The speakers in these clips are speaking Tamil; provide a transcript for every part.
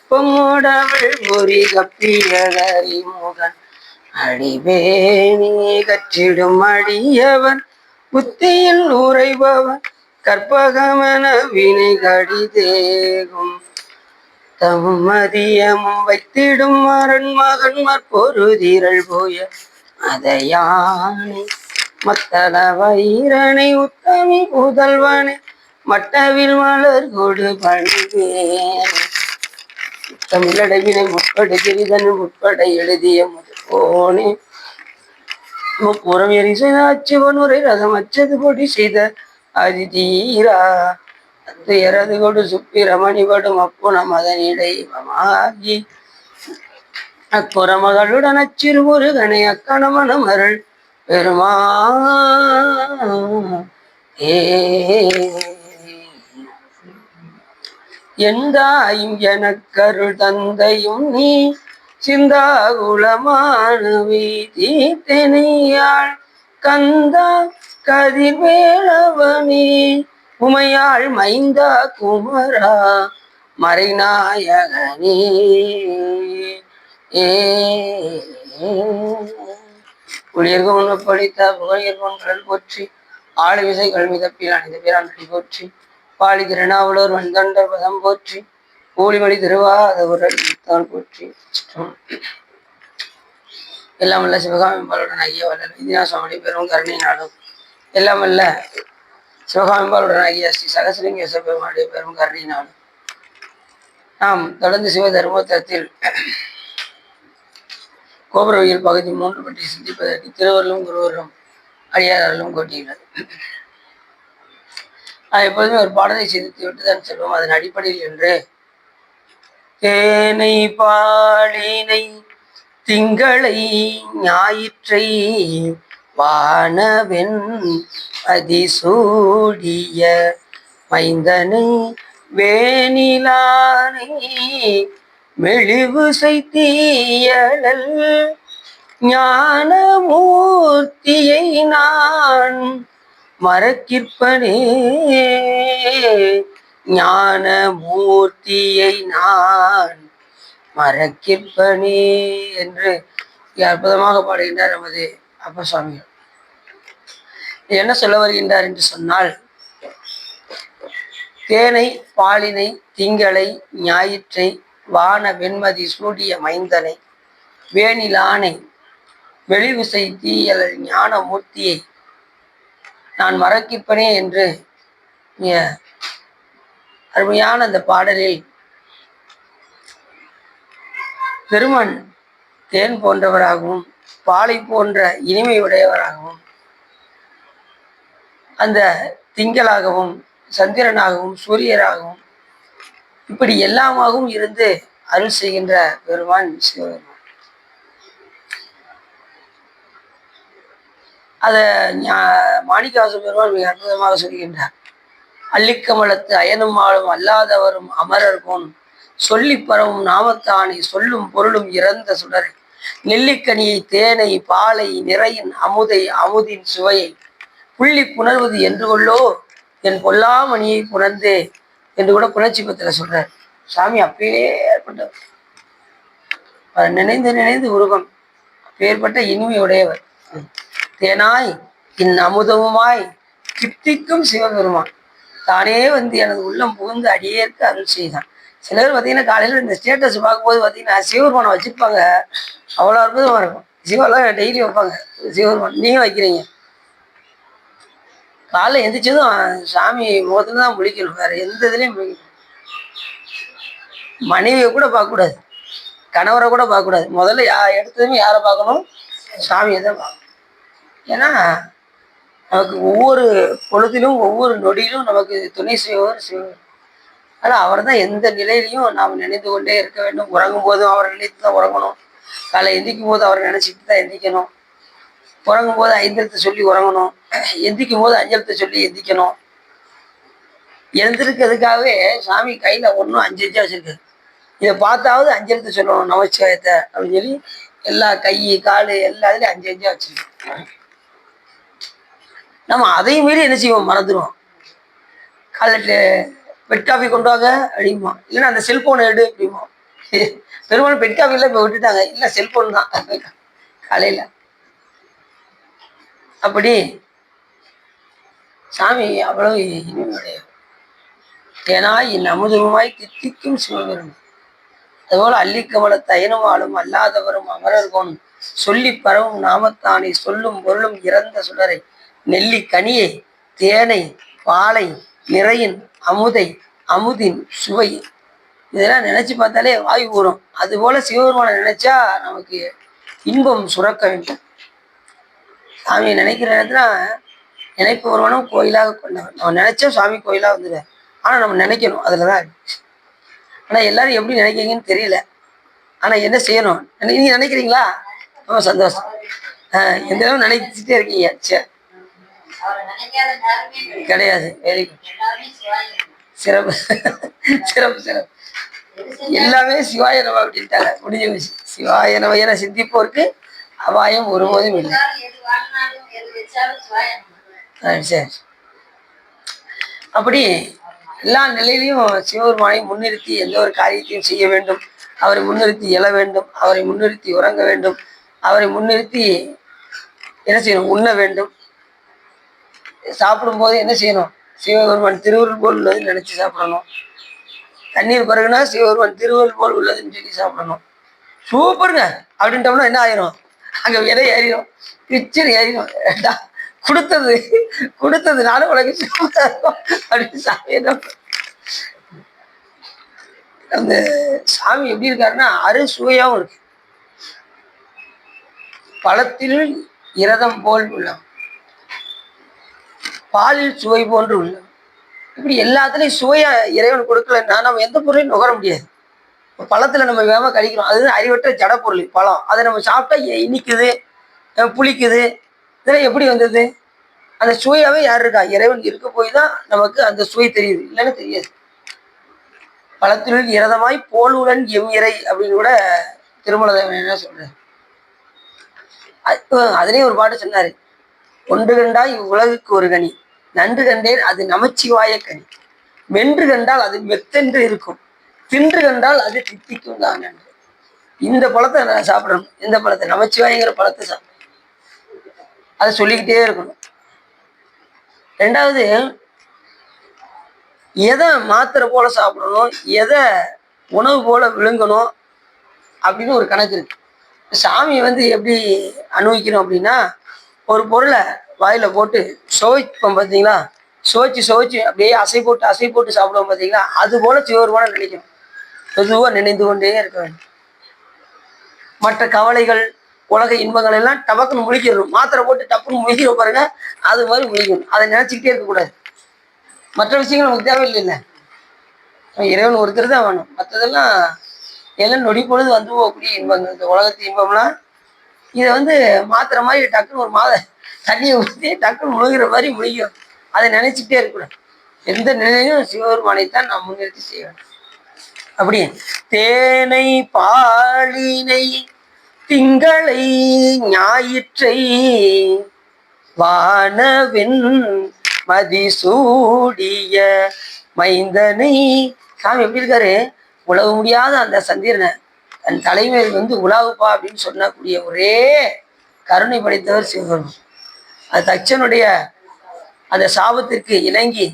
பொம்மோடவள் பொறி கப்பியதறி முகன் அடிவேணி கற்றிடும் அடியவன் புத்தியில் உரைபவன் கற்பகமன வினை கடிதேகும் தமும் மதியமும் வைத்திடும் மரன் மகன்மார் பொருதிரள் போய அதையானை மத்தள வைரனை உத்தமி புதல்வனை மட்டவில் மலர் கொடு பணிவேன் தமிழடவினை முற்படை கிரிதன் உட்பட எழுதிய முதல்வோனே முப்புறம் எரிசை அச்சுவனுரை ரதம் அச்சது பொடி செய்த அதிதீரா துயரது கொடு சுப்பிரமணிபடும் அப்புணம் அதனிடைவமாகி அக்குறமகளுடன் அச்சிறு முருகனை அக்கணமனம் அருள் பெருமா எந்தாயும் எனக்கருள் தந்தையும் நீ சிந்தாகுலமான வீதித்தெனையாள் கந்தா கதிர்வேளவனே உமையாள் மைந்தா குமரா மறைநாயகனே புலியர்கள் உணவு படித்த புகழியர்கள் கடல் போற்றி ஆளு விசை கல்மிதப்பில் அனைத்து பேரான் போற்றி பாலி திருநாவலூர் வன்தொண்டர் பதம் போற்றி ஊழிமொழி திருவாதவுரன் போற்றி. எல்லாம் வல்ல சிவகாமிபாலுடன் ஆகிய வல்ல விதிநாசமணி பெரும் கருணை நாடும் எல்லாம் வல்ல சிவகாமிபாலுடன் ஆகிய ஸ்ரீ சகசிலிங்கேச பெருமானுடைய பெரும் கருணை நாடும் நாம் தொடர்ந்து சிவ தர்மோத்தரத்தில் கோபுரவியல் பகுதி 3 பற்றி சிந்திப்பதற்கு திருவருளும் குருவரும் அடியார்களும் கோட்டியுள்ளது. எப்போதுமே ஒரு பாடலை சிந்தித்து விட்டுதான் செல்வோம். அதன் அடிப்படையில் என்று தேனை பாலினை திங்களை ஞாயிற்றை வானவென் அதிசூடிய மைந்தனை வேணிலானை மெழிவு செய்தியழல் ஞானமூர்த்தியை நான் மறக்கிற்பனே ஞானமூர்த்தியை நான் மறக்கிற்பனே என்று அற்புதமாக பாடுகின்றார் நமது அப்பசாமிகள். என்ன சொல்ல வருகின்றார் என்று சொன்னால், தேனை பாலினை திங்களை ஞாயிற்றை வான வெண்மதி சூடிய மைந்தனை வேணிலானை வெளிவிசை தீயல் ஞானமூர்த்தியை நான் மறக்கிப்பனே என்று அருமையான அந்த பாடலில் பெருமன் தேன் போன்றவராகவும் பாலை போன்ற இனிமை உடையவராகவும் அந்த திங்களாகவும் சந்திரனாகவும் சூரியராகவும் இப்படி எல்லாமாகவும் இருந்து அருள் செய்கின்ற பெருமான் சிவபெருமான். அத மாணிக்கவாச பெருமான் மிக அற்புதமாக சொல்கின்றார். அள்ளிக்கமலத்து அயனும் ஆளும் அல்லாதவரும் அமரர் போன் சொல்லி பரவும் நாமத்தானை சொல்லும் பொருளும் இறந்த சுடரை நெல்லிக்கனியை தேனை பாலை நிறையின் அமுதை அமுதின் சுவையை புள்ளி புணர்வது என்று கொள்ளோ என் பொல்லாமணியை புணர்ந்தே என்று கூட புணர்ச்சி பத்திர சொல்றார். சாமி அப்பேற்பட்டவர், நினைந்து நினைந்து உருவம் அப்பேற்பட்ட இனிமை உடையவர். தேனாய் இன் அமுதமுமாய் கிப்திக்கும் சிவபெருமான் தானே வந்து எனது உள்ளம் புகுந்து அடியேற்க அருள் செய்தான். சிலர் பார்த்தீங்கன்னா காலையில் இந்த ஸ்டேட்டஸ் பார்க்கும்போது பார்த்தீங்கன்னா சிவபெருமானை வச்சிருப்பாங்க, அவ்வளோ அற்புதமாக இருக்கும். சிவெல்லாம் டெய்லி வைப்பாங்க சிவபெருமான், நீங்கள் வைக்கிறீங்க. காலைல எந்திரிச்சதும் சாமி முகத்துல தான் முழிக்கணும், வேற எந்த இதுலையும் முழிக்கணும். மனைவியை கூட பார்க்கக்கூடாது, கணவரை கூட பார்க்கக்கூடாது. முதல்ல எடுத்ததுமே யாரை பார்க்கணும்? சாமியை தான் பார்க்கணும். ஏன்னா நமக்கு ஒவ்வொரு பொழுதிலும் ஒவ்வொரு நொடியிலும் நமக்கு துணை செய்வர் சிவன். ஆனால் அவர் தான் எந்த நிலையிலையும் நாம் நினைத்து கொண்டே இருக்க வேண்டும். உறங்கும் போதும் அவரை நினைத்து தான் உறங்கணும், காலை எந்திக்கும் போது அவரை நினைச்சிட்டு தான் எந்திக்கணும், உறங்கும் போது 5 எழுத்து சொல்லி உறங்கணும், எந்திக்கும் போது 5 எழுத்து சொல்லி எந்திக்கணும். எழுந்திருக்கிறதுக்காகவே சாமி கையில் ஒன்றும் 5 அஞ்சா வச்சிருக்காரு. இதை பார்த்தாவது 5 எழுத்து சொல்லணும் நமச்சிவாயத்தை அப்படின்னு சொல்லி எல்லா கை கால் எல்லாத்துலேயும் 5 அஞ்சா வச்சிருக்கோம். நம்ம அதையும் மீறி என்ன செய்வோம்? மறந்துடுவோம். காலையில் பெட் காஃபி கொண்டு வாங்க அப்படிமா, இல்லைன்னா அந்த செல்போனை எடு அப்படிமா. பெரும்பாலும் பெட் காஃபில இப்போ விட்டுட்டாங்க, இல்லை செல்போன் தான் காலையில். அப்படி சாமி அவ்வளவு இனிமையுடைய, ஏன்னா என் அமுதமாய் தித்திக்கும் சிவபெருமான். அதுபோல அள்ளிக்கமல தயனுமாலும் அல்லாதவரும் அமரர்கோனும் சொல்லி பரவும் நாமத்தானே சொல்லும் பொருளும் இறந்த சுடரை நெல்லி கனியை தேனை பாலை நிறையின் அமுதை அமுதின் சுவை, இதெல்லாம் நினைச்சு பார்த்தாலே வாயு ஊறும். அதுபோல சிவபெருமானை நினைச்சா நமக்கு இன்பம் சுரக்க வேண்டும். சாமியை நினைக்கிற நேரத்துல நினைப்பு வருமானம் கோயிலாக கொண்டவர். நம்ம நினைச்சா சுவாமி கோயிலாக வந்துடுவார். ஆனால் நம்ம நினைக்கணும், அதில் தான் இருக்கு. ஆனால் எல்லாரும் எப்படி நினைக்கிறீங்கன்னு தெரியல. ஆனால் என்ன செய்யணும், நீங்கள் நினைக்கிறீங்களா? ரொம்ப சந்தோஷம். எந்த அளவு நினைச்சிட்டே இருக்கீங்க. சரி, கிடையாது. வெரி குட், சிறப்பு சிறப்பு சிறப்பு. எல்லாமே சிவாய நம அப்படின்ட்டாங்க, முடிஞ்ச விஷயம். சிவாய நம என சிந்திப்போருக்கு அபாயம் ஒருபோதும் இல்லை. சரி, அப்படி எல்லா நிலையிலையும் சிவபெருமானை முன்னிறுத்தி எந்த ஒரு காரியத்தையும் செய்ய வேண்டும். அவரை முன்னிறுத்தி எழ வேண்டும், அவரை முன்னிறுத்தி உறங்க வேண்டும், அவரை முன்னிறுத்தி என்ன செய்யணும், உண்ண வேண்டும். சாப்பிடும்போது என்ன செய்யணும், சிவபெருமான் திருவருள் போல் உள்ளதுன்னு நினைச்சு சாப்பிடணும். தண்ணீர் பருகுனா சிவபெருமான் திருவருள் போல் உள்ளதுன்னு சொல்லி சாப்பிடணும். சூப்பருங்க அப்படின்ட்டோம்னா என்ன ஆயிரும், அங்கே விதை ஏறிடும், பிச்சர் ஏறிடும். கொடுத்தது நானும் உனக்கு அப்படின்னு சாமி. அந்த சாமி எப்படி இருக்காருன்னா அறுசுவையாகவும் இருக்கு. பழத்தில் இரதம் போல் உள்ளம், பாலில் சுவை போன்று உள்ளம். இப்படி எல்லாத்துலேயும் சுவையா இறைவன் கொடுக்கலன்னா நம்ம எந்த பொருளையும் நுகர முடியாது. பழத்தில் நம்ம வேகமாக கழிக்கிறோம், அது அறிவற்ற ஜட பொருள் பழம். அதை நம்ம சாப்பிட்டா இனிக்குது, புளிக்குது. இதெல்லாம் எப்படி வந்தது? அந்த சுவையாவே யார் இருக்கா, இறைவன் இருக்க போய் தான் நமக்கு அந்த சுவை தெரியுது, இல்லைன்னு தெரியாது. பழத்தினுள் இரதமாய் போலுடன் எம் இறை அப்படின்னு கூட திருமலதேவன் என்ன சொல்றாரு. அதுலேயும் ஒரு பாட்டு சொன்னாரு, ஒன்று கண்டால் இவ்வுலகுக்கு ஒரு கனி, நன்று கண்டேன் அது நமச்சிவாய கனி, வென்று கண்டால் அது மெத்தென்று இருக்கும், தின்று கண்டால் அது தித்திக்கும் தான் என்று. இந்த பழத்தை நான் சாப்பிடணும், இந்த பழத்தை நமச்சிவாயங்கிற பழத்தை சாப்பிடணும், அதை சொல்லிக்கிட்டே இருக்கணும். ரெண்டாவது, எதை மாத்திரை போல சாப்பிடணும், எதை உணவு போல விழுங்கணும் அப்படின்னு ஒரு கணக்கு இருக்கு. சாமி எப்படி அனுபவிக்கணும் அப்படின்னா, ஒரு பொருளை வாயில போட்டு சுவைப்போம் பார்த்தீங்களா, சுவைச்சு அப்படியே அசை போட்டு சாப்பிடுவோம் பார்த்தீங்களா, அது போல சிவபெருமான நினைக்கணும். பொதுவாக நினைந்து கொண்டே இருக்க வேண்டும். மற்ற கவலைகள் உலக இன்பங்கள் எல்லாம் டபக்குன்னு முழிக்கணும். மாத்திரை போட்டு டப்புன்னு முழிக்கிற பாருங்க, அது மாதிரி முழிக்கணும். அதை நினைச்சிக்கிட்டே இருக்கக்கூடாது. மற்ற விஷயங்கள் நமக்கு தேவையில்லை. இல்லை, இறைவன் ஒருத்தர் தான் வேணும். மற்றதெல்லாம் எல்லாம் நொடி பொழுது வந்து போகக்கூடிய இன்பங்கள். இந்த உலகத்து இன்பம்லாம் இதை மாத்திரை மாதிரி டக்குன்னு ஒரு தண்ணியை ஊற்றி டக்குன்னு முழுகிற மாதிரி முழிக்கும். அதை நினைச்சிக்கிட்டே இருக்கக்கூடாது. எந்த நிலையிலும் சிவபெருமானைத்தான் நாம் முன்னிறுத்தி செய்ய வேண்டும். அப்படி தேனை பாலினை திங்களை ஞாயிற்றை வானவெண் மதிசூடிய மைந்தனை. சாமி எப்படி இருக்காரு, உழவு முடியாத அந்த சந்திரனை தன் தலைமையில் உலாவுப்பா அப்படின்னு சொன்னக்கூடிய ஒரே கருணை படைத்தவர் சிவபெருமான். அது தச்சனுடைய அந்த சாபத்திற்கு இணங்கி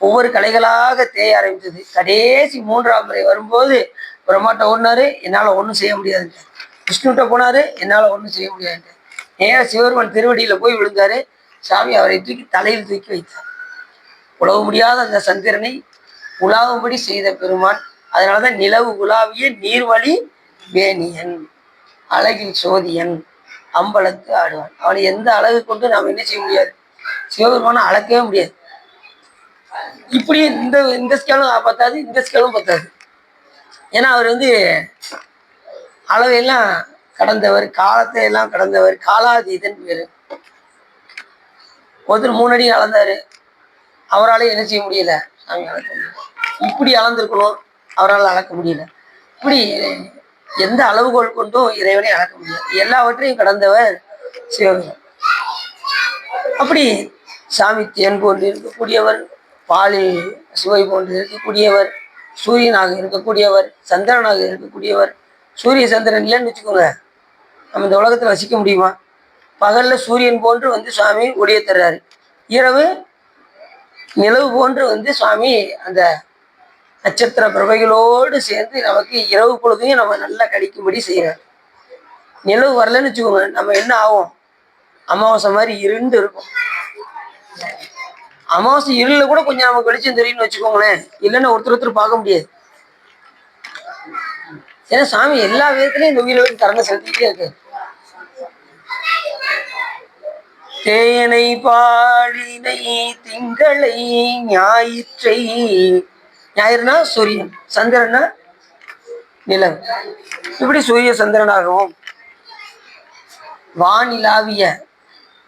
ஒவ்வொரு கலைகளாக தேய ஆரம்பித்தது. கடைசி 3ஆம் முறை வரும்போது பிரம்மாட்ட ஓடினாரு, என்னால் ஒன்றும் செய்ய முடியாதுங்க. விஷ்ணுகிட்ட போனாரு, என்னால் ஒன்றும் செய்ய முடியாதுங்க. நேராக சிவபெருமான் திருவடியில் போய் விழுந்தாரு. சாமி அவரை தலையில் தூக்கி வைத்தார். உழவு முடியாத அந்த சந்திரனை உலாவும்படி செய்த பெருமான். அதனாலதான் நிலவு உலாவிய நீர்வழி வேணியன், அழகில் சோதியன், அம்பலத்து ஆடுவான். அவனை எந்த அழகு கொண்டு நாம் என்ன செய்ய முடியாது, சிவபெருமானை அளக்கவே முடியாது. இப்படி இந்த ஸ்கேலும் பத்தாது, இந்த ஸ்கேலும் பத்தாது. ஏன்னா அவர் அளவையெல்லாம் கடந்தவர், காலத்தை எல்லாம் கடந்தவர், காலாதீதன் பேரு. ஒருத்தர் 3 அடி அளந்தாரு, அவரால் என்ன செய்ய முடியல, சாமி அளக்க முடியல. இப்படி அளந்திருக்கணும், அவரால் அளக்க முடியல. இப்படி எந்த அளவுகோல் கொண்டும் இறைவனை அளக்க முடியாது. எல்லாவற்றையும் கடந்தவர் சிவபெருமான். அப்படி சாமி தேன் போன்று இருக்கக்கூடியவர், பாலில் சுவை போன்று இருக்கக்கூடியவர், சூரியனாக இருக்கக்கூடியவர், சந்திரனாக இருக்கக்கூடியவர். சூரிய சந்திரன் இல்லைன்னு வச்சுக்கோங்க, நம்ம இந்த உலகத்தில் வசிக்க முடியுமா? பகல்ல சூரியன் போன்று வந்து சுவாமி ஒளிய தர்றாரு, இரவு நிலவு போன்று வந்து சுவாமி அந்த நட்சத்திர பிரபைகளோடு சேர்ந்து நமக்கு இரவு பொழுதையும் நம்ம நல்லா கழிக்கும்படி செய்கிறார். நிலவு வரலன்னு வச்சுக்கோங்க, நம்ம என்ன ஆகும்? அமாவாசை மாதிரி இருண்டு இருக்கும். அமாவாசை இருளில் கூட கொஞ்சம் நமக்கு வெளிச்சம் தெரியும்னு வச்சுக்கோங்களேன், இல்லைன்னா ஒருத்தர் பார்க்க முடியாது. ஏன்னா சாமி எல்லா விதத்துலையும் இந்த உயிர்களுக்கு கறந்து செலுத்திக்கிட்டே இருக்கு. தேனை பாழினை திங்களை ஞாயிற்றை, ஞாயிறுனா சூரியன், சந்திரனா நிலவு, இப்படி சூரிய சந்திரனாகவும் வானிலாவிய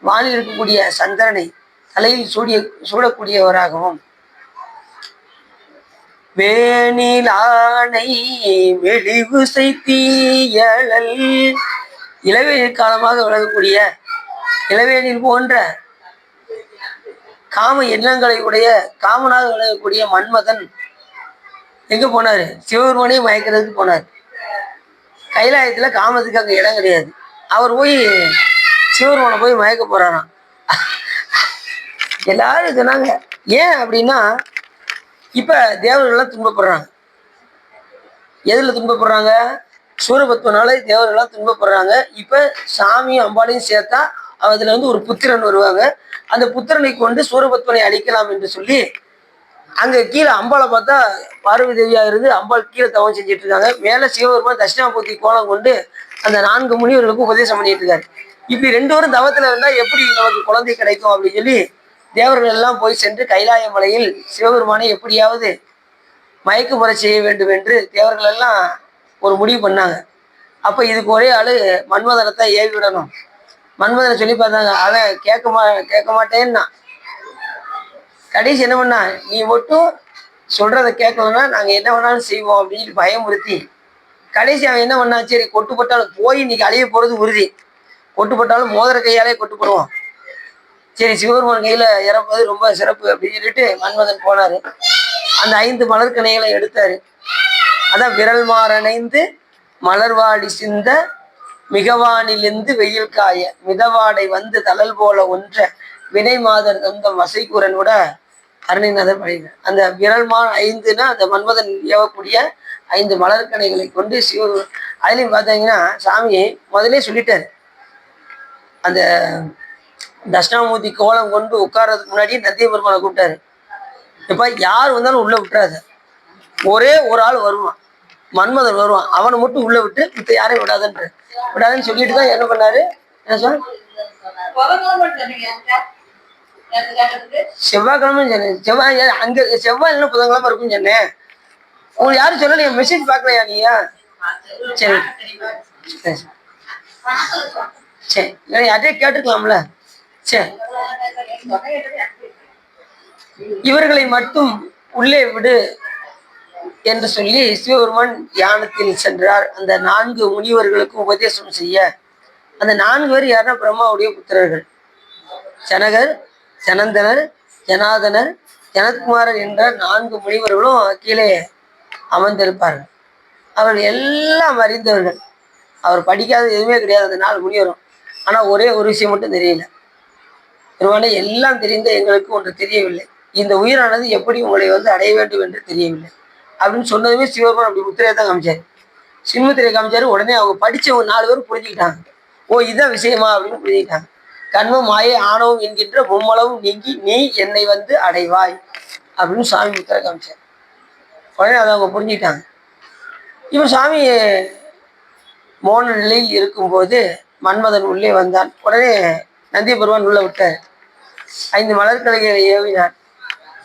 வானில் இருக்கக்கூடிய சந்திரனை தலையில் சூடக்கூடியவராகவும் வேணிலானை மெலிவு செய்தியழல், இளவேநீர் காலமாக விளங்கக்கூடிய இளவேநீர் போன்ற காம எண்ணங்களை உடைய காமனாக விளங்கக்கூடிய மன்மதன் எங்க போனாரு? சிவபெருமானே மயக்கிறதுக்கு போனார். கைலாயத்துல காமத்துக்கு அங்க இடம் கிடையாது. அவர் போய் சிவபெருமானை போய் மயக்க போறாராம். எல்லாரும் சொன்னாங்க. ஏன் அப்படின்னா, இப்ப தேவர்கள்லாம் துன்பப்படுறாங்க. எதுல துன்பப்படுறாங்க? சூரபத்மனால தேவர்கள்லாம் துன்பப்படுறாங்க. இப்ப சாமியும் அம்பாலையும் சேர்த்தா அதுல வந்து ஒரு புத்திரன் வருவாங்க. அந்த புத்திரனை கொண்டு சூரபத்மனை அழிக்கலாம் என்று சொல்லி அங்க கீழே அம்பாளை பார்த்தா பார்வதி தேவியா இருந்து அம்பாள் கீழே தவம் செஞ்சுட்டு இருக்காங்க. மேல சிவபெருமான் தட்சிணாமூர்த்தி கோலம் கொண்டு அந்த 4 முனிவர்களுக்கும் உபதேசம் பண்ணிட்டு இருக்காரு. இப்படி 2 பேரும் தவத்துல இருந்தா எப்படி நமக்கு குழந்தை கிடைக்கும் அப்படின்னு சொல்லி தேவர்கள் எல்லாம் போய் சென்று கைலாய மலையில் சிவபெருமானை எப்படியாவது மயக்க முறை செய்ய வேண்டும் என்று தேவர்கள் எல்லாம் ஒரு முடிவு பண்ணாங்க. அப்ப இதுக்கு ஒரே ஆளு மன்மதனத்தை ஏவி விடணும். மன்மதனை சொல்லி பார்த்தாங்க. அவன் கேட்க மாட்டேன்னா கடைசி என்ன பண்ணா, நீ மட்டும் சொல்றதை கேட்கலன்னா நாங்க என்ன வேணாலும் செய்வோம் அப்படின்னு பயமுறுத்தி கடைசி அவன் என்ன பண்ணா, சரி கொட்டுப்பட்டாலும் போய் இன்னைக்கு அழிய போறது உறுதி, கொட்டுப்பட்டாலும் மோதிர கையாலே கொட்டுப்படுவோம், சரி சிவபெருமான் கையில இறப்பது ரொம்ப சிறப்பு அப்படின்னு சொல்லிட்டு மன்மதன் போனாரு. அந்த 5 மலர்கணைகளை எடுத்தாரு. அதான் விரல் மாறணைந்து மலர்வாடி சிந்த மிகவானிலிருந்து வெயில் காய மிதவாடை வந்து தளல் போல ஒன்ற வினை மாதர் தந்த வசைக்கூரனோட அருணைநாதர் பாடினார். அந்த விரல்மான் 5னா அந்த மன்மதன் ஏவக்கூடிய 5 மலர்கணைகளை கொண்டு அதுலயும் பார்த்தீங்கன்னா சாமி முதலே சொல்லிட்டாரு. அந்த தட்சிணாமூர்த்தி கோலம் கொண்டு உட்கார்றதுக்கு முன்னாடி நந்திய பெருமானை கூப்பிட்டாரு. இப்ப யார் வந்தாலும் உள்ள விட்டுறாது, ஒரே ஒரு ஆள் வருவான், மன்மதன் வருவான், அவனை மட்டும் உள்ள விட்டு இப்ப யாரையும் விடாதுன்னு சொல்லிட்டு தான் என்ன பண்ணாரு. என்ன சொல், செவ்வாய்க்கிழமை சொன்னேன். செவ்வாய் அங்க செவ்வாய் இல்லைன்னா புதன்கிழமை இருக்குன்னு சொன்னேன். உங்களுக்கு யாரும் சொல்லலையா? மெசேஜ் பார்க்கலையா நீயா? சரி சரி, யார்கிட்டயே கேட்டுக்கலாம்ல. சரி, இவர்களை மட்டும் உள்ளே விடு என்று சொல்லி சிவபெருமான் தியானத்தில் சென்றார். அந்த 4 முனிவர்களுக்கும் உபதேசம் செய்ய. அந்த 4 பேர் யாருன்னா பிரம்மாவுடைய புத்திரர்கள். ஜனகர், ஜனந்தனர், ஜனாதனர், ஜனத்குமாரர் என்ற 4 முனிவர்களும் கீழே அமர்ந்திருப்பார்கள். அவர்கள் எல்லாம் அறிந்தவர்கள். அவர் படிக்காத எதுவுமே கிடையாது அந்த 4 முனிவரும். ஆனா ஒரே ஒரு விஷயம் மட்டும் தெரியல. ஒருவேளை எல்லாம் தெரிந்த எங்களுக்கு ஒன்று தெரியவில்லை, இந்த உயிரானது எப்படி உங்களை வந்து அடைய வேண்டும் என்று தெரியவில்லை அப்படின்னு சொன்னதுமே சிவபெருமான் அப்படி முத்திரையை தான் காமிச்சாரு. சின்முத்திரையை காமிச்சாரு. உடனே அவங்க படிச்சவங்க 4 பேரும் புரிஞ்சுக்கிட்டாங்க. ஓ இதுதான் விஷயமா அப்படின்னு புரிஞ்சுக்கிட்டாங்க. கண்மம் மாயை ஆணவம் என்கின்ற மும்மளவும் நீங்கி நீ என்னை வந்து அடைவாய் அப்படின்னு சாமி முத்திரை காமிச்சார். உடனே அதை அவங்க புரிஞ்சுக்கிட்டாங்க. இப்போ சாமி மோன நிலையில் இருக்கும்போது மன்மதன் உள்ளே வந்தான். உடனே நந்திய பெருமான் உள்ள விட்டார். 5 மலர்கலைகளை ஏவினார்.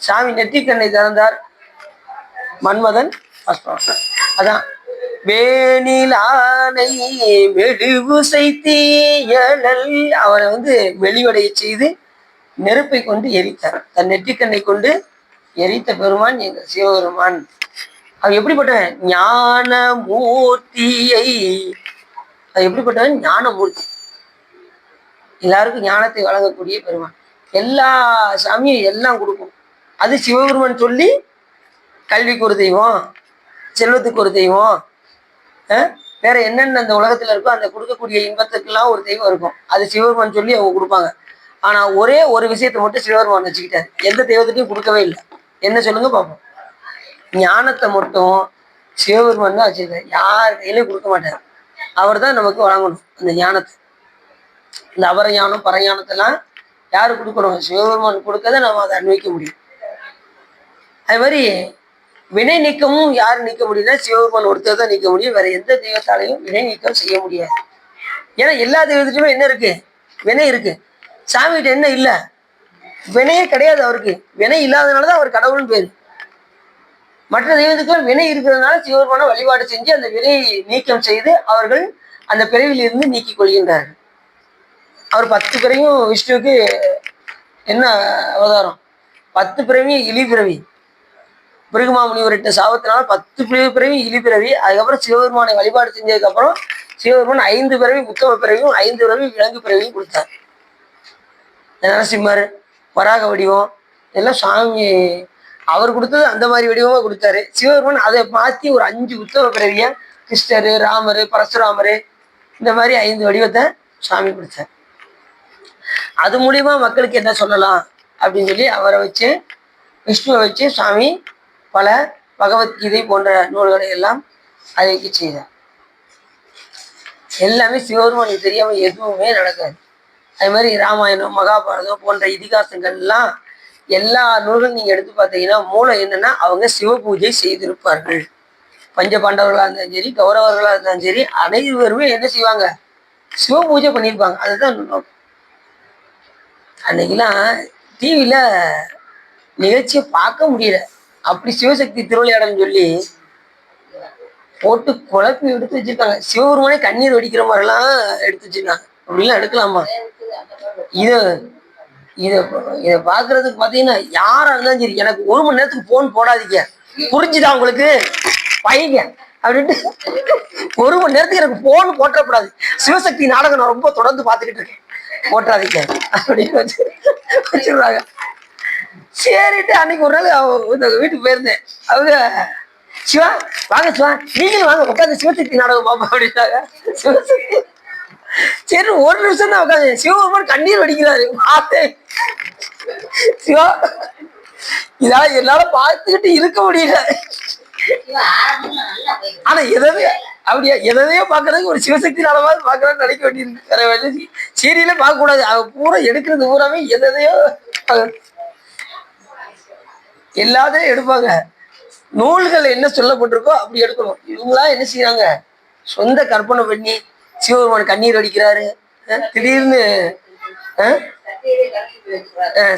சாமி நெற்றிக்கண்ணை திறந்தார். மன்மதன் அதான் வேணிலானை மெழுவு செய்தியழல், அவனை வந்து வெளிவடைய செய்து நெருப்பை கொண்டு எரித்தார். தன் நெற்றிக்கண்ணை கொண்டு எரித்த பெருமான் எங்கள் சிவபெருமான். அவன் எப்படிப்பட்ட ஞான மூர்த்தியை, அது எப்படிப்பட்டவன்? ஞானமூர்த்தி, எல்லாருக்கும் ஞானத்தை வழங்கக்கூடிய பெருமான். எல்லா சாமியும் எல்லாம் கொடுக்கும். அது சிவபெருமான் சொல்லி கல்விக்கு ஒரு தெய்வம், செல்வத்துக்கு ஒரு தெய்வம், வேற என்னென்ன அந்த உலகத்துல இருக்கோ அந்த கொடுக்கக்கூடிய இன்பத்துக்கெல்லாம் ஒரு தெய்வம் இருக்கும். அது சிவபெருமான் சொல்லி அவங்க கொடுப்பாங்க. ஆனா ஒரே ஒரு விஷயத்தை மட்டும் சிவபெருமான் வச்சுக்கிட்டாரு, எந்த தெய்வத்திட்டையும் கொடுக்கவே இல்லை. என்ன சொல்லுங்க பார்ப்போம்? ஞானத்தை மட்டும் சிவபெருமான் தான் வச்சிருக்காரு, யார் கையிலையும் கொடுக்க மாட்டார். அவர் தான் நமக்கு வழங்கணும் அந்த ஞானத்தை. இந்த அபரஞானம் பரஞானத்தெல்லாம் யாரு கொடுக்கணும்? சிவபெருமான் கொடுக்கறத நம்ம அதை அன்வைக்க முடியும். அது மாதிரி வினை நீக்கமும் யார் நீக்க முடியும்னா சிவபெருமான் ஒருத்தர் தான் நீக்க முடியும். வேற எந்த தெய்வத்தாலையும் வினை நீக்கம் செய்ய முடியாது. ஏன்னா எல்லா தெய்வத்திலுமே என்ன இருக்கு? வினை இருக்கு. சாமிகிட்ட என்ன இல்லை? வினையே கிடையாது அவருக்கு. வினை இல்லாதனாலதான் அவர் கடவுள்னு பேரு. மற்ற தெய்வத்துக்குலாம் வினை இருக்கிறதுனால சிவபெருமான வழிபாடு செஞ்சு அந்த வினை நீக்கம் செய்து அவர்கள் அந்த பிறவியில் இருந்து நீக்கிக் கொள்கின்றார்கள். அவர் 10 பிறவியும் விஷ்ணுவுக்கு என்ன அவதாரம்? 10 பிறவியும் இழி பிறவி. பிருகுமாமுனிவர்கிட்ட சாபத்தினால 10 பிறவி இழி பிறவி. அதுக்கப்புறம் சிவபெருமானை வழிபாடு செஞ்சதுக்கு அப்புறம் சிவபெருமான் 5 பிறவி உத்தம பிறவியும் 5 பிறவி விலங்கு பிறவியும் கொடுத்தார். நரசிம்மர், வராக வடிவம் எல்லாம் சாமி அவர் கொடுத்தது அந்த மாதிரி வடிவமா கொடுத்தாரு. சிவபெருமான் அதை மாற்றி ஒரு 5 உத்தம பிறவிய கிருஷ்ணர், ராமர், பரசுராமர், இந்த மாதிரி 5 வடிவத்தை சாமி கொடுத்தார். அது மூலியமா மக்களுக்கு என்ன சொல்லலாம் அப்படின்னு சொல்லி அவரை வச்சு, விஷ்ணுவை வச்சு சாமி பல பகவத்கீதை போன்ற நூல்களை எல்லாம் அறிவிக்க செய்தார். எல்லாமே சிவபெருமானுக்கு தெரியாம எதுவுமே நடக்காது. அது மாதிரி ராமாயணம், மகாபாரதம் போன்ற இதிகாசங்கள்லாம் எல்லா நூல்களும் நீங்க எடுத்து பார்த்தீங்கன்னா மூலம் என்னன்னா அவங்க சிவ பூஜை செய்திருப்பார்கள். பஞ்ச பாண்டவர்களா இருந்தாலும் சரி, கௌரவர்களா இருந்தாலும் சரி, அனைவருமே என்ன செய்வாங்க? சிவ பூஜை பண்ணியிருப்பாங்க. அதுதான் நோக்கம். அன்னைக்கெல்லாம் டிவியில நிகழ்ச்சியை பார்க்க முடியல. அப்படி சிவசக்தி திருவிளையாடல்னு சொல்லி போட்டு குழப்பி எடுத்து வச்சிருக்காங்க. சிவபெருமானே கண்ணீர் வடிக்கிற மாதிரிலாம் எடுத்து வச்சிருக்காங்க. அப்படிலாம் எடுக்கலாமா? இதை இதை இதை பார்க்கறதுக்கு பார்த்தீங்கன்னா யாரா இருந்தாலும் சரி, எனக்கு 1 மணி நேரத்துக்கு போன் போடாதீங்க, புரிஞ்சுதான் உங்களுக்கு பையங்க அப்படின்ட்டு 1 மணி நேரத்துக்கு எனக்கு போன் போட்டக்கூடாது. சிவசக்தி நாடகம் நான் ரொம்ப தொடர்ந்து பார்த்துக்கிட்டு இருக்கேன், போட்டாதீங்க அப்படின்னு வச்சிருக்காங்க. சரிட்டு அன்னைக்கு ஒரு நாள் இந்த வீட்டுக்கு போயிருந்தேன். அவங்க சிவா வாங்க, சிவா நீங்களும் வாங்க உட்காந்து சிவசக்தி நாடகம் பார்ப்போம் அப்படின்னாங்க. சிவசக்தி சரி 1 நிமிஷம் தான் உட்காந்து. சிவபெருமான் கண்ணீர் வடிக்கிறாரு. பார்த்தேன் சிவா, இதால என்னால பார்த்துக்கிட்டு இருக்க முடியல. ஆனா எதையோ அப்படியா எதையோ பாக்குறதுக்கு ஒரு சிவசக்தி நாடகமாவது பாக்குறான்னு நினைக்க வேண்டியிருக்கு. வேற வேலை சீரியலே பார்க்க கூடாது. அவ பூரா எடுக்கிறது பூராமே எதையோ எல்லாத்தையும் எடுப்பாங்க. நூல்கள் என்ன சொல்லப்பட்டிருக்கோ அப்படி எடுக்கணும். இவங்களா என்ன செய்யறாங்க? சொந்த கற்பனை பண்ணி சிவபெருமான் கண்ணீர் அடிக்கிறாரு, திடீர்னு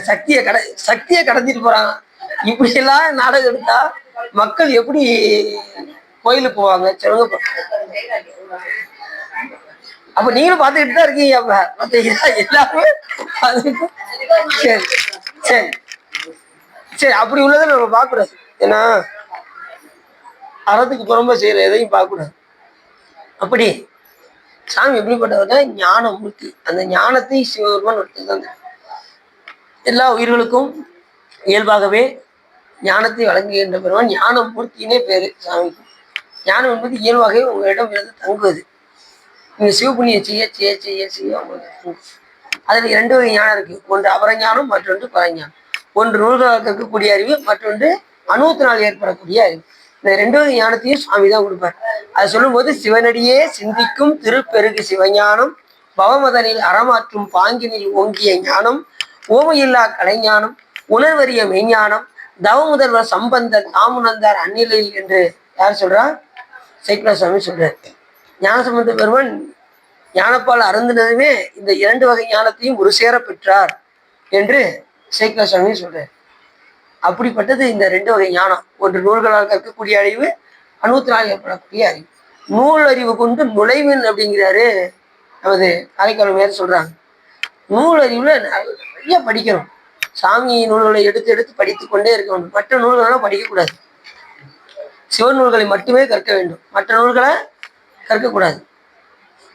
சக்தியை கடத்திட்டு போறாங்க. இப்படி எல்லாம் நாடகம் எடுத்தா மக்கள் எப்படி கோயிலுக்கு போவாங்க சொல்லுங்க? அப்ப நீங்களும் பார்த்துக்கிட்டு தான் இருக்கீங்க. அப்ப பார்த்தீங்கன்னா எல்லாருமே சரி சரி சரி அப்படி உள்ளதை நம்ம பார்க்கக்கூடாது. ஏன்னா அறத்துக்கு புறம்ப செய்யற எதையும் பார்க்கக்கூடாது. அப்படி சாமி எப்படிப்பட்டவர்னா ஞானமூர்த்தி. அந்த ஞானத்தை சிவபெருமான் ஒருத்தர் எல்லா உயிர்களுக்கும் இயல்பாகவே ஞானத்தை வழங்குகின்ற பெருமான் ஞானமூர்த்தினே பேரு சாமிக்கு. ஞானம் என்பது இயல்பாகவே உங்களிடம் இருந்து தங்குவது. நீங்க சிவபுண்ணியை செய்ய செய்ய செய்ய செய்ய உங்களுக்கு அதுல 2 வகை ஞானம் இருக்கு. ஒன்று அபரஞானம், மற்றொன்று பரஞானம். ஒன்று நூல்களால் கற்கக்கூடிய அறிவு, மற்றொன்று அனுபவத்தினால் ஏற்படக்கூடிய அறிவு. இந்த 2 வகை ஞானத்தையும் சுவாமி தான் கொடுப்பார். அது சொல்லும்போது சிவனடியே சிந்திக்கும் திருப்பெருகு சிவஞானம், பவமதனில் அறமாற்றும் பாங்கினில் ஓங்கிய ஞானம், ஓமையில்லா கலைஞானம், உணர்வறிய மெய்ஞானம், தவமுதல்வர் சம்பந்தர் தாமுணர்ந்தார் அந்நிலையில் என்று யார் சொல்றா? சேக்கிழார் சுவாமி சொல்றார். ஞானசம்பந்த பெருமான் ஞானப்பால் அருந்தினதுமே இந்த 2 வகை ஞானத்தையும் ஒரு சேர பெற்றார் என்று சேக்கிழார் சுவாமி சொல்றார். அப்படிப்பட்டது இந்த 2 வகை ஞானம். ஒன்று நூல்களால் கற்கக்கூடிய அறிவு, அனுபவத்தினால் ஏற்படக்கூடிய அறிவு. நூல் அறிவு கொண்டு நுழைவின் அப்படிங்கிறாரு நமது காரைக்கால் மேல சொல்றாங்க. நூல் அறிவுல நிறைய படிக்கணும். சாமி நூல்களை எடுத்து எடுத்து படித்து கொண்டே இருக்க வேண்டும். மற்ற நூல்களெல்லாம் படிக்கக்கூடாது. சிவநூல்களை மட்டுமே கற்க வேண்டும். மற்ற நூல்களை கற்கக்கூடாது.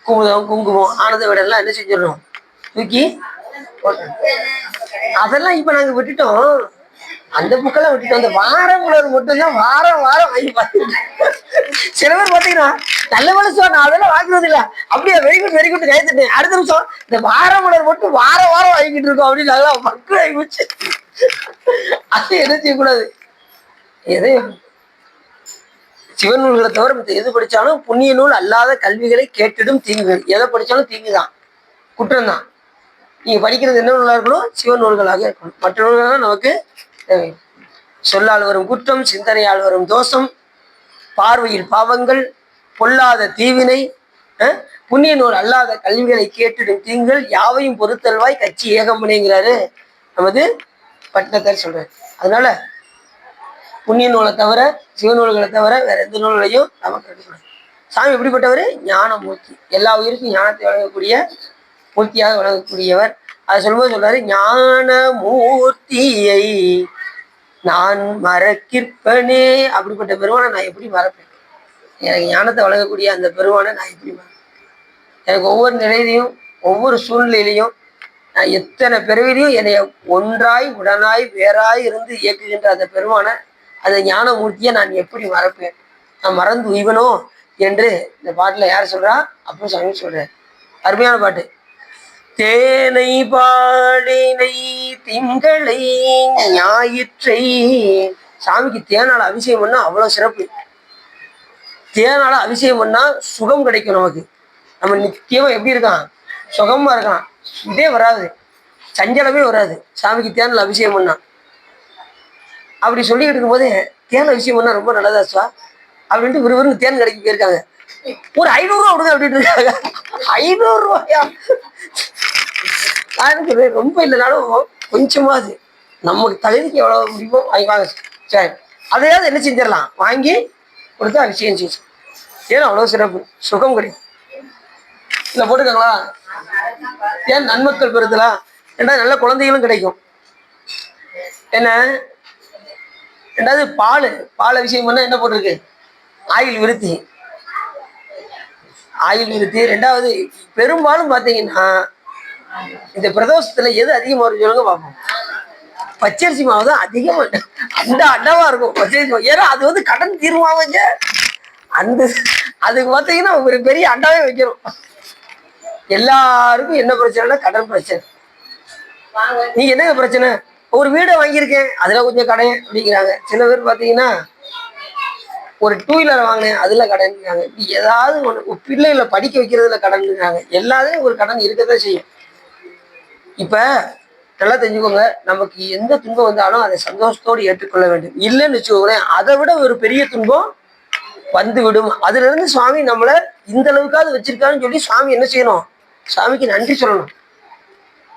குமுதம், குங்குமம், ஆனந்த விடெல்லாம் என்ன செஞ்சிடணும்? தூக்கி அதெல்லாம் இப்ப நாங்க விட்டுட்டோம். அந்த புக்கெல்லாம் விட்டுட்டு வந்து வாரம் உணர்வு மட்டும்தான் வாரம் வாரம் வாங்கி பார்த்துட்டு. சில பேர் பார்த்தீங்கன்னா நல்ல மனசா நான் அதெல்லாம் வாங்குறது இல்லை, அப்படியே வெரி குட் வெரி குட் கைத்துட்டேன். அடுத்த நிமிஷம் இந்த வாரம் உணர்வு மட்டும் வாரம் வாரம் வாங்கிட்டு இருக்கோம் அப்படின்னு நல்லா மக்கள் ஆகி போச்சு. அது என்ன செய்யக்கூடாது. எது சிவன் நூல்களை தவிர எது படிச்சாலும் புண்ணிய நூல் அல்லாத கல்விகளை கேட்டிடும் தீங்குகள். எதை படிச்சாலும் தீங்குதான், குற்றம் தான். நீங்க படிக்கிறது என்ன நூலாக இருக்கணும், சிவன் நூல்களாக இருக்கணும். மற்ற நூல்கள் நமக்கு தேவை. சொல்லால் வரும் குற்றம், சிந்தனையால் வரும் தோஷம், பார்வையில் பாவங்கள், பொல்லாத தீவினை, புண்ணிய நூல் அல்லாத கல்விகளை கேட்டிடும் தீங்குகள் யாவையும் பொறுத்தல்வாய் கட்சி ஏகம்பனைங்கிறாரு நமது பட்டினத்தார் சொல்றாரு. அதனால புண்ணிய நூலை தவிர சிவநூல்களை தவிர வேற எந்த நூல்களையும் நமக்கு எடுக்கக்கூடாது. சாமி எப்படிப்பட்டவர்? ஞானமூர்த்தி. எல்லா உயிருக்கும் ஞானத்தை வழங்கக்கூடிய மூர்த்தியாக வழங்கக்கூடியவர். அதை சொல்லும்போது சொல்றாரு, ஞான மூர்த்தியை நான் மறக்கிற்பனே. அப்படிப்பட்ட பெருமானை நான் எப்படி மறப்பேன்? எனக்கு ஞானத்தை வழங்கக்கூடிய அந்த பெருமானை நான் எப்படி மறப்பேன்? எனக்கு ஒவ்வொரு நிலையிலையும் ஒவ்வொரு சூழ்நிலையிலையும் நான் எத்தனை பிறவிலையும் என்னை ஒன்றாய் உடனாய் வேறாய் இருந்து இயக்குகின்ற அந்த பெருமானை, அந்த ஞானமூர்த்தியை நான் எப்படி மறப்பேன்? நான் மறந்து உய்வனோ என்று இந்த பாட்டுல யார் சொல்றா? அப்போ சாமி சொல்றார். அருமையான பாட்டு. தேனை பாடினை திங்களை ஞாயிற்றை. சாமிக்கு தேனால அபிஷேகம் பண்ணா அவ்வளவு சிறப்பு. தேனால அபிஷேகம் பண்ணா சுகம் கிடைக்கும் நமக்கு. நம்ம நித்தியமா எப்படி இருக்கான்? சுகமா இருக்கான். இதே வராது, சஞ்சலமே வராது சாமிக்கு தேனால அபிஷேகம் பண்ணா. அப்படி சொல்லிக்கிட்டு இருக்கும்போது தேன் அபிஷேகம் பண்ணா ரொம்ப நல்லதாச்சுவா அப்படின்ட்டு விறுவிறுன்னு தேன் கடைக்கு போயிருக்காங்க. ஒரு 500 ரூபா விடுங்க அப்படின்ட்டு இருக்காங்க. 500 ரூபாயா? நான் ரொம்ப இல்லைனாலும் கொஞ்சமாவது நமக்கு தகுதிக்கு எவ்வளவு முடியுமோ வாங்கி வாங்க. சரி, அதையாவது என்ன செஞ்சிடலாம், வாங்கி கொடுத்தா அபிஷேகம் செஞ்சு. ஏன்னா அவ்வளவு சிறப்பு, சுகம் கிடைக்கும். இல்லை போட்டுக்காங்களா? ஏன் நன்மக்கள் பெறுதலாம், ரெண்டாவது நல்ல குழந்தைகளும் கிடைக்கும். என்ன ரெண்டாவது பால் விஷயம் பண்ணா என்ன போட்டிருக்கு? ஆயில் விருத்தி. ஆயில் விருத்தி. ரெண்டாவது பெரும்பாலும் பார்த்தீங்கன்னா இந்த பிரதோஷத்துல எது அதிகமாக வரும் சொல்லுங்க பார்ப்போம். பச்சரிசி மாவு தான் அதிகமாக அண்டவா இருக்கும் பச்சரிசி மாவு. ஏன்னா அது வந்து கடன் தீர்மாவங்க. அந்த அதுக்கு பார்த்தீங்கன்னா ஒரு பெரிய அண்டாவே வைக்கிறோம். எல்லாருக்கும் என்ன பிரச்சனைனா கடன் பிரச்சனை. நீங்க என்னங்க பிரச்சனை? ஒரு வீடை வாங்கியிருக்கேன் அதுல கொஞ்சம் கடன் அப்படிங்கிறாங்க. சில பேர் பார்த்தீங்கன்னா ஒரு 2 வீலரை வாங்கினேன் அதுல கடன்ங்கிறாங்க. ஏதாவது ஒன்று பிள்ளைகளை படிக்க வைக்கிறதுல கடன்ங்கிறாங்க. எல்லாத்தையும் ஒரு கடன் இருக்கதான் செய்யும். இப்ப நல்லா தெரிஞ்சுக்கோங்க, நமக்கு எந்த துன்பம் வந்தாலும் அதை சந்தோஷத்தோடு ஏற்றுக்கொள்ள வேண்டும். இல்லைன்னு வச்சுக்கோங்களேன், அதை விட ஒரு பெரிய துன்பம் வந்து விடும். அதுல இருந்து சுவாமி நம்மளை இந்த அளவுக்காவது வச்சிருக்கான்னு சொல்லி சுவாமி என்ன செய்யணும்? சுவாமிக்கு நன்றி சொல்லணும்.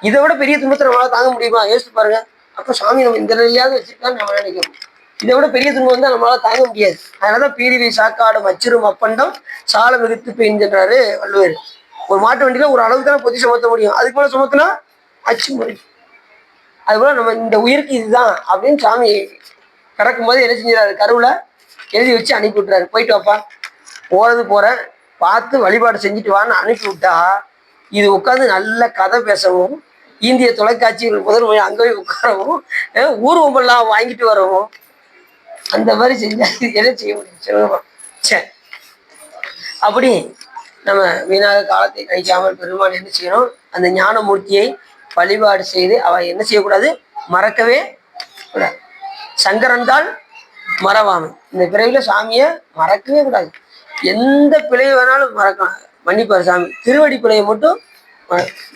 இதை விட பெரிய துன்பத்தை நம்மளால தாங்க முடியுமா? யோசிச்சு பாருங்க. அப்ப சுவாமி நம்ம இந்த நிலையாவது வச்சிருக்கான்னு நம்ம நினைக்கிறோம். இதை விட பெரிய துன்பம் வந்து நம்மளால தாங்க முடியாது. அதனாலதான் பீரிவை சாக்காடு மச்சிரும் அப்பண்டம் சால மிகுத்து பெய்ஞ்சாரு வள்ளுவர். ஒரு மாட்டு வண்டியில ஒரு அளவுக்கு தான் பொதி சுமத்த முடியும், அதுக்கு மேல சுமத்தினா அச்சு முடியும். அதுபோல நம்ம இந்த உயிருக்கு இதுதான் அப்படின்னு சாமி பிறக்கும் போது என்ன செஞ்சாரு? கருவுல எழுதி வச்சு அனுப்பி விட்டுறாரு. போயிட்டு வாப்பா, போறது போற பார்த்து வழிபாடு செஞ்சுட்டு வான்னு அனுப்பி விட்டா, இது உட்காந்து நல்ல கதை பேசவும், இந்திய தொலைக்காட்சிகள் முதல் அங்கே போய் உட்காரவும், ஊர்வம்பெல்லாம் வாங்கிட்டு வரவும், அந்த மாதிரி செஞ்சா என்ன செய்ய முடியும் சொல்லுங்க. சரி, அப்படி நம்ம வீணாக காலத்தை கழிக்காமல் பெருமாள் என்ன செய்யணும்? அந்த ஞானமூர்த்தியை வழிபாடு செய்து அவ என்ன செய்யக்கூடாது? மறக்கவே கூடாது. சங்கரன்தால் மறவாமை. இந்த பிறவில சாமியை மறக்கவே கூடாது. எந்த பிழையை வேணாலும் மறக்கலாம், மன்னிப்பார் சாமி. திருவடி பிழையை மட்டும்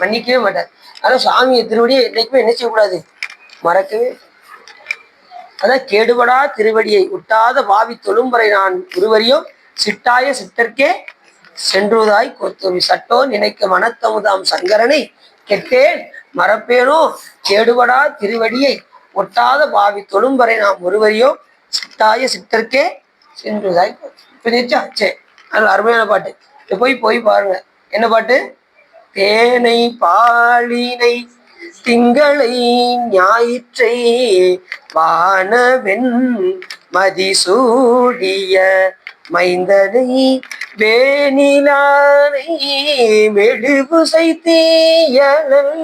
மன்னிக்கவே மாட்டார். அதனால சாமியை திருவடியை என்னைக்குமே என்ன செய்யக்கூடாது? மறக்கவே. அதான் கேடுபடா திருவடியை ஒட்டாத பாவி தொழும்பறை நான் குருவரியும் சிட்டாய சிட்டர்க்கே சென்றுதாய் கொத்தொவி சட்டோ நினைக்க மனத்தமுதாம் சங்கரனை கெட்டேன் மறப்பேனோ கேடுபடா திருவடியை ஒட்டாத பாவி தொழும்பறை நாம் ஒருவரியோ சிட்டாய சிட்டர்க்கே சென்றுதாய். புரியுச்சா? சரி, அது அருமையான பாட்டு. போய் பாருங்க. என்ன பாட்டு? தேனை பாலினை திங்களை ஞாயிற்றை வானவெண் மதிசூடிய மைந்தனை வேணிலானை மெழுகுசை தீயனல்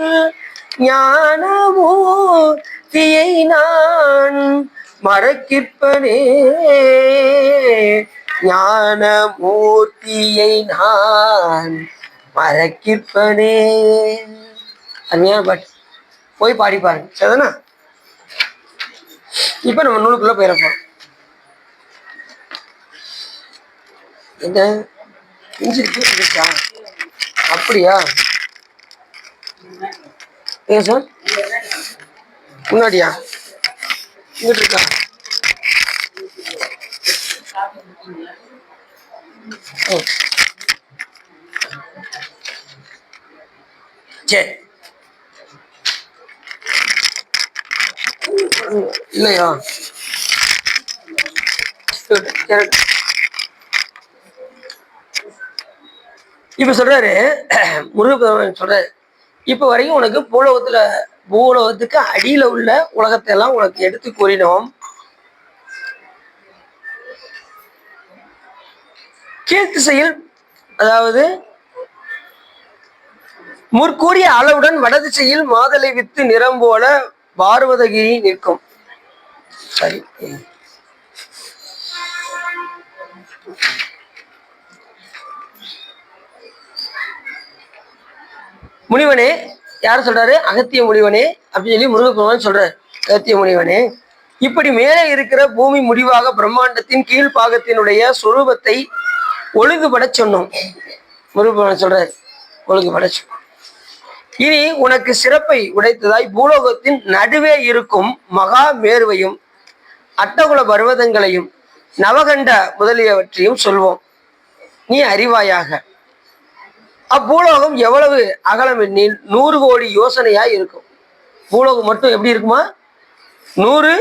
ஞானமூர்த்தியை நான் நான் மறக்கிற்பனே, ஞான மூர்த்தியை நான் மறக்கிற்பனே. அருமையான பாட்டு, போய் பாடி பாருங்க. சரிதானா? இப்ப நம்ம நூலுக்குள்ள போயிடப்போம். என்ன இஞ்சிருக்கா? அப்படியா? ஏன் சார் முன்னாடியா? இங்கிட்டு இருக்கா? சரி, இல்லையா? இப்ப சொல்றாரு முருகப்பெருமான் சொல்றாரு, இப்ப வரைக்கும் உனக்கு பூலோகத்துக்கு அடியில உள்ள உலகத்தை எல்லாம் உனக்கு எடுத்து கூறினோம். கீழ்த்திசையில், அதாவது முற்கூறிய அளவுடன் வடதிசையில் மாதலை வித்து நிறம் போல பார்வதகிரி நிற்கும். சரி, முனிவனே, யார சொல்றாரு? அகத்திய முனிவனே அப்படின்னு சொல்லி முருகப்பெருமான் சொல்றாரு. அகத்திய முனிவனே, இப்படி மேலே இருக்கிற பூமி முடிவாக பிரம்மாண்டத்தின் கீழ்பாகத்தினுடைய சொரூபத்தை ஒழுங்குபட சொன்னோம். முருகப்பெருமான் சொல்றாரு, ஒழுங்குபட சொன்னோம். இனி உனக்கு சிறப்பை உடைத்ததாய் பூலோகத்தின் நடுவே இருக்கும் மகா மேருவையும் அட்டகுல பர்வதங்களையும் நவகண்ட முதலியவற்றையும் சொல்வோம், நீ அறிவாயாக. அப்பூலோகம் எவ்வளவு அகலம் எண்ணில் 100 கோடி யோசனையாய் இருக்கும். பூலோகம் மட்டும் எப்படி இருக்குமா? 100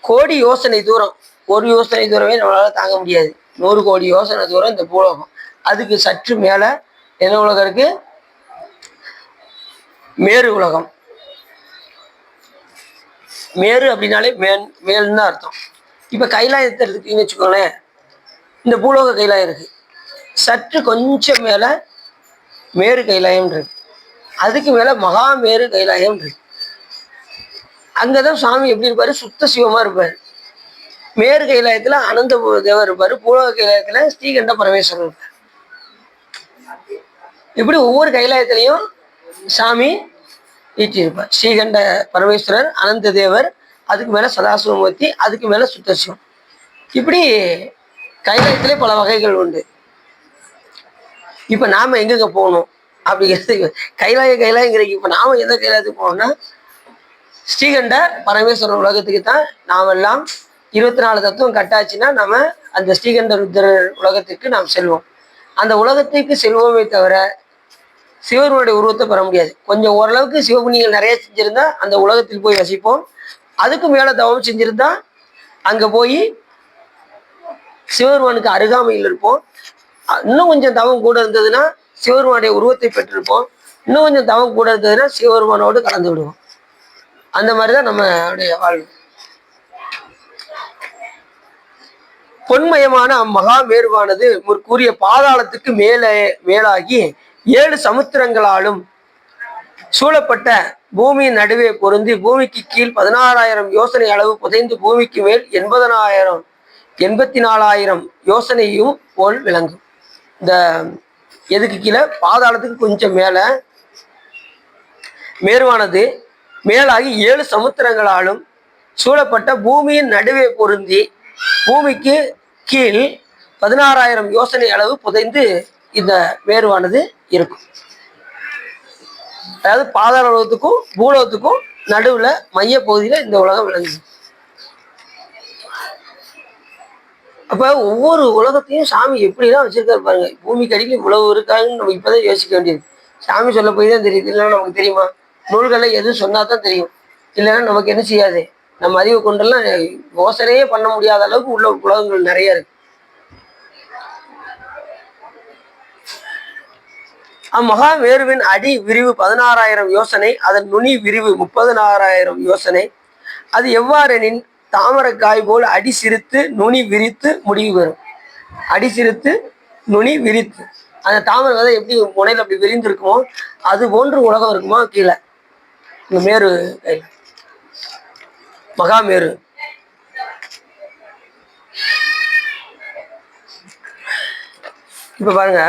கோடி யோசனை தூரம். ஒரு யோசனை தூரமே நம்மளால தாங்க முடியாது. 100 கோடி யோசனை தூரம் இந்த பூலோகம். அதுக்கு சற்று மேல என்ன உலகம் இருக்கு? மேரு உலகம். மேரு அப்படின்னாலே மேல்னு தான் அர்த்தம். இப்ப கைலாயத்தை எடுத்துக்கிட்டீங்கன்னு வச்சுக்கோங்களேன், இந்த பூலோக கைலாயம் இருக்கு, சற்று கொஞ்சம் மேல மேரு கைலாயம் இருக்கு, அதுக்கு மேல மகா மேரு கைலாயம் இருக்கு. அங்கதான் சாமி எப்படி இருப்பாரு? சுத்த சிவமா இருப்பாரு. மேரு கைலாயத்துல அனந்த தேவர் இருப்பாரு, பூலோக கைலாயத்துல ஸ்ரீகண்ட பரமேஸ்வரர் இருப்பார். இப்படி ஒவ்வொரு கைலாயத்திலையும் சாமி வீட்டிருப்பார். ஸ்ரீகண்ட பரமேஸ்வரர், அனந்த தேவர், அதுக்கு மேல சதாசிவமூர்த்தி, அதுக்கு மேல சுத்த சிவம். இப்படி கைலாயத்திலே பல வகைகள் உண்டு. இப்ப நாம எங்கெங்க போகணும் அப்படிங்கிறது கைலாயங்கிறீங்க. இப்ப நாம எந்த கைலாயத்துக்கு போகணும்னா ஸ்ரீகண்ட பரமேஸ்வரர் உலகத்துக்கு தான் நாம் எல்லாம் 24 தத்துவம் கட்டாச்சுன்னா நம்ம அந்த ஸ்ரீகண்ட ருத்ரர் உலகத்துக்கு நாம் செல்வோம். அந்த உலகத்துக்கு செல்வோமே தவிர சிவனுடைய உருவத்தை பெற முடியாது. கொஞ்சம் ஓரளவுக்கு சிவபுண்ணியங்கள் நிறைய செஞ்சிருந்தா அந்த உலகத்தில் போய் வசிப்போம். அதுக்கு மேல தவம் செஞ்சிருந்தா அங்க போய் சிவபெருமானுக்கு அருகாமையில் இருப்போம். இன்னும் கொஞ்சம் தவம் கூட இருந்ததுன்னா சிவபெருமானுடைய உருவத்தை பெற்றிருப்போம். இன்னும் கொஞ்சம் தவம் கூட இருந்ததுன்னா சிவபெருமானோடு கலந்து விடுவோம். அந்த மாதிரிதான் நம்மளுடைய வாழ்வு. பொன்மயமான அம்மகா மேருவானது முற்கூறிய பாதாளத்துக்கு மேலாகி 7 சமுத்திரங்களாலும் சூழப்பட்ட பூமியின் நடுவே பொருந்தி பூமிக்கு கீழ் 16,000 யோசனை அளவு புதைந்து பூமிக்கு மேல் 84,000 யோசனையும் போல் விளங்கும். இந்த எதுக்கு கீழே? பாதாளத்துக்கு கொஞ்சம் மேல மேருவானது மேலாகி 7 சமுத்திரங்களாலும் சூழப்பட்ட பூமியின் நடுவே பொருந்தி பூமிக்கு கீழ் 16,000 யோசனை அளவு புதைந்து இந்த மேருவானது இருக்கும். அதாவது பாதாள உலகத்துக்கும் பூலோகத்துக்கும் நடுவுல மைய பகுதியில இந்த உலகம் விளங்குது. அப்ப ஒவ்வொரு உலகத்தையும் சாமி எப்படிலாம் வச்சிருக்காரு பாருங்க. பூமிக்கு அடியில் இவ்வளவு இருக்காங்கன்னு நம்ம இப்பதான் யோசிக்க வேண்டியது. சாமி சொல்ல போய் தான் தெரியுது, இல்லைன்னா நமக்கு தெரியுமா? நூல்களை எதுவும் சொன்னா தான் தெரியும், இல்லைன்னா நமக்கு என்ன செய்யாது. நம்ம அறிவு கொண்டெல்லாம் யோசனையே பண்ண முடியாத அளவுக்கு உள்ள உலகங்கள் நிறைய இருக்கு. அம்மகா மேருவின் அடி விரிவு 16,000 யோசனை, அதன் நுனி விரிவு 36,000 யோசனை. அது எவ்வாறெனின் தாமரக்காய் போல் அடி சிரித்து நுனி விரித்து முடிவு பெறும். அடி சிரித்து நுனி விரித்து, அந்த தாமரை விதை எப்படி முனையில் அப்படி விரிந்து இருக்குமோ அது போன்று உலகம் இருக்குமா கீழே இந்த மேரு கையில். மகாமேரு. இப்ப பாருங்க,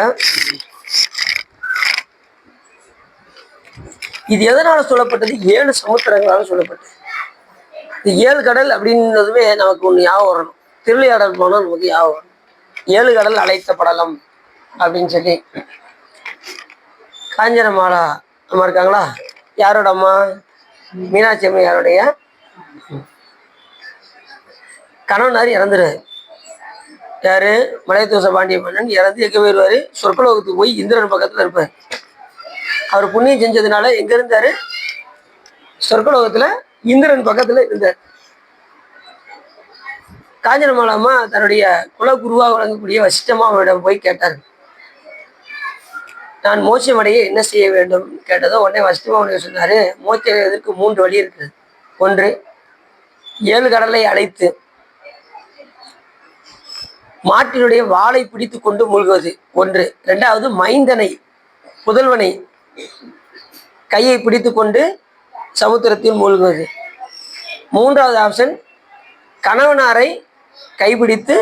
இது எதனால சொல்லப்பட்டது? 7 சமுத்திரங்களால சொல்லப்பட்டது. இந்த 7 கடல் அப்படின்றதுமே நமக்கு ஒண்ணு ஞாபகம் வரணும். திருவிளையாடல் போனா நமக்கு ஞாபகம் வரும். 7 கடல் அழைத்த படலம் அப்படின்னு சொல்லி. காஞ்சனமாலா அம்மா இருக்காங்களா? யாரோட அம்மா? மீனாட்சி அம்மையாருடைய கணவனார் இறந்துருவாரு. யாரு? மலையதோச பாண்டிய மன்னன் இறந்து எங்க போயிருவாரு? சொர்க்கலோகத்துக்கு போய் இந்திரன் பக்கத்துல இருப்பார். அவர் புண்ணியம் செஞ்சதுனால எங்க இருந்தாரு? சொர்க்கலோகத்துல இந்திரன் பக்கத்துல இருந்தார். காஞ்சனமாலாமா தன்னுடைய குலகுருவாக வழங்கக்கூடிய வசிஷ்டமாவிடம் போய் கேட்டார், நான் மோட்சம் அடைய என்ன செய்ய வேண்டும் கேட்டதோ உடனே வசிஷ்டமாவுடைய சொன்னாரு, மோட்சம் அடைவதற்கு 3 வழி இருக்குது. ஒன்று, 7 கடலை அழைத்து மாட்டினுடைய வாளை பிடித்து கொண்டு மூழ்குவது ஒன்று. 2வது, மைந்தனை புதல்வனை கையை பிடித்து கொண்டு சமுத்திரத்தில் மூழ்குவது. 3வது ஆப்ஷன், கணவனாரை கைப்பிடித்து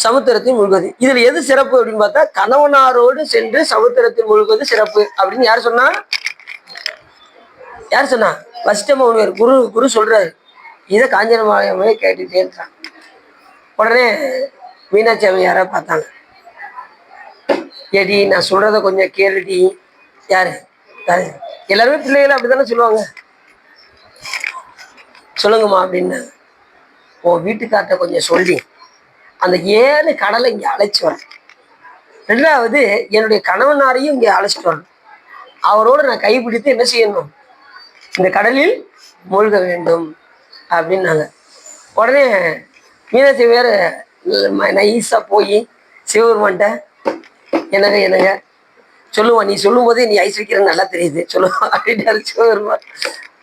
சமுத்திரத்தில் மூழ்குவது. இதுல எது சிறப்பு அப்படின்னு பார்த்தா, கணவனாரோடு சென்று சமுத்திரத்தில் மூழ்குவது சிறப்பு அப்படின்னு யார் சொன்னா? யார் சொன்னா? வசிஷ்டம முனிவர் குரு சொல்றாரு. இதை காஞ்சனமாலையமே கேட்டுட்டே இருக்கிறான். உடனே மீனாட்சி அம்மையார பார்த்தாங்க. ஏடி நான் சொல்றத கொஞ்சம் கேளுடி. யாரு? எல்லாருமே பிள்ளைகளை அப்படித்தானே சொல்லுவாங்க. சொல்லுங்கம்மா அப்படின்னு. உன் வீட்டுக்கார்ட்ட கொஞ்சம் சொல்லி அந்த 7 கடலை இங்கே அழைச்சி வரேன். 2வது, என்னுடைய கணவனாரையும் இங்கே அழைச்சிட்டு வரணும். அவரோடு நான் கைப்பிடித்து என்ன செய்யணும்? இந்த கடலில் மூழ்க வேண்டும் அப்படின்னாங்க. உடனே மீனாட்சி வேற நைஸா போய் சிவபெருமான்ட்ட, என்னங்க சொல்லுவான், நீ சொல்லும் போதே நீ ஐஸ் வைக்கிறது நல்லா தெரியுது, சொல்லுவான் அப்படின்ட்டு சிவபெருமான்.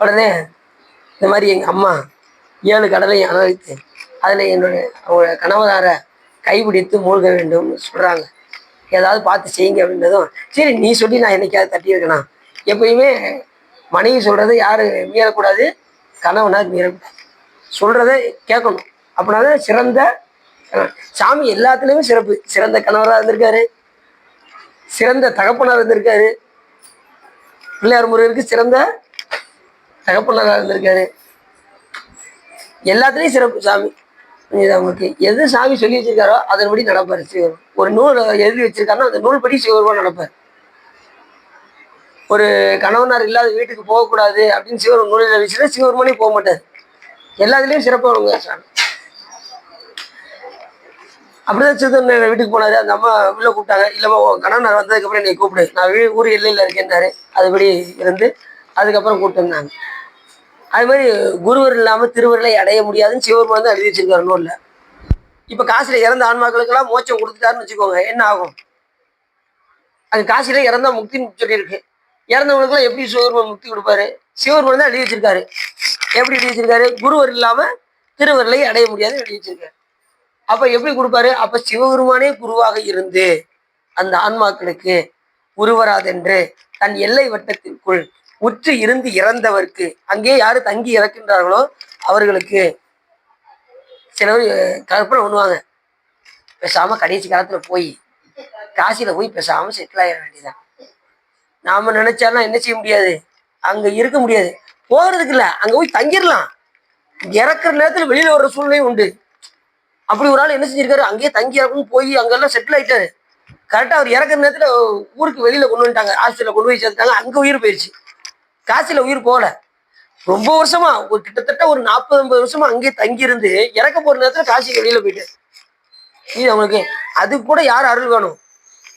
உடனே இந்த மாதிரி எங்க அம்மா 7 கடலையும் அனுபவித்து அதில் என்னுடைய கணவனார கைப்பிடித்து மூழ்க வேண்டும்னு சொல்கிறாங்க, ஏதாவது பார்த்து செய்யுங்க அப்படின்றதும், சரி நீ சொல்லி நான் என்னைக்காவது தட்டி வைக்கணும். எப்பயுமே மனைவி சொல்கிறத யார் மீறக்கூடாது? கணவனார் மீறக்கூடாது. சொல்கிறத கேட்கணும். அப்படின்னா சிறந்த சாமி எல்லாத்துலேயுமே சிறப்பு. சிறந்த கணவராக இருந்திருக்காரு, சிறந்த தகப்பனார் இருந்திருக்காரு, பிள்ளையார் முருகருக்கு சிறந்த தகப்பனாராக இருந்திருக்காரு. எல்லாத்துலேயும் சிறப்பு சாமி. அவங்களுக்கு எது சாமி சொல்லி வச்சிருக்காரோ அதன்படி நடப்பார் சிவன். ஒரு நூல் எழுதி வச்சிருக்காருன்னா அந்த நூல் படி சிவபெருமான் நடப்பார். ஒரு கணவனார் இல்லாத வீட்டுக்கு போகக்கூடாது அப்படின்னு சிவன் நூலில் வச்சுன்னா சிவபெருமானே போக மாட்டார். எல்லாத்துலேயும் சிறப்பாக சாமி. அப்படிதான் சிவன் வீட்டுக்கு போனாரு. அந்த அம்மா உள்ள கூப்பிட்டாங்க. இல்லைம்மா கணவனார் வந்ததுக்கப்புறம் என்னை கூப்பிடு, நான் ஊர் எல்லையில் இருக்கேன்னாரு. அதுபடி இருந்து அதுக்கப்புறம் கூப்பிட்டு வந்தாங்க. அது மாதிரி குருவர் இல்லாமல் திருவருளை அடைய முடியாதுன்னு சிவபெருமான் தான் எழுதி வச்சிருக்காரு நூல்ல. இப்போ காசில இறந்த ஆன்மாக்களுக்கெல்லாம் மோட்சம் கொடுத்துட்டாருன்னு வச்சுக்கோங்க, என்ன ஆகும்? அது காசில இறந்தா முக்தின்னு சொல்லியிருக்கு. இறந்தவங்களுக்குலாம் எப்படி சிவபெருமான் முக்தி கொடுப்பாரு? சிவபெருமான் தான் எழுதி வச்சிருக்காரு. எப்படி எழுதி வச்சிருக்காரு? குருவர் இல்லாம திருவருளை அடைய முடியாதுன்னு எழுதி வச்சிருக்காரு. அப்ப எப்படி கொடுப்பாரு? அப்ப சிவபெருமானே குருவாக இருந்து அந்த ஆன்மாக்களுக்கு உருவராதென்று தன் எல்லை வட்டத்திற்குள் உற்று இருந்து இறந்தவர்க்கு, அங்கே யாரு தங்கி இறக்கின்றார்களோ அவர்களுக்கு சிலவர் கற்பனை பண்ணுவாங்க, பேசாம கடைசி காலத்துல போய் காசியில போய் பேசாம செட்டில் ஆயிட வேண்டியதான். நாம நினைச்சாலும் என்ன செய்ய முடியாது, அங்க இருக்க முடியாது. போகிறதுக்கு இல்லை, அங்க போய் தங்கிடலாம். இறக்குற நேரத்துல வெளியில வர்ற சூழ்நிலையும் உண்டு. அப்படி ஒரு ஆள் என்ன செஞ்சிருக்காரு, அங்கேயே தங்கி இறக்கணும் போய் அங்கெல்லாம் செட்டில் ஆயிட்டாரு. கரெக்டா அவர் இறக்குற நேரத்துல ஊருக்கு வெளியில கொண்டு வந்துட்டாங்க, ஹாஸ்பிட்டல கொண்டு போய் சேர்த்துட்டாங்க. அங்க உயிர் போயிடுச்சு, காசில உயிர் போகல. ரொம்ப வருஷமா ஒரு கிட்டத்தட்ட ஒரு 40-50 வருஷமா அங்கேயே தங்கி இருந்து இறக்க போற நேரத்துல காசிக்கு வெளியில போயிட்டு இது அவங்களுக்கு. அது கூட யார் அருள் வேணும்?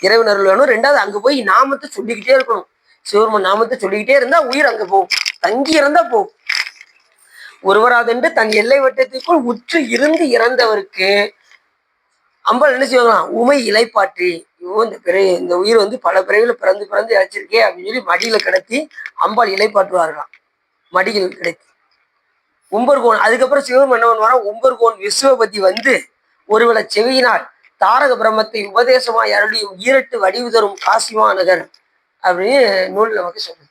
இறைவன் அருள் வேணும். 2வது, அங்க போய் நாமத்தை சொல்லிக்கிட்டே இருக்கணும். சிவபெருமான் நாமத்தை சொல்லிக்கிட்டே இருந்தா உயிர் அங்க போகும், தங்கி இறந்தா போகும். ஒருவராதென்று தன் எல்லை வட்டத்திற்குள் உற்று இருந்து இறந்தவருக்கு அம்பாள் என்ன செய்வாங்களாம்? உமை இலைப்பாற்றி, இந்த உயிர் பல பிறவில பிறந்து பிறந்து இழைச்சிருக்கே அப்படின்னு சொல்லி மடியில கிடத்தி அம்பாள் இலைப்பாற்றுவார்களாம். மடியில் கிடைத்து உம்பர்கோன். அதுக்கப்புறம் சிவம் என்ன பண்ணுவாரா? உம்பர்கோன் விஸ்வபதி ஒருவேளை செவியினால் தாரக பிரம்மத்தை உபதேசமாய் அருளியும் ஈரட்டு வடிவு தரும் காசிமா நகர் அப்படின்னு நூல் நமக்கு சொல்லுது.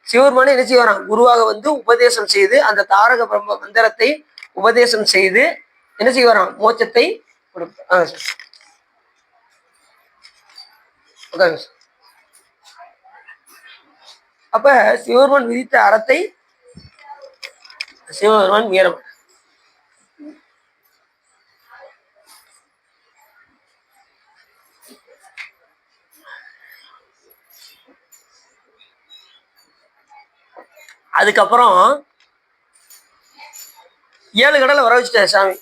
சிவபெருமானே என்ன செய்வாராம், குருவாக வந்து உபதேசம் செய்து அந்த தாரக பிரம்ம மந்திரத்தை உபதேசம் செய்து என்ன செய்வாராம், மோட்சத்தை கொடுப்பார். அப்ப சிவபெருமான் விதித்த அறத்தை சிவபெருமான் மீற மாட்டார். அதுக்கப்புறம் 7 கடலை வர வச்சுட்டாரு சாமி.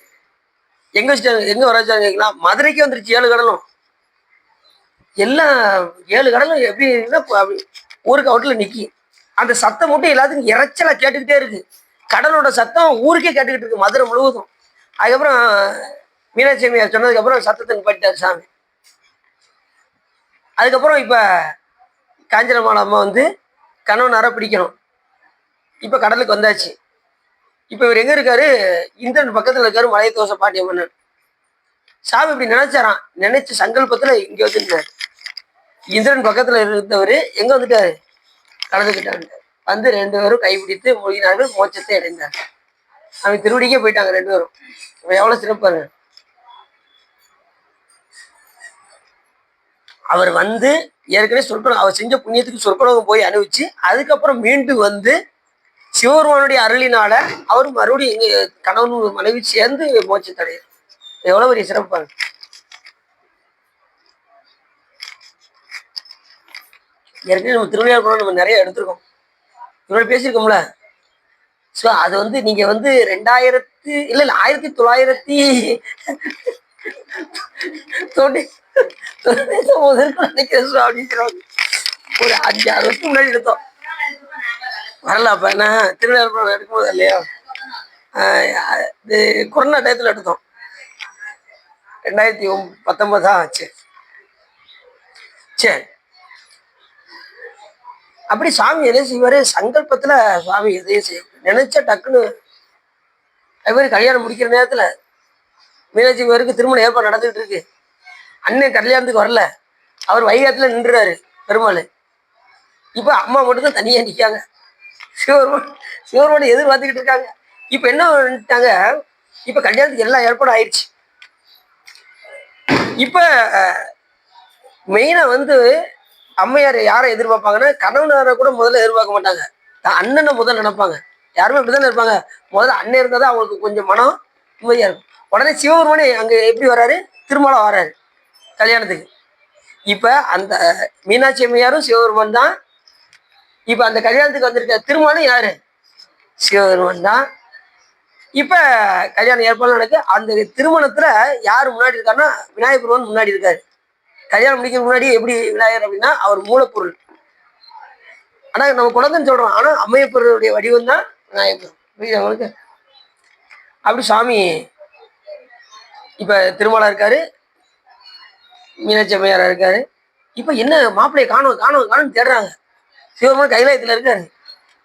எங்க வச்சுட்டாரு, எங்க வர வச்சாருங்களா, மதுரைக்கு வந்துருச்சு 7 கடலும். எல்லாம் 7 கடலும் எப்படி அப்படி ஊருக்கு அவுட்டில் நிக்கி, அந்த சத்தம் மட்டும் எல்லாத்துக்கும் இறைச்சலா கேட்டுக்கிட்டே இருக்கு. கடலோட சத்தம் ஊருக்கே கேட்டுக்கிட்டு இருக்கு, மதுரை முழுவதும். அதுக்கப்புறம் மீனாட்சி அம்மையார் சொன்னதுக்கு அப்புறம் சத்தத்தை நிப்பாட்டிட்டாரு சாமி. அதுக்கப்புறம் இப்ப காஞ்சனமாலை அம்மா வந்து கணவனார பிடிக்கணும். இப்ப கடலுக்கு வந்தாச்சு. இப்ப இவர் எங்க இருக்காரு, இந்திரன் பக்கத்துல இருக்காரு, மலையத்தோசை பாண்டிய மன்னன். சாமி இப்படி நினைச்சாராம், நினைச்ச சங்கல்பத்துல இங்க வந்துட்டாரு. இந்திரன் பக்கத்துல இருந்தவர் எங்க வந்துட்டாரு, கலந்துக்கிட்டாரு. வந்து 2 பேரும் கைப்பிடித்து மூழ்கினார்கள், மோட்சத்தை அடைந்தார். அவங்க திருவடிக்கே போயிட்டாங்க 2 பேரும். எவ்வளவு சிறப்பாரு. அவர் வந்து ஏற்கனவே சொற்கொலை, அவர் செஞ்ச புண்ணியத்துக்கு சொற்கொலகம் போய் அனுபவிச்சு அதுக்கப்புறம் மீண்டும் வந்து சிவபெருமானுடைய அருளினால அவர் மறுபடியும் எங்க கணவன் மனைவி சேர்ந்து மோட்சத்தை அடையார். எவ்வளவு பெரிய சிறப்பாரு. ஏற்கனவே நம்ம திருவிழா நம்ம நிறைய எடுத்திருக்கோம், இவ்வளவு பேசியிருக்கோம்ல. ஸோ அது வந்து நீங்க வந்து 1999 நினைக்கிறேன் அப்படின்னு ஒரு 5-6 வருஷத்துக்கு முன்னாடி எடுத்தோம். வரல அப்ப என்ன திருவிழா எடுக்கும்போது இல்லையா, இது கொரோனா டயத்துல எடுத்தோம், 2019 ஆச்சு. சரி, அப்படி சாமி எதையும் செய்வாரு, சங்கல்பத்துல சாமி எதையும் செய்ய நினைச்சா டக்குன்னு. அது மாதிரி கல்யாணம் முடிக்கிற நேரத்துல மீனாட்சி பேருக்கு திருமணம் ஏற்பாடு நடந்துகிட்டு இருக்கு. அண்ணன் கல்யாணத்துக்கு வரல, அவர் வைகாத்துல நின்றுறாரு பெருமாள். இப்ப அம்மா மட்டும் தான் தனியா நிற்காங்க, சிவபெருமானை எதிர்பார்த்துக்கிட்டு இருக்காங்க. இப்ப என்ன பண்ணிட்டாங்க, இப்ப கல்யாணத்துக்கு எல்லாம் ஏற்பாடும் ஆயிடுச்சு. இப்ப மெயினா வந்து அம்மையார் யாரை எதிர்பார்ப்பாங்கன்னா, கணவனாரை கூட முதல்ல எதிர்பார்க்க மாட்டாங்க, அண்ணனை முதல் நினைப்பாங்க. யாருமே அப்படித்தானே இருப்பாங்க. முதல்ல அண்ணன் இருந்தாதான் அவங்களுக்கு கொஞ்சம் மனம் நிம்மதியா இருக்கும். உடனே சிவபெருமானே அங்க எப்படி வர்றாரு, திருமலை வர்றாரு கல்யாணத்துக்கு. இப்ப அந்த மீனாட்சி அம்மையாரும் சிவபெருமான் தான். இப்ப அந்த கல்யாணத்துக்கு வந்திருக்க திருமணம் யாரு, சிவபெருமான் தான். இப்ப கல்யாணம் ஏற்பாடு நடக்கு. அந்த திருமணத்துல யாரு முன்னாடி இருக்காருன்னா, விநாயகர் பெருமான் முன்னாடி இருக்காரு. கல்யாணம் முடிக்கிற முன்னாடி எப்படி விநாயகர் அப்படின்னா அவர் மூலப்பொருள், ஆனா நம்ம குழந்தைன்னு சொல்றோம், ஆனா அம்மையப்பொருளுடைய வடிவம் தான் விநாயகர். புரியுது. அப்படி சாமி இப்ப திருமலா இருக்காரு, மீனாட்சி அம்மையாரா இருக்காரு. இப்ப என்ன மாப்பிள்ளைய காணும் காணும் காணும் தேடுறாங்க. சிவபெருமான் கைலாயத்துல இருக்காரு.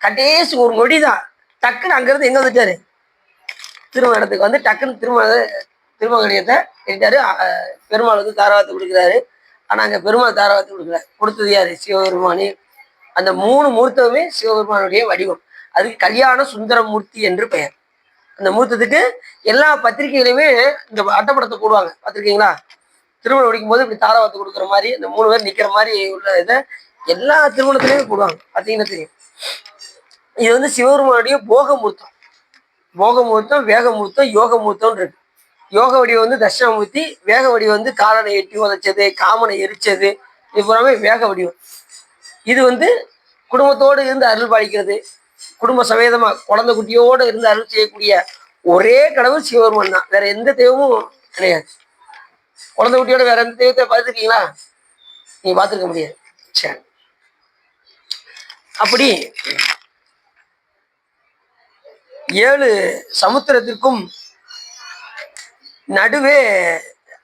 கடைசி ஒரு நொடிதான் டக்குன்னு அங்கிருந்து எங்க வந்துட்டாரு, திருமண இடத்துக்கு வந்து டக்குன்னு திருமங்கலியத்தை கேட்டாரு. பெருமாள் வந்து தாராவத்தை கொடுக்குறாரு. ஆனா அங்க பெருமாள் தாராவத்தை கொடுத்தது யாரு, சிவபெருமானே. அந்த 3 மூர்த்தமே சிவபெருமானுடைய வடிவம். அதுக்கு கல்யாண சுந்தரமூர்த்தி என்று பெயர். அந்த மூர்த்தத்துக்கு எல்லா பத்திரிகையிலுமே இந்த அட்டப்படத்தை போடுவாங்க, பார்த்துருக்கீங்களா? திருமணம் முடிக்கும் போது இப்படி தாராவத்தை கொடுக்குற மாதிரி இந்த 3 பேர் நிக்கிற மாதிரி உள்ள இதை எல்லா திருமணத்திலையுமே போடுவாங்க, பார்த்தீங்கன்னா தெரியும். இது வந்து சிவபெருமானுடைய போகமூர்த்தம். போகமூர்த்தம், வேகமூர்த்தம், யோகமூர்த்தம் இருக்கு. யோக வடிவம் வந்து தட்சிணாமூர்த்தி, வேக வடிவம் வந்து காலனை எட்டி உதைச்சது, காமனை எரிச்சது, இது பூராமே வேக வடிவம். இது வந்து குடும்பத்தோடு இருந்து அருள் பாலிக்கிறது, குடும்ப சமேதமா குழந்தை குட்டியோடு இருந்து அருள் செய்யக்கூடிய ஒரே கடவுள் சிவபெருமான் தான், வேற எந்த தெய்வமும் கிடையாது. குழந்தை குட்டியோட வேற எந்த தெய்வத்தை பார்த்துருக்கீங்களா? நீங்க பார்த்துருக்க முடியாது. சரி, அப்படி 7 சமுத்திரத்திற்கும் நடுவே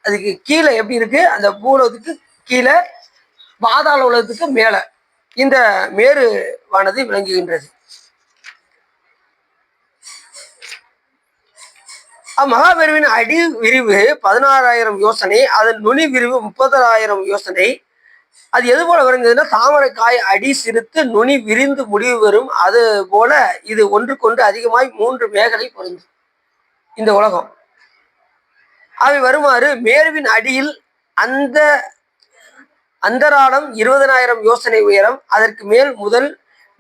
அதுக்கு கீழே எப்படி இருக்கு, அந்த பூலோகத்துக்கு கீழே பாதாள உலகத்துக்கு மேல இந்த மேருவானது விளங்குகின்றது. மகாபெருவின் அடி விரிவு 16,000 யோசனை, அதன் நுனி விரிவு 30,000 யோசனை. அது எது போல வருங்கிறதுனா தாமரை காய் அடி சிறுத்து நுனி விரிந்து முடிவு வரும். அது போல இது ஒன்றுக்கொன்று அதிகமாய் 3 மேகலை பொருந்தும் இந்த உலகம். அவை வருமாறு மேருவின் அடியில் அந்த அந்தராளம் 20,000 யோசனை உயரம். அதற்கு மேல் முதல்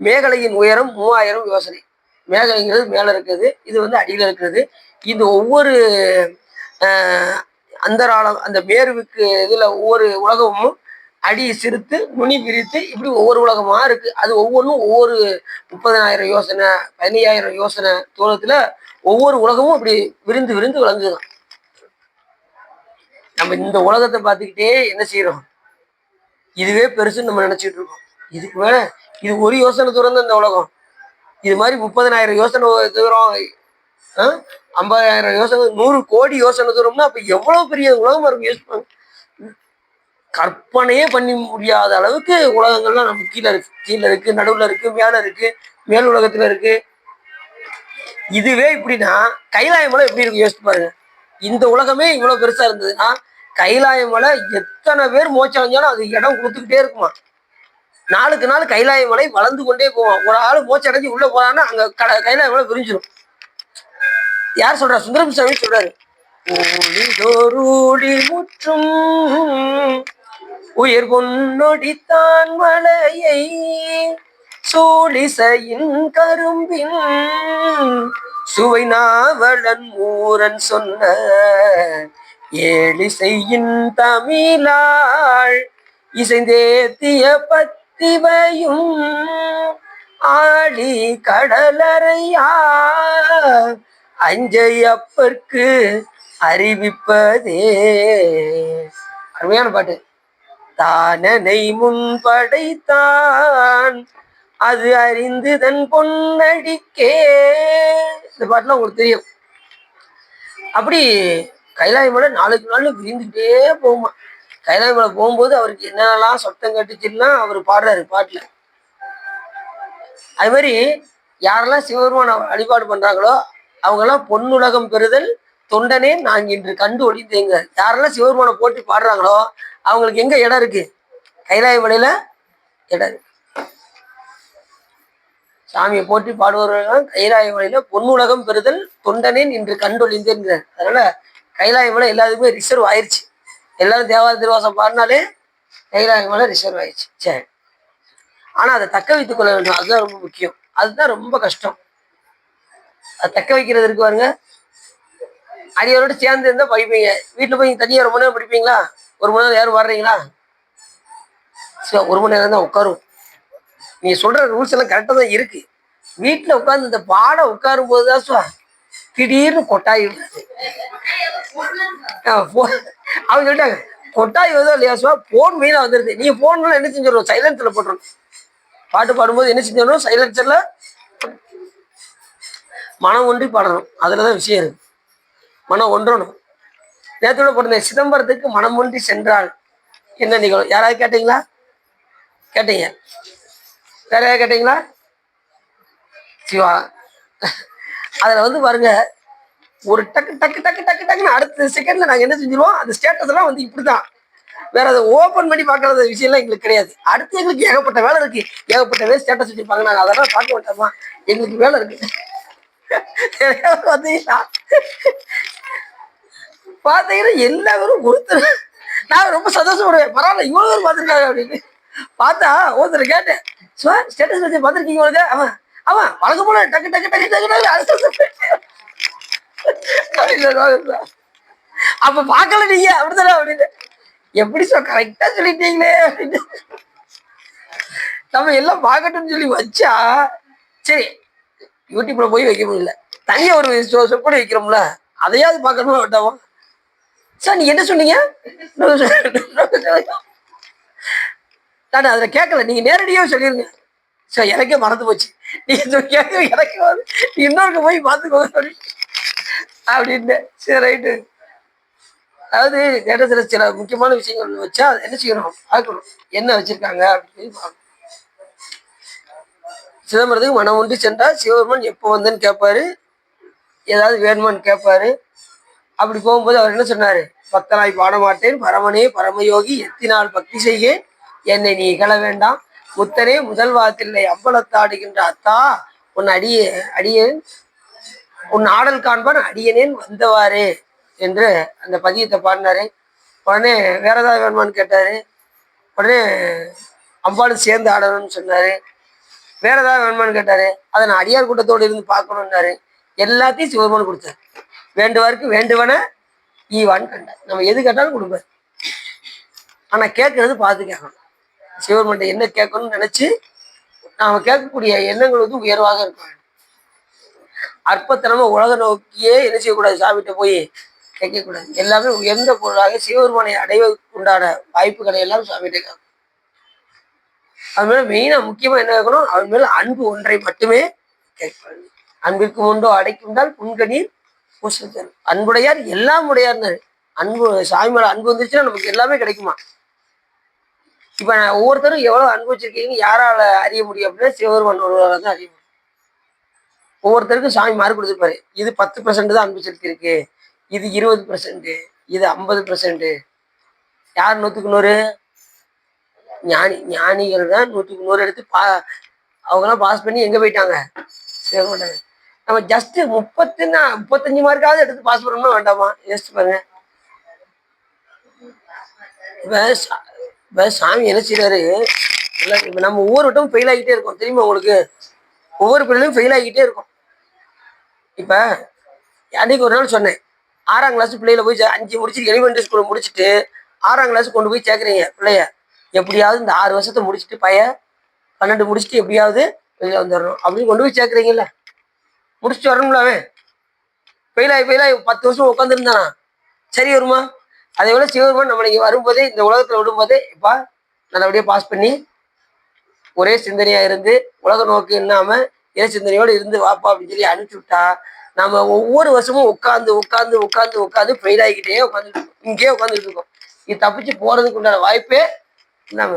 மேகலையின் உயரம் 3000 யோசனை. மேகலைங்கிறது மேல இருக்கிறது, இது அடியில் இருக்கிறது. இந்த ஒவ்வொரு அந்தராளம் அந்த மேருவுக்கு இதுல ஒவ்வொரு உலகமும் அடி சிறுத்து நுனி விரித்து இப்படி ஒவ்வொரு உலகமா இருக்கு. அது ஒவ்வொன்றும் ஒவ்வொரு 30,000 யோசனை 15,000 யோசனை தூரத்துல ஒவ்வொரு உலகமும் இப்படி விரிந்து விரிந்து விளங்குதான். நம்ம இந்த உலகத்தை பார்த்துக்கிட்டே என்ன செய்யறோம், இதுவே பெருசுன்னு நம்ம நினைச்சிட்டு இருக்கோம். இதுக்கு மேல இது ஒரு யோசனை தூரம் தான் இந்த உலகம். இது மாதிரி 30,000 யோசனை தூரம், 50,000 யோசனை, 100 கோடி யோசனை தூரம்னா அப்ப எவ்வளவு பெரிய உலகம் இருக்கும் யோசிப்பாங்க. கற்பனையே பண்ணி முடியாத அளவுக்கு உலகங்கள்லாம் நம்ம கீழே இருக்கு, நடுவுல இருக்கு, மேல இருக்கு, மேல் உலகத்துல இருக்கு. இதுவே இப்படின்னா கைலாய மலை எப்படி இருக்கு யோசிச்சு பாருங்க. இந்த உலகமே இவ்வளவு பெருசா இருந்ததுன்னா கைலாய மலை எத்தனை பேர் மோட்சம் அடைஞ்சாலும் அது இடம் கொடுத்துக்கிட்டே இருக்குமா. நாளுக்கு நாள் கைலாய மலை வளர்ந்து கொண்டே போவான். ஒரு ஆள் மோட்சம் அடைஞ்சு உள்ள போறான்னா அங்க கைலாய மலை விரிஞ்சிடும். யார் சொல்றா? சுந்தரம் சாமி சொல்றாரு. ஓடி முற்றும் உயிர் பொன்னொடித்தான் மலையை சூழிசையின் கரும்பின் சுவை நாவலன் ஊரன் சொன்ன ஏழிசையின் தமிழாள் இசைந்தேத்திய பத்திவையும் ஆழி கடலறையா அஞ்சையப்பர்க்கு அறிவிப்பதே. அருமையான பாட்டு. தானனை முன் படைத்தான் அது அறிந்து தன் பொன்னடிக்கே. இந்த பாட்டுலாம் உங்களுக்கு தெரியும். அப்படி கைலாய மலை நாளுக்கு நாள் விரிந்துகிட்டே போகுமா. கைலாய மலை போகும்போது அவருக்கு என்னென்னலாம் சத்தம் கட்டுச்சுன்னா அவர் பாடுறாரு பாட்டுல. அது மாதிரி யாரெல்லாம் சிவபெருமான வழிபாடு பண்றாங்களோ அவங்கெல்லாம் பொன்னுலகம் பெறுதல் தொண்டனே நான் இன்று கண்டு ஒழிந்தேங்க. யாரெல்லாம் சிவபெருமான போட்டி பாடுறாங்களோ அவங்களுக்கு எங்க இடம் இருக்கு? கைலாய மலையில இடம் இருக்கு. சாமியை போற்றி பாடுபவர்கள் கைலாய மலையில பொன்னுலகம் பெறுதல் தொண்டனேன் இன்று கண்டொழிந்தேன். அதனால கைலாய மலை எல்லாத்துக்குமே ரிசர்வ் ஆயிடுச்சு. எல்லாரும் தேவார திருவாசம் பாடினாலே கைலாய மலை ரிசர்வ் ஆயிடுச்சு. சரி, ஆனா அதை தக்க வைத்துக் கொள்ள வேண்டும். அதுதான் ரொம்ப முக்கியம். அதுதான் ரொம்ப கஷ்டம். அதை தக்க வைக்கிறது இருக்கு பாருங்க. அடியோட சேர்ந்து இருந்தா படிப்பீங்க. வீட்டுல போய் தனியா ரொம்ப நேரம் படிப்பீங்களா? 1 மணி நேரம் யாரும் வர்றீங்களா? 1 மணி நேரம் தான் உட்காரும். நீங்க சொல்ற ரூல்ஸ் எல்லாம் கரெக்டா தான் இருக்கு. வீட்டுல உட்கார்ந்து இந்த பாடம் உட்காரும் போதுதான் திடீர்னு கொட்டாய் விடுறது. அவங்க சொல்லிட்டாங்க கொட்டாய் வருதோ இல்லையா போன் மெயினா வந்துருது. நீங்க போன்ல என்ன செஞ்சிடணும்? சைலன்ஸ்ல போட்டுரும். பாட்டு பாடும்போது என்ன செஞ்சிடணும்? சைலன்ஸ்ல மனம் ஒன்றி பாடணும். அதுலதான் விஷயம் இருக்கு. மனம் ஒன்றணும். நேரத்தோட போட்டிருந்தேன், சிதம்பரத்துக்கு மனம் ஒன்றி சென்றால் என்ன நிகழும்? யாராவது கேட்டீங்களா? கேட்டீங்க? வேற யாராவது கேட்டீங்களா? சிவா அதுல பாருங்க, ஒரு டக்கு டக்கு டக்கு டக்கு டக்குன்னு அடுத்த செகண்ட்ல நாங்க என்ன செஞ்சிருவோம்? அந்த ஸ்டேட்டஸ் எல்லாம் இப்படிதான். வேற அதை ஓபன் பண்ணி பாக்குறது விஷயம் எல்லாம் எங்களுக்கு கிடையாது. அடுத்து எங்களுக்கு ஏகப்பட்ட வேலை இருக்கு. ஏகப்பட்ட வேலை ஸ்டேட்டஸ் வச்சிருப்பாங்க. நாங்க அதெல்லாம் பார்க்க மாட்டோமா? எங்களுக்கு வேலை இருக்கு. பாத்தீங்கன்னா எல்லாரும் ஒருத்தர் நான் ரொம்ப சந்தோஷப்படுவேன். பரவாயில்ல இவ்வளவு பேர் பார்த்திருக்காங்க அப்படின்னு பார்த்தா ஒருத்தர் கேட்டேன், ஸ்டேட்டஸ் வச்சு பார்த்திருக்கீங்க உங்களுக்கு? அவன் அவன் வழக்கம் போல டக்கு டக்கு டக்கு டக்கு அடுத்த அப்ப பாக்கல நீங்க அப்படித்தானே அப்படின்னு. எப்படி கரெக்டா சொல்லிட்டீங்களே அப்படின்னு. நம்ம எல்லாம் பார்க்கட்டும்னு சொல்லி வச்சா சரி, யூடியூப்ல போய் வைக்க முடியல, தனியா ஒரு சொற்பொழி வைக்கிறோம்ல, அதையாவது பார்க்கணுமா வேண்டாமா? சார் நீங்க என்ன சொன்னீங்க? நான் அதுல கேட்கல, நீங்க நேரடியாக சொல்லிருங்க. சார் எனக்கே மறந்து போச்சு. நீங்க எனக்கு இன்னொருக்கு போய் பார்த்துக்கோங்க அப்படின்னு. சரி ரைட்டு. அதாவது நேரத்துல சில முக்கியமான விஷயங்கள் வச்சா என்ன செய்யணும்? பார்க்கணும் என்ன வச்சிருக்காங்க அப்படின்னு பார்க்கணும். சிதம்பரத்துக்கு மனம் ஒன்றி சென்றா சிவபெருமான் எப்போ வந்தேன்னு கேட்பாரு, ஏதாவது வேணுமான்னு கேட்பாரு. அப்படி போகும்போது அவர் என்ன சொன்னாரு? பக்தனாய் பாட மாட்டேன் பரமனே பரமயோகி எத்தினால் பக்தி செய்கேன் என்னை நீ இகழ வேண்டாம். முத்தனே முதல்வாத்தில்லை அம்பலத்தாடுகின்ற அத்தா உன் அடியேன் உன் ஆடல் காண்பான் அடியனேன் வந்தவாறே என்று அந்த பதியத்தை பாடினாரு. உடனே வேற ஏதாவது வேணுமான்னு கேட்டாரு. உடனே அம்பாலும் சேர்ந்து ஆடணும்னு சொன்னாரு. வேற ஏதாவது வேணுமான்னு கேட்டாரு. அதை நான் அடியார் கூட்டத்தோடு இருந்து பார்க்கணும்னாரு. எல்லாத்தையும் சிவபெருமான் கொடுத்தாரு. வேண்டுவாருக்கு வேண்டுவன ஈவான்னு கண்டார். நம்ம எது கேட்டாலும் கொடுப்பாரு. ஆனா கேட்கறது பார்த்து கேட்கணும். சிவபெருமான் என்ன கேட்கணும்னு நினைச்சு நாம கேட்கக்கூடிய எண்ணங்கள் வந்து உயர்வாக இருக்கும். அற்பத்தனமா உலக நோக்கியே என்ன செய்யக்கூடாது, சாமிகிட்ட போய் கேட்கக்கூடாது. எல்லாமே உயர்ந்த பொருளாக சிவபெருமானை அடைவதற்கு உண்டான வாய்ப்புகளை எல்லாம் சாமிகிட்ட கேட்கணும். அது மேல மெயினா முக்கியமா என்ன கேட்கணும், அவன் மேல அன்பு ஒன்றை மட்டுமே கேட்கணும். அன்பிற்கு உண்டோ அடைக்கும்டால் புன்கணீர் பூசல். அன்புடையார் எல்லாம் உடையார்னாரு. அன்பு சாமி மேல அன்பு வந்துருச்சுன்னா நமக்கு எல்லாமே கிடைக்குமா. இப்ப ஒவ்வொருத்தரும் எவ்வளவு அன்பு வச்சிருக்கீங்க யாரால அறிய முடியும் அப்படின்னா சிவபெருமான் ஒருவரால் தான் அறிய முடியும். ஒவ்வொருத்தருக்கும் சாமி மார்க் கொடுத்துருப்பாரு. இது 10% தான் அன்பு செலுத்திருக்கு, இது 20%, இது 50%. யார் 100க்கு 100? ஞானிகள் தான் 100க்கு 100 எடுத்து அவங்களாம் பாஸ் பண்ணி எங்க போயிட்டாங்க, சிவபெருமான். நம்ம ஜஸ்ட் 35 மார்க்காவது எடுத்து பாஸ் பண்ணணும்னா வேண்டாமா? யோசிச்சு பாருங்க. இப்ப சாமி என்ன செய்யறாரு, இப்ப நம்ம ஒவ்வொரு வட்டமும் ஃபெயில் ஆகிட்டே இருக்கோம் தெரியுமா உங்களுக்கு. ஒவ்வொரு பிள்ளையும் ஃபெயில் ஆகிட்டே இருக்கும். இப்ப அன்னைக்கு ஒரு நாள் சொன்னேன், 6ஆம் கிளாஸ் பிள்ளையில போய் 5 முடிச்சுட்டு எலிமெண்டரி ஸ்கூல் முடிச்சுட்டு 6ஆம் கிளாஸ் கொண்டு போய் சேர்க்குறீங்க பிள்ளைய. எப்படியாவது இந்த 6 வருஷத்தை முடிச்சுட்டு 12 முடிச்சுட்டு எப்படியாவது வெளியில வந்துடணும் அப்படின்னு கொண்டு போய் சேர்க்குறீங்கல்ல. முடிச்சுட்டு வரணும்ல. அவன் ஃபெயில் ஆகி 10 வருஷம் உட்காந்துருந்தானா சரி வருமா? அதே போல சிவபெருமான் நம்மளை வரும்போதே இந்த உலகத்துல விடும்போதே இப்ப நல்லபடியா பாஸ் பண்ணி ஒரே சிந்தனையா இருந்து உலக நோக்கு இல்லாம இறை சிந்தனையோடு இருந்து வாப்பா அப்படின்னு சொல்லி அனுப்பிச்சு விட்டா நம்ம ஒவ்வொரு வருஷமும் உட்காந்து ஃபெயில் ஆகிக்கிட்டே உட்காந்துட்டு இருக்கோம். இங்கேயே உட்காந்துட்டு இருக்கோம். இது தப்பிச்சு போறதுக்கு உண்டான வாய்ப்பே இல்லாம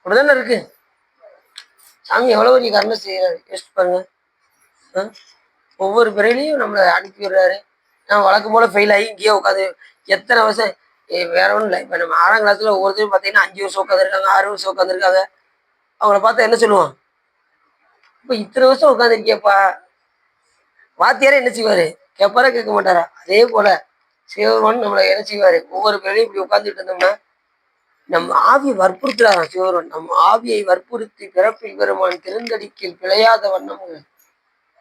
அப்படிதானே இருக்கு. சாமி எவ்வளவு நீ கருணை செய்யறாரு யோசிச்சு பாருங்க. ஒவ்வொரு பிறையிலையும் நம்மளை அனுப்பி விடுறாரு. நம்ம வழக்கம் போல ஃபெயில் ஆகி இங்கேயே உட்காந்து எத்தனை வருஷம் வேற ஒன்றும் இல்லை. இப்போ நம்ம 6ஆம் கிளாஸ்ல ஒவ்வொருத்தரும் பார்த்தீங்கன்னா 5 வருஷம் உட்காந்துருக்காங்க, 6 வருஷம் உட்காந்துருக்காங்க. அவங்கள பார்த்தா என்ன சொல்லுவான், இப்போ இத்தனை வருஷம் உட்காந்துருக்கியப்பா. வாத்தியாரே என்ன செய்வாரு, கேட்பாரா கேட்க மாட்டாரா? அதே போல சிவபெருமான் நம்மளை என்ன செய்வாரு, ஒவ்வொரு பேரையும் இப்படி உட்காந்துட்டு இருந்தோம்னா நம்ம ஆவியை வற்புறுத்துறாராம் சிவபெருமான். நம்ம ஆவியை வற்புறுத்தி பிறப்பில் பெருமான் திருந்தடிக்கில் பிழையாத வண்ணம்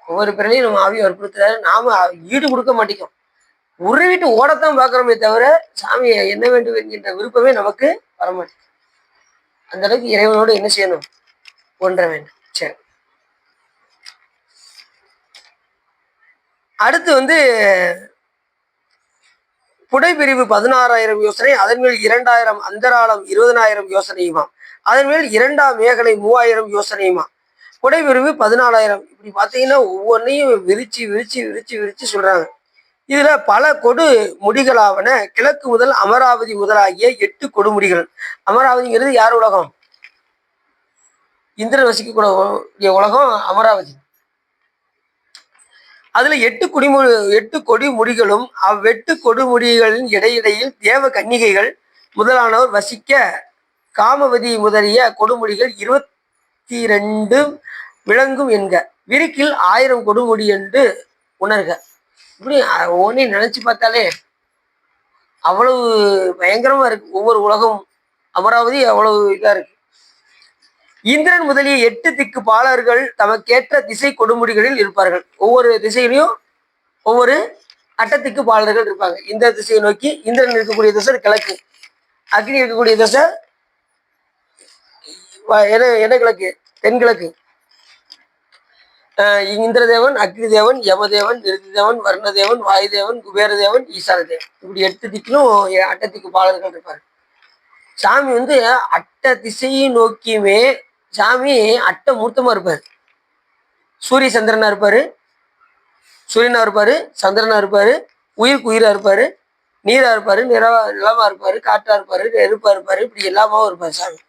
ஒவ்வொரு பிறனையும் நம்ம ஆவியை வற்புறுத்துறாரு. நாம ஈடு கொடுக்க மாட்டேங்கிறோம். உருவிட்டு ஓடத்தான் பார்க்குறோமே தவிர சாமியை என்ன வேண்டும் என்கின்ற விருப்பமே நமக்கு வரமாட்டேங்குது. அந்த அளவுக்கு இறைவனோடு என்ன செய்யணும், ஒன்ற வேண்டும். சரி, அடுத்து வந்து புடைப்பிரிவு 16,000 யோசனை, அதன் மேல் 2,000 அந்தராளம் 20,000 யோசனையுமாம். அதன் மேல் 2ஆம் மேகலை 3,000 யோசனையுமா. புடைப்பிரிவு 14,000. இப்படி பார்த்தீங்கன்னா ஒவ்வொன்றையும் விரிச்சு சொல்றாங்க. இதுல பல கொடு முடிகளாவன கிழக்கு முதல் அமராவதி முதலாகிய 8 கொடுமுடிகள். அமராவதிங்கிறது யார் உலகம்? இந்திரன் வசிக்கக்கூடிய உலகம் அமராவதி. அதுல 8 கொடிமுடிகளும் அவ்வெட்டு கொடுமுடிகளின் இடையிடையில் தேவ கன்னிகைகள் முதலானோர் வசிக்க காமவதி முதலிய கொடுமுடிகள் 22 விளங்கும் என்க. விரிக்கில் 1000 கொடுமுடி என்று உணர்க. இப்படி ஒன்றையும் நினைச்சு பார்த்தாலே அவ்வளவு பயங்கரமா இருக்கு. ஒவ்வொரு உலகம் அமராவதி அவ்வளவு இதா இருக்கு. இந்திரன் முதலிய 8 திக்கு பாலர்கள் தமக்கேற்ற திசை கொடுமுடிகளில் இருப்பார்கள். ஒவ்வொரு திசையிலையும் ஒவ்வொரு அட்டத்திற்கு பாலர்கள் இருப்பாங்க. இந்த திசையை நோக்கி இந்திரன் இருக்கக்கூடிய திசை கிழக்கு, அக்னி இருக்கக்கூடிய திசை என்ன கிழக்கு, தென்கிழக்கு. இந்திரதேவன், அக்னி தேவன், யமதேவன், நிருதிதேவன், வர்ணதேவன், வாயுதேவன், குபேரதேவன், ஈசானதேவன். இப்படி 8 திக்கிலும் அட்டத்திற்கு பாலர்கள் இருப்பாரு. சாமி வந்து அட்ட திசையை நோக்கியுமே சாமி அட்ட மூர்த்தமா இருப்பாரு. சூரிய சந்திரனா இருப்பாரு, சூரியனா இருப்பாரு, சந்திரனா இருப்பாரு, உயிருக்கு உயிரா இருப்பாரு, நீரா இருப்பாரு, நிலமா இருப்பாரு, காற்றா இருப்பாரு, நெருப்பா இருப்பாரு. இப்படி எல்லாமாவும் இருப்பாரு சாமி.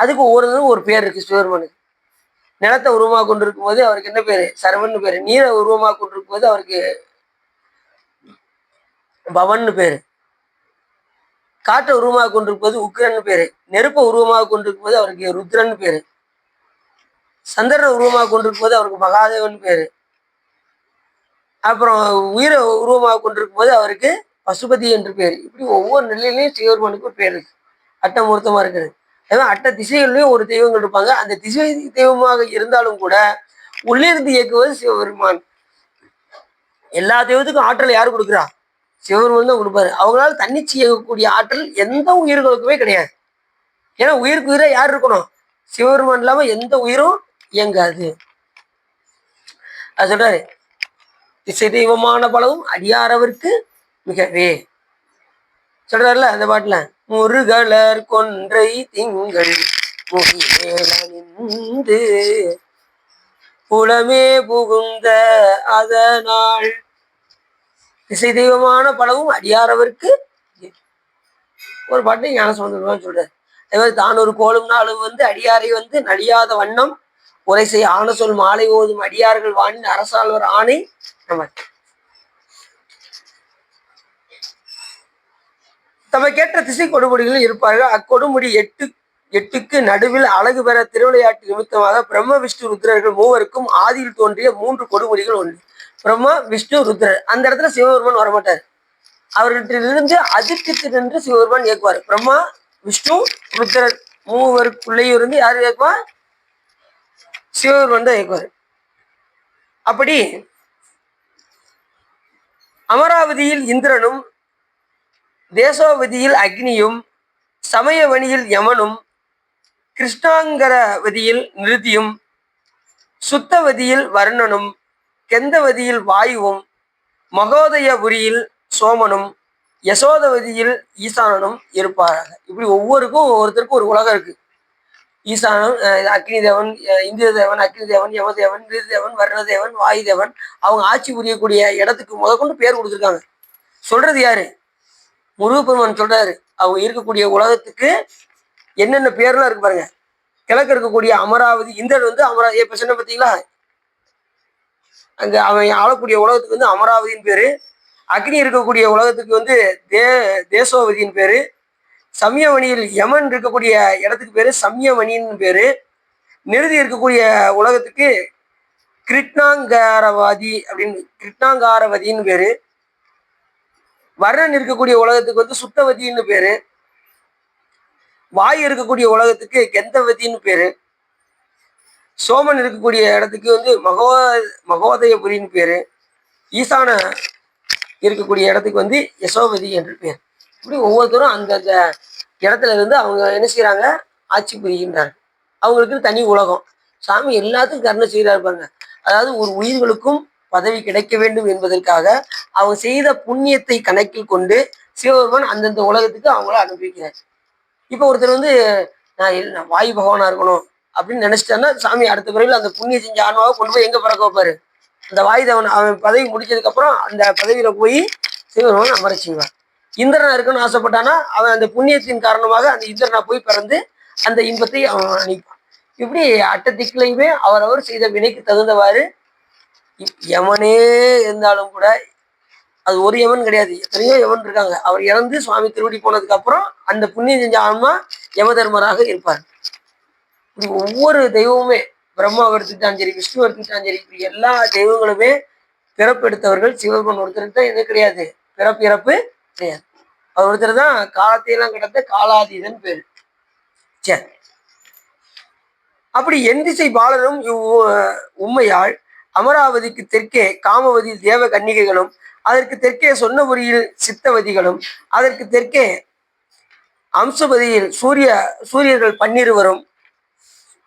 அதுக்கு ஒவ்வொருத்தரும் ஒரு பேர் இருக்கு சிவபெருமானுக்கு. நிலத்தை உருவமாக கொண்டிருக்கும் போது அவருக்கு என்ன பேரு, சரவன்னு பேரு. நீரை உருவமாக கொண்டிருக்கும் போது அவருக்கு பவன்னு பேரு. காற்றை உருவமாக கொண்டிருப்பது உக்கிரன்னு பேரு. நெருப்பை உருவமாக கொண்டிருப்பது அவருக்கு ருத்ரன்னு பேரு. சந்திரனை உருவமாக கொண்டிருப்பது அவருக்கு மகாதேவன் பேரு. அப்புறம் உயிரை உருவமாக கொண்டிருக்கும் போது அவருக்கு பசுபதி என்று பேர். இப்படி ஒவ்வொரு நிலையிலையும் சிவபெருமானுக்கு ஒரு பேர் இருக்கு. அட்டமூர்த்தமா இருக்கிறது. அதே அட்ட திசைகள்லையும் ஒரு தெய்வங்கள் இருப்பாங்க. அந்த திசை தெய்வமாக இருந்தாலும் கூட உள்ளிருந்து இயக்குவது சிவபெருமான். எல்லா தெய்வத்துக்கும் ஆற்றல் யாரு கொடுக்குறா? சிவபெருமான் தான் கொடுப்பாரு. அவங்களால தன்னிச்சு இயக்கக்கூடிய ஆற்றல் எந்த உயிர்களுக்குமே கிடையாது. ஏன்னா உயிருக்கு உயிரை யார் இருக்கணும்? சிவபெருமான் இல்லாம எந்த உயிரும் இயங்காது. அது சொல்றாரு, திசை தெய்வமான பலவும் அடியாரவர்க்கு மிகவே சொல்றாருல அந்த பாட்டுல. முருகலர் கொன்றை திங்கள் முகிலேலணிந்து புலமே புகுந்த அதனால் திசை தெய்வமான பலவும் அடியாரவர்க்கு ஒரு பாட்டு ஞானசம்பந்தர் சொல்றாரு. அதே மாதிரி தான் ஒரு கோலும் நாளும் அடியாரை நலியாத வண்ணம் உரை செய்ய ஆன சொல் மாலை ஓதும் அடியார்கள் வாணின் அரசாழ்வர் ஆணை நமக்கு தமக்கேற்ற திசை கொடுமுடிகளில் இருப்பார்கள். அக்கொடுமுடி எட்டுக்கு நடுவில் அழகு பெற திருவிளையாட்டு நிமித்தமாக பிரம்ம விஷ்ணு ருத்ரர்கள் மூவருக்கும் ஆதியில் தோன்றிய 3 கொடுமுடிகள் உண்டு. பிரம்மா விஷ்ணு ருத்ரர். அந்த இடத்துல சிவபெருமான் வரமாட்டார். அவர்கிட்ட அதிர்ஷ்டத்தில் நின்று சிவபெருமான் இயக்குவார். பிரம்மா விஷ்ணு ருத்ரர் மூவருக்குள்ளேயும் இருந்து யார் இயக்குவா? சிவபெருமான் தான் இயக்குவார். அப்படி அமராவதியில் இந்திரனும், தேசோவதியில் அக்னியும், சமயவனியில் யமனும், கிருஷ்ணாங்கரவதியில் நிருதியும், சுத்தவதியில் வர்ணனும், கெந்தவதியில் வாயுவும், மகோதயபுரியில் சோமனும், யசோதவதியில் ஈசானனும் இருப்பார்கள். இப்படி ஒவ்வொருக்கும் ஒவ்வொருத்தருக்கும் ஒரு உலகம் இருக்கு. ஈசானன் அக்னி தேவன், இந்திர தேவன், அக்னி தேவன், யமதேவன், நிருதேவன், வர்ணதேவன், வாயுதேவன். அவங்க ஆட்சி புரியக்கூடிய இடத்துக்கு முதற்கொண்டு பேர் கொடுத்துருக்காங்க. சொல்றது யாரு? முருகப்பெருமான் சொல்றாரு. அவங்க இருக்கக்கூடிய உலகத்துக்கு என்னென்ன பேர்லாம் இருக்கு பாருங்க. கிழக்கு இருக்கக்கூடிய அமராவதி, இந்திரன் அமராவதி. இப்ப சொன்ன பார்த்தீங்களா, அங்க அவன் ஆளக்கூடிய உலகத்துக்கு அமராவதியின் பேரு. அக்னி இருக்கக்கூடிய உலகத்துக்கு தேசோவதியின் பேரு. சமயமணியில் யமன் இருக்கக்கூடிய இடத்துக்கு பேரு சமயமணின்னு பேரு. நிருதி இருக்கக்கூடிய உலகத்துக்கு கிருஷ்ணாங்காரவதின்னு பேரு. வர்ணன் இருக்கக்கூடிய உலகத்துக்கு சுத்தவதின்னு பேரு. வாயு இருக்கக்கூடிய உலகத்துக்கு கெந்தவதின்னு பேரு. சோமன் இருக்கக்கூடிய இடத்துக்கு மகோதயபுரின்னு பேரு. ஈசான இருக்கக்கூடிய இடத்துக்கு யசோவதி என்று பேர். இப்படி ஒவ்வொருத்தரும் அந்தந்த இடத்துல அவங்க என்ன செய்யறாங்க? ஆட்சி புரிகின்றார்கள். அவங்களுக்கு தனி உலகம். சாமி எல்லாத்துக்கும் கருணை செய்யறாரு பாருங்க. அதாவது ஒரு உயிர்களுக்கும் பதவி கிடைக்க வேண்டும் என்பதற்காக அவங்க செய்த புண்ணியத்தை கணக்கில் கொண்டு சிவபெருமான் அந்தந்த உலகத்துக்கு அவங்கள அனுப்பிக்கிறார். இப்போ ஒருத்தர் நான் வாயு பகவானா இருக்கணும் அப்படின்னு நினைச்சிட்டான்னா சாமி அடுத்த பிறகு அந்த புண்ணியம் செஞ்ச ஆன்மாவை கொண்டு போய் எங்க பறக்க வைப்பாரு? அந்த வாயுதேவன் அவன் பதவி முடிச்சதுக்கு அப்புறம் அந்த பதவியில போய் சிவபெருமான் அமர செய்வார். இந்திரனா இருக்குன்னு ஆசைப்பட்டானா அவன் அந்த புண்ணியத்தின் காரணமாக அந்த இந்திரனா போய் பிறந்து அந்த இன்பத்தை அவன் அணிப்பான். இப்படி அட்டத்திக்கலையுமே அவரவர் செய்த வினைக்கு தகுந்தவாறு யமனே இருந்தாலும் கூட அது ஒரு யமன் கிடையாது, எத்தனையோ யமன் இருக்காங்க. அவர் இறந்து சுவாமி திருவடி போனதுக்கு அப்புறம் அந்த புண்ணியம் செஞ்ச ஆன்மா யம தர்மராக இருப்பார். இப்படி ஒவ்வொரு தெய்வமுமே பிரம்மா எடுத்துக்கிட்டாலும் சரி, விஷ்ணு எடுத்துக்கிட்டாலும் சரி, இப்படி எல்லா தெய்வங்களுமே பிறப்பெடுத்தவர்கள் சிவபெருமான் ஒருத்தருக்கு தான் என்ன கிடையாது, பிறப்பு இறப்பு கிடையாது. அவர் ஒருத்தர் தான் காலத்தையெல்லாம் கிடந்த காலாதீதன் பேரு. சரி, அப்படி என் திசை பாலரும் உம்மையாள் அமராவதிக்கு தெற்கே காமவதியில் தேவ கன்னிகைகளும், அதற்கு தெற்கே சொன்னபுரியில் சித்தவதிகளும், அதற்கு தெற்கே அம்சபதியில் சூரியர்கள் 12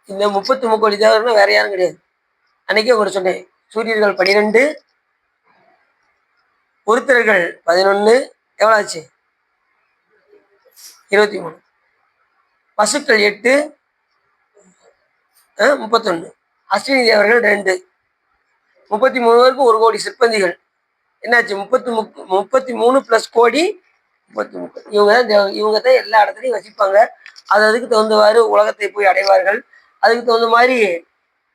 இந்த 33 தேவர்கள் வேற யாரும் கிடையாது. அன்னைக்கே ஒரு சொன்னேன், சூரியர்கள் 12, பொருத்தர்கள் 11, எவ்வளவு ஆச்சு? 23, பசுக்கள் 8, 31, அஸ்வினி தேவர்கள் 2, 33 பேருக்கு 1 கோடி சிற்பந்திகள். என்னாச்சு? 33 பிளஸ் கோடி 33. இவங்க தான் எல்லா இடத்துலையும் வசிப்பாங்க. அதுக்கு தகுந்தவாறு உலகத்தை போய் அடைவார்கள். அதுக்கு தகுந்த மாதிரி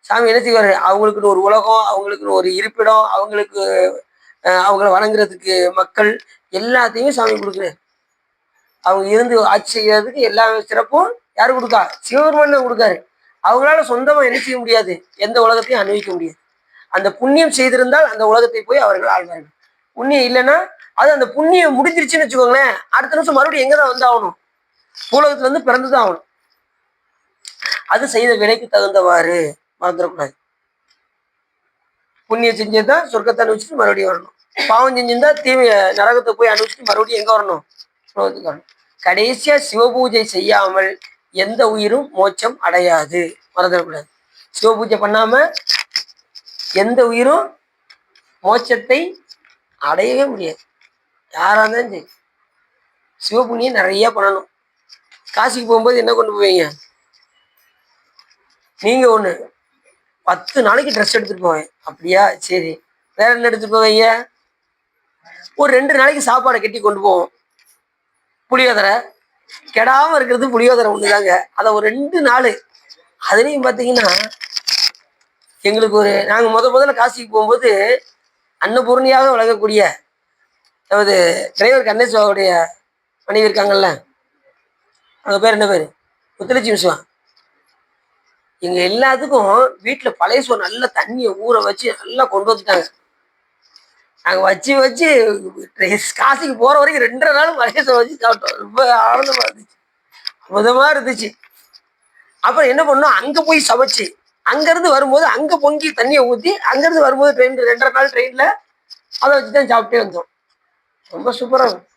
சாமி என்ன செய்வார்? அவங்களுக்குன்னு ஒரு உலகம், அவங்களுக்குன்னு ஒரு இருப்பிடம், அவங்களுக்கு அவங்கள வணங்குறதுக்கு மக்கள் எல்லாத்தையுமே சாமி கொடுக்குறாரு. அவங்க இருந்து ஆட்சி செய்யறதுக்கு எல்லா சிறப்பும் யாரு கொடுக்கா? சிவபெருமான் கொடுக்காரு. அவங்களால சொந்தமா என்ன செய்ய முடியாது, எந்த உலகத்தையும் அனுபவிக்க முடியாது. அந்த புண்ணியம் செய்திருந்தால் அந்த உலகத்தை போய் அவர்கள் ஆழ்வார்கள். புண்ணியம் இல்லைன்னா அது அந்த புண்ணியம் முடிஞ்சிருச்சுன்னு வச்சுக்கோங்களேன், அடுத்த நிமிஷம் மறுபடியும் எங்கதான் வந்து ஆகணும், பூலகத்துல இருந்து பிறந்துதான் ஆகணும். அது செய்த வினைக்கு தகுந்தவாறு மறந்துடக்கூடாது. புண்ணியம் செஞ்சதுதான் சொர்க்கத்தை அனுபவிச்சுட்டு மறுபடியும் வரணும். பாவம் செஞ்சிருந்தா தீமை நரகத்தை போய் அனுபவிச்சுட்டு மறுபடியும் எங்க வரணும்? உலகத்துக்கு வரணும். கடைசியா சிவபூஜை செய்யாமல் எந்த உயிரும் மோட்சம் அடையாது, மறந்துடக்கூடாது. சிவபூஜை பண்ணாம எந்த உயிரும் மோட்சத்தை அடையவே முடியாது. யாரா இருந்தாலும் சரி சிவபுண்ணியம் நிறைய பண்ணணும். காசிக்கு போகும்போது என்ன கொண்டு போவீங்க? நீங்க ஒண்ணு 10 நாளைக்கு ட்ரெஸ் எடுத்துட்டு போவேன். அப்படியா? சரி. வேற என்ன எடுத்துட்டு போவீங்க? ஒரு 2 நாளைக்கு சாப்பாடை கட்டி கொண்டு போவோம். புளியோதரை கெடாம இருக்கிறது புளியோதரை ஒண்ணுதாங்க. அதை ஒரு 2 நாள். அதுலயும் பாத்தீங்கன்னா எங்களுக்கு நாங்க முதல்ல காசிக்கு போகும்போது அன்னபூர்ணியாக வழங்கக்கூடிய அதாவது டிரைவர் கணேஸ்வருடைய மனைவி இருக்காங்கல்ல, அவங்க பேர் என்ன பேரு? முத்துலட்சுமி விஸ்வா. எங்க எல்லாத்துக்கும் வீட்டுல பழைய சோறு நல்ல தண்ணியை ஊற வச்சு நல்லா கொண்டு வந்துட்டாங்க. நாங்க வச்சு காசிக்கு போற வரைக்கும் 2.5 நாள் பழைய சோறு வச்சு சாப்பிட்டோம். ரொம்ப ஆனந்தமா இருந்துச்சு, அற்புதமா இருந்துச்சு. அப்புறம் என்ன பண்ணோம், அங்க போய் சமைச்சு அங்க இருந்து வரும்போது அங்க பொங்கி தண்ணியை ஊத்தி அங்க இருந்து வரும்போது ட்ரெயின் 2.5 நாள் ட்ரெயின்ல அதை வச்சுதான் சாப்பிட்டே வந்தோம். ரொம்ப சூப்பரா இருக்கும்.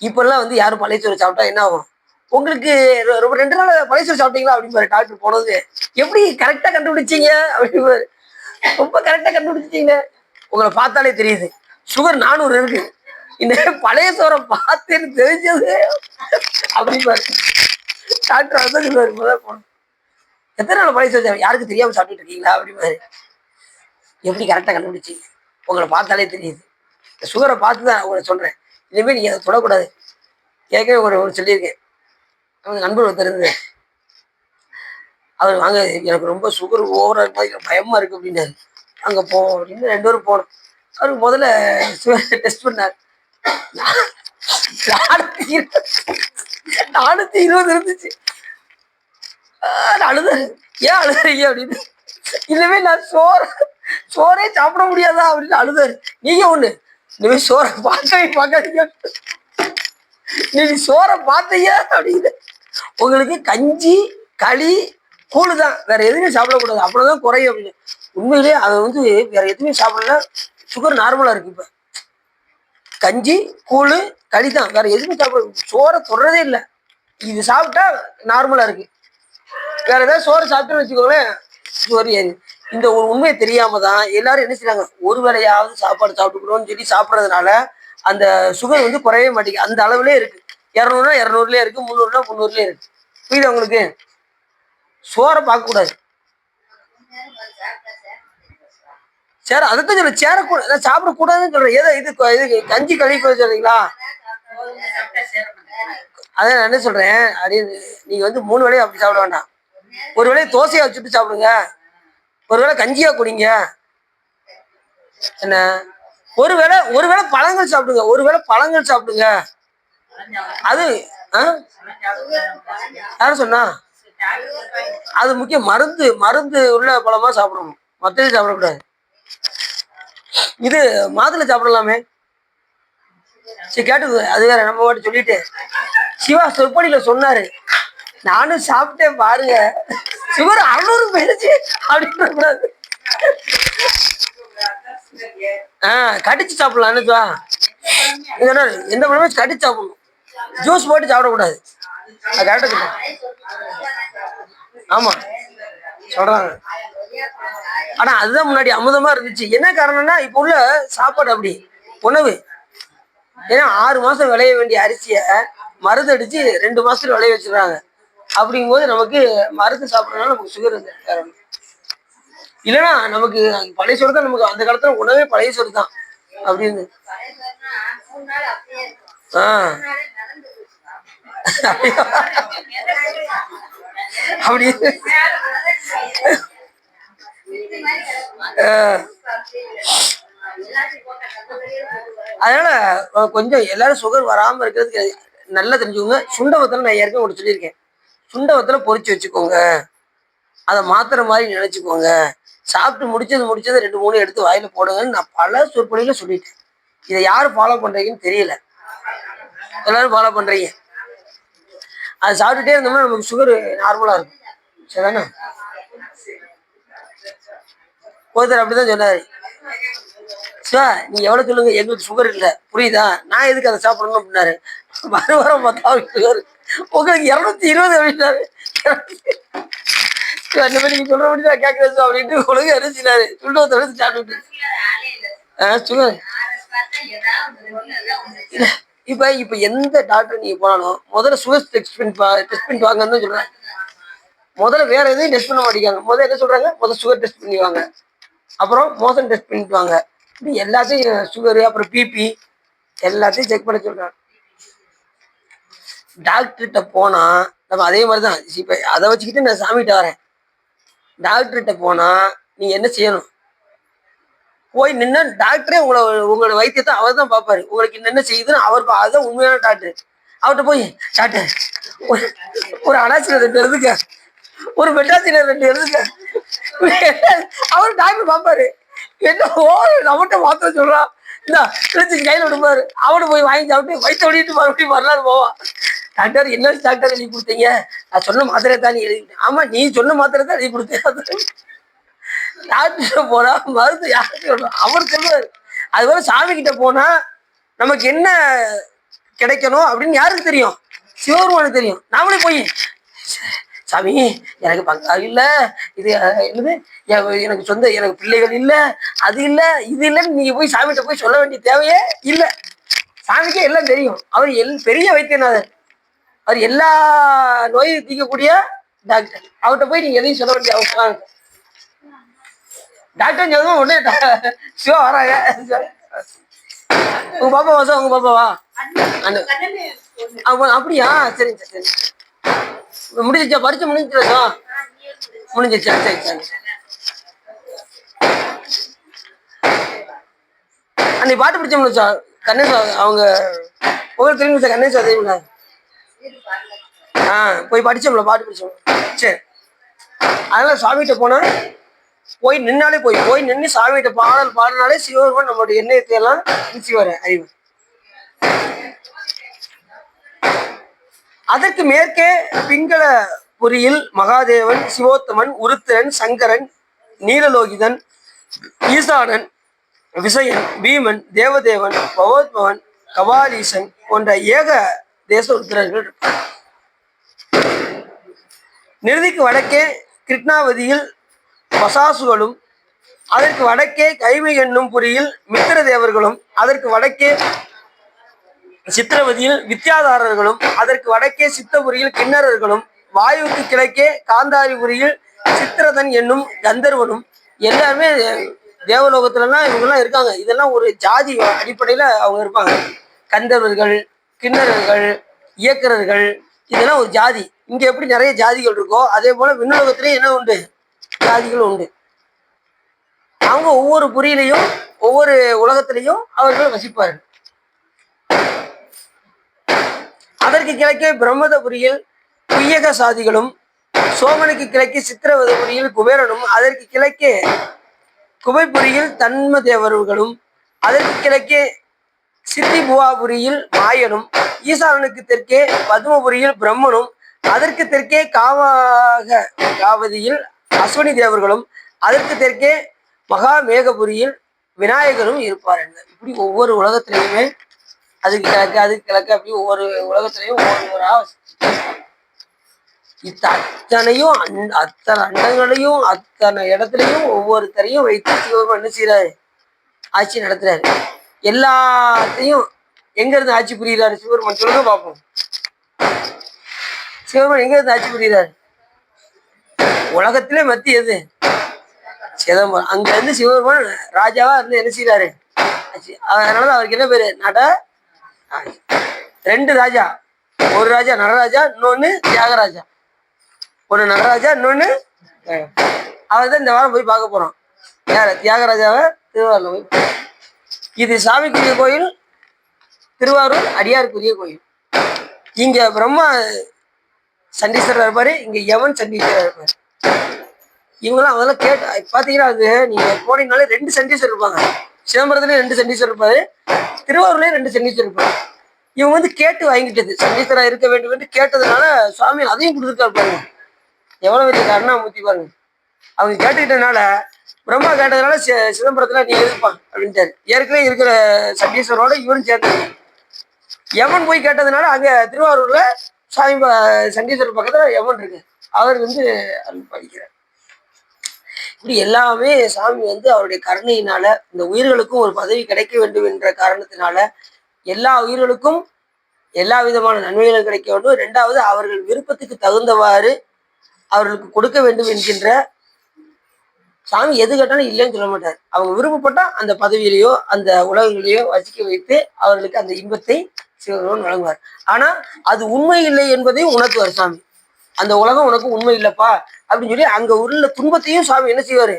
இப்பெல்லாம் யாரும் பழைய சோறு சாப்பிட்டா என்ன ஆகும், உங்களுக்கு ரொம்ப 2 நாள் பழைய சோறு சாப்பிட்டீங்களா அப்படின்னு டாக்டர் போனது. எப்படி கரெக்டா கண்டுபிடிச்சீங்க அப்படின்னு, ரொம்ப கரெக்டா கண்டுபிடிச்சிட்டீங்க. உங்களை பார்த்தாலே தெரியுது சுகர் 400 இருக்கு. இந்த பழைய சோறை பார்த்தேன்னு தெரிஞ்சது அப்படின்னு டாக்டர் அதான் சொல்லுவாரு. முதல் போனோம், எத்தனை நாள் பழைய சோறு யாருக்கு தெரியாம சாப்பிட்டுட்டு இருக்கீங்களா அப்படின்னு. எப்படி கரெக்டா கண்டுபிடிச்சீங்க, உங்களை பார்த்தாலே தெரியுது. சுகரை பார்த்து தான் உங்களை சொல்றேன். இனிமேல் நீங்க அதை தொடக்கூடாது. ஏற்கனவே ஒரு சொல்லியிருக்கேன். அவங்க நண்பர் ஒருத்தர் இருந்து அவர் வாங்க எனக்கு ரொம்ப சுகர் ஓவரா இருக்கு, பயமா இருக்கு அப்படின்னாரு. அங்க போவோம் அப்படின்னு 2 பேரும் போனோம். அவருக்கு முதல்ல சுகர் டெஸ்ட் பண்ணார். 420 இருந்துச்சு. அழுதாரு. ஏன் அழுதுறீங்க அப்படின்னு. இனிமே நான் சோறே சாப்பிட முடியாதா அப்படின்னு அழுதாரு. நீங்க ஒண்ணு, இனிமே சோறை பார்க்காதீங்க, நீ சோறை பார்த்தீங்க அப்படின்னு உங்களுக்கு கஞ்சி களி கூழு தான், வேற எதுவுமே சாப்பிடக்கூடாது, அப்படிதான் குறையும் அப்படின்னு. உண்மையிலே அதை வேற எதுவுமே சாப்பிடல, சுகர் நார்மலா இருக்கு. இப்ப கஞ்சி கூழு களி தான், வேற எதுவுமே சாப்பிட, சோறை தொடரதே இல்லை. இது சாப்பிட்டா நார்மலா இருக்கு. வேற ஏதாவது சோறு சாப்பிட்டுன்னு வச்சுக்கோங்களேன் சோறு ஏறி. இந்த ஒரு உண்மையை தெரியாம தான் எல்லாரும் என்ன செய்யறாங்க, ஒரு வேளையாவது சாப்பாடு சாப்பிட்டுக்கணும்னு சொல்லி சாப்பிட்றதுனால அந்த சுகர் குறையவே மாட்டேங்குது. அந்த அளவுலேயே இருக்கு. 200 200லயே இருக்கு, 300 300லயே இருக்கு. புரியுது உங்களுக்கு? சோறை பார்க்க கூடாது. சேர அதைத்தான் சொல்ல, சேரக்கூடாது, சாப்பிடக்கூடாதுன்னு சொல்றேன். ஏதோ இது கஞ்சி களி சொல்றீங்களா? அதான் நான் என்ன சொல்றேன், அப்படின்னு நீங்க 3 வேளையும் அப்படி சாப்பிட வேண்டாம். ஒரு வேளையை தோசையா வச்சுட்டு சாப்பிடுங்க, ஒருவேளை கஞ்சியா குடிங்க. என்ன ஒருவேளை பழங்கள் சாப்பிடுங்க, ஒருவேளை பழங்கள் சாப்பிடுங்க. அது யாரும் சொன்னா? அது முக்கியம். மருந்து உள்ள பழமா சாப்பிடணும், மத்தது சாப்பிடக்கூடாது. இது மாதுளை சாப்பிடலாமே. சரி கேட்டு, அது வேற நம்ம வாட்டி சொல்லிட்டு சிவா சொற்பொழியில சொன்னாரு, நானும் சாப்பிட்டேன் பாருங்க, சுகர் 600 போயிடுச்சு அப்படின்னு கூடாது. கடிச்சு சாப்பிடலாம். எந்த பழமே கடிச்சு சாப்பிடணும், ஜூஸ் போட்டு சாப்பிடக்கூடாது. அது கரெக்டா சொல்றேன். ஆமா சொல்றாங்க. ஆனா அதுதான் முன்னாடி அமுதமா இருந்துச்சு. என்ன காரணம்னா இப்ப உள்ள சாப்பாடு அப்படி உணவு. ஏன்னா 6 மாசம் விளைய வேண்டிய அரிசிய மருந்து அடிச்சு 2 மாசத்துல விளைய வச்சிருக்காங்க. அப்படிங்கும்போது நமக்கு மருந்து சாப்பிடறதுனால நமக்கு சுகர் காரணம். இல்லைன்னா நமக்கு பழைய சோறு தான். நமக்கு அந்த காலத்துல உணவே பழைய சோறு தான் அப்படின்னு. அப்படி அதனால கொஞ்சம் எல்லாரும் சுகர் வராம இருக்கிறதுக்கு நல்லா தெரிஞ்சுக்கோங்க. சுண்டவத்தில் நான் ஏற்கனவே ஒன்று சொல்லியிருக்கேன். சுண்டவத்தில் பொரிச்சு வச்சுக்கோங்க. அதை மாத்திர மாதிரி நினைச்சுக்கோங்க. சாப்பிட்டு முடிச்சது 2 3 எடுத்து வாயில போடுங்கன்னு நான் பல சொற்பொழில சொல்லிட்டேன். இதை யாரு ஃபாலோ பண்றீங்கன்னு தெரியல. எல்லாரும் ஃபாலோ பண்றீங்க. அதை சாப்பிட்டுட்டே இருந்தோம்னா நமக்கு சுகர் நார்மலா இருக்கும். சரிதானே? ஒருத்தர் அப்படிதான் சொன்னாரு. சார் நீ எவ்வளவு சொல்லுங்க, எங்களுக்கு சுகர் இல்லை, புரியுதா? நான் எதுக்கு அதை சாப்பிடணும் அப்படின்னாரு. வாரம் பார்த்தா சுகர் உங்களுக்கு 220 அப்படின்னாரு. அந்த மாதிரி நீங்க சொல்ற முடியும் கேட்கறது அப்படின்ட்டு உலக அரிசினாரு. சுண்டத்தை எடுத்து சாப்பிட்டு சுகர் இல்ல. இப்ப எந்த டாக்டர் நீங்க போனாலும் முதல்ல சுகர் டெஸ்ட் பண்ணிட்டு வாங்கன்னு சொல்றாங்க. முதல்ல வேற எதையும் டெஸ்ட் பண்ண மாட்டேங்காங்க. முதல்ல என்ன சொல்றாங்க? முதல்ல சுகர் டெஸ்ட் பண்ணிவாங்க, அப்புறம் மோஷன் டெஸ்ட் பண்ணிட்டு வாங்க, இப்படி எல்லாத்தையும் சுகரு அப்புறம் பிபி எல்லாத்தையும் செக் பண்ண சொல்றாங்க. டாக்டர்கிட்ட போனா நம்ம அதே மாதிரிதான். இப்ப அதை வச்சுக்கிட்டு நான் சாமிகிட்ட வரேன். டாக்டர்கிட்ட போனா நீங்க என்ன செய்யணும்? போய் நின்னா டாக்டரே உங்களோட வைத்தியத்தை அவர் தான் பார்ப்பாரு. உங்களுக்கு என்னென்ன செய்யுதுன்னு அவர் அதுதான் உண்மையான டாக்டர். அவர்கிட்ட போய் டாக்டர் ஒரு அனாசில 2 எழுதுங்க, ஒரு மெட்ராசில 2 எழுதுங்க, அவர் டாக்டர் பார்ப்பாரு. என்ன நம்மகிட்ட மாத்திர சொல்றான், இந்த கையில விடுப்பாரு. அவனு போய் வாங்கி சாப்பிட்டு வயிற்று ஓடிட்டு மறுபடியும் வரலாறு போவான். டாக்டர் என்ன டாக்டர் எழுதி கொடுத்தீங்க? நான் சொன்ன மாத்திரை தான் நீ எழுதி. ஆமா, நீ சொன்ன மாத்திரை தான் எழுதி கொடுத்தேன். டாக்டர் போனா மருந்து யாருக்கு சொல்லணும்? அவர் சொல்லுவாரு. அது போல சாமி கிட்ட போனா நமக்கு என்ன கிடைக்கணும் அப்படின்னு யாருக்கு தெரியும்? சிவபெருமானுக்கு தெரியும். நாமளே போய் சாமி எனக்கு பங்காளி இல்ல, இது என்னது, எனக்கு சொந்த, எனக்கு பிள்ளைகள் இல்ல, அது இல்ல இது இல்லைன்னு நீங்க போய் சாமிகிட்ட போய் சொல்ல வேண்டிய தேவையே இல்லை. சாமிக்கே எல்லாம் தெரியும். அவர் பெரிய வைத்தியநாதர். அவர் எல்லா நோயும் தீர்க்கக்கூடிய டாக்டர். அவர்கிட்ட போய் நீங்க எதையும் சொல்ல வேண்டிய அவசியம். டாக்டர் சொல்லுவோம் உடனே சிவா வராங்க. உங்க பாப்பா வாசா, உங்க பாப்பாவா? அப்படியா? சரிங்க சரி. முடிஞ்சிச்சா? பரிச்சை முடிஞ்சிச்சா? முடிஞ்சிச்சா? சரி சரி. அன்னைக்கு பாட்டு பிடிச்ச முடிச்சா கணேசா அவங்க ஒவ்வொரு தெரியும் சார். கணேசா தெரியுங்களா? போய் படிச்சோம்ல, பாட்டு பிடிச்சோம். சரி. அதனால சாமிகிட்ட போனா போய் நின்னாலே போய் நின்று சாமிகிட்ட பாடல் பாடினாலே சிவபெருமான் நம்மளுடைய எண்ணெயத்தை எல்லாம் வீசி வர அறிவு. அதற்கு மேற்கே பிங்கள புரியில் மகாதேவன், சிவோத்தமன், உருத்திரன், சங்கரன், நீலலோகிதன், ஈசானன், விசயன், பீமன், தேவதேவன், பவோத்மவன், கபாலீசன் போன்ற ஏக தேச உருத்திரர்கள். நிறுதிக்கு வடக்கே கிருஷ்ணாவதியில் பசாசுகளும், அதற்கு வடக்கே கைமை என்னும் புரியில் மித்திர தேவர்களும், அதற்கு வடக்கே சித்திரவதியில் வித்யாதாரர்களும், அதற்கு வடக்கே சித்தபுரியில் கிண்ணறர்களும், வாயுவுக்கு கிழக்கே காந்தாரிபுரியில் சித்திரதன் என்னும் கந்தர்வனும், எல்லாருமே தேவலோகத்துலலாம் இவங்கெல்லாம் இருக்காங்க. இதெல்லாம் ஒரு ஜாதி அடிப்படையில் அவங்க இருப்பாங்க. கந்தர்வர்கள், கிண்ணறர்கள், இயக்கரர்கள், இதெல்லாம் ஒரு ஜாதி. இங்க எப்படி நிறைய ஜாதிகள் இருக்கோ அதே போல விண்ணுலகத்திலேயும் என்ன உண்டு? ஜாதிகள் உண்டு. அவங்க ஒவ்வொரு புரியிலையும் ஒவ்வொரு உலகத்திலையும் அவர்கள் வசிப்பார்கள். அதற்கு கிழக்கே பிரம்மதபுரியில் குய்யக சாதிகளும், சோமனுக்கு கிழக்கே சித்திரவதபுரியில் குபேரனும், அதற்கு கிழக்கே குபைபுரியில் தன்ம தேவர்களும், அதற்கு கிழக்கே சித்திபுவாபுரியில் மாயனும், ஈசானனுக்கு தெற்கே பத்மபுரியில் பிரம்மனும், அதற்கு தெற்கே காவதியில் அஸ்வினி தேவர்களும், அதற்கு தெற்கே மகாமேகபுரியில் விநாயகரும் இருப்பார். இப்படி ஒவ்வொரு உலகத்திலையுமே அதுக்கு கிழக்கு அப்படி ஒவ்வொரு உலகத்திலையும் ஒவ்வொரு அத்தனையும் அத்தனை அண்டங்களையும் அத்தனை இடத்துலையும் ஒவ்வொருத்தரையும் வைத்து சிவபெருமான் என்ன செய்யறாரு? ஆட்சி நடத்துறாரு. எல்லாத்தையும் எங்க இருந்து ஆட்சி புரியுறாரு சிவபெருமான்? சொல்லுங்க பார்ப்போம். சிவபெருமான் எங்க இருந்து ஆட்சி புரியுறாரு? உலகத்திலே மத்தி எது? சிதம்பரம். அங்க இருந்து சிவபெருமான் ராஜாவா இருந்து என்ன செய்யறாரு? அதனாலதான் அவருக்கு என்ன பேரு? 2 ராஜா. ஒரு ராஜா நடராஜா, இன்னொன்னு தியாகராஜா. ஒண்ணு நடராஜா, இன்னொன்னு அவர் தான் இந்த வாரம் போய் பார்க்க போறோம். யார? தியாகராஜாவை திருவாரூர்ல போய். இது சாமிக்குரிய கோயில். திருவாரூர் அடியாருக்குரிய கோயில். இங்க பிரம்மா சண்டீஸ்வரர் இருப்பாரு, இங்க யமன் சண்டீஸ்வரர் இருப்பாரு. இவங்கெல்லாம் அதெல்லாம் கேட்டு பாத்தீங்கன்னா, அது நீங்க போனீங்கனாலே 2 சண்டீஸ்வரர் இருப்பாங்க. சிதம்பரத்துலயும் 2 சண்டீஸ்வரர் இருப்பாரு, திருவாரூர்லயும் 2 சண்டீஸ்வரர் இருப்பாரு. இவங்க வந்து கேட்டு வாங்கிட்டது, சண்டீஸ்வரா இருக்க வேண்டும் என்று கேட்டதுனால சுவாமி அதையும் கொடுத்துருக்காரு பாருங்க. எவ்வளவு பெரிய கருணாமூர்த்தி பாருங்க. அவங்க கேட்டுக்கிட்டனால, பிரம்மா கேட்டதுனால சிதம்பரத்துல நீ எதிர்ப்பான் அப்படின்ட்டாரு. ஏற்கனவே இருக்கிற சண்டீஸ்வரோட இவரும் சேர்த்து. யமன் போய் கேட்டதுனால அங்க திருவாரூர்ல சாமி சண்டீஸ்வரர் பக்கத்துல யமன் இருக்கு, அவர் வந்து படிக்கிறார். இப்படி எல்லாமே சாமி வந்து அவருடைய கருணையினால இந்த உயிர்களுக்கும் ஒரு பதவி கிடைக்க வேண்டும் என்ற காரணத்தினால எல்லா உயிர்களுக்கும் எல்லா விதமான நன்மைகளும் கிடைக்க வேண்டும். 2வது அவர்கள் விருப்பத்துக்கு தகுந்தவாறு அவர்களுக்கு கொடுக்க வேண்டும் என்கின்ற சாமி எது கேட்டாலும் இல்லைன்னு சொல்ல மாட்டார். அவங்க விருப்பப்பட்டா அந்த பதவியிலேயோ அந்த உலகங்களையோ வசிக்க வைத்து அவர்களுக்கு அந்த இன்பத்தை சிவபெருமான் வழங்குவார். ஆனா அது உண்மை இல்லை என்பதையும் உணர்த்துவார் சாமி. அந்த உலகம் உனக்கு உண்மை இல்லப்பா அப்படின்னு சொல்லி அங்க உள்ள துன்பத்தையும் சாமி என்ன செய்வாரு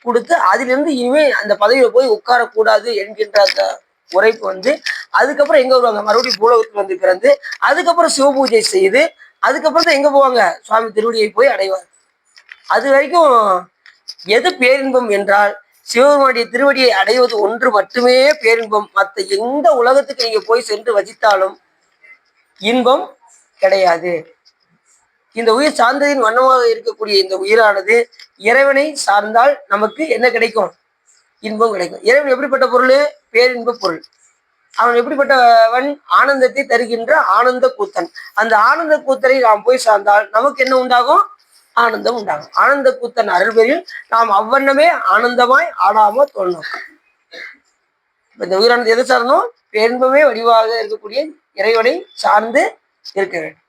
கொடுத்து, அதிலிருந்து இனிமே அந்த பதவியில போய் உட்காரக்கூடாது என்கின்ற அந்த உரைப்பு வந்து அதுக்கப்புறம் எங்க வருவாங்க, மறுபடியும் பூலோகத்தில் வந்து பிறந்து அதுக்கப்புறம் சிவபூஜை செய்து அதுக்கப்புறம் தான் எங்க போவாங்க, சுவாமி திருவடியை போய் அடைவார். அது வரைக்கும் எது பேரின்பம் என்றால் சிவபெருமானுடைய திருவடியை அடைவது ஒன்று மட்டுமே பேரின்பம். மற்ற எந்த உலகத்துக்கு நீங்க போய் சென்று வசித்தாலும் இன்பம் கிடையாது. இந்த உயிர் சார்ந்ததின் வண்ணமாக இருக்கக்கூடிய இந்த உயிரானது இறைவனை சார்ந்தால் நமக்கு என்ன கிடைக்கும், இன்பம் கிடைக்கும். இறைவன் எப்படிப்பட்ட பொருள், பேரின்ப பொருள். அவன் எப்படிப்பட்டவன், ஆனந்தத்தை தருகின்ற ஆனந்த கூத்தன். அந்த ஆனந்த கூத்தனை நாம் போய் சார்ந்தால் நமக்கு என்ன உண்டாகும், ஆனந்தம் உண்டாகும். ஆனந்த கூத்தன் அருள்பெறில் நாம் அவ்வண்ணமே ஆனந்தமாய் ஆடாம தோணும். இந்த உயிரானது எதை சாரணும், பேரின்பமே வடிவாக இருக்கக்கூடிய இறைவனை சார்ந்து இருக்க வேண்டும்.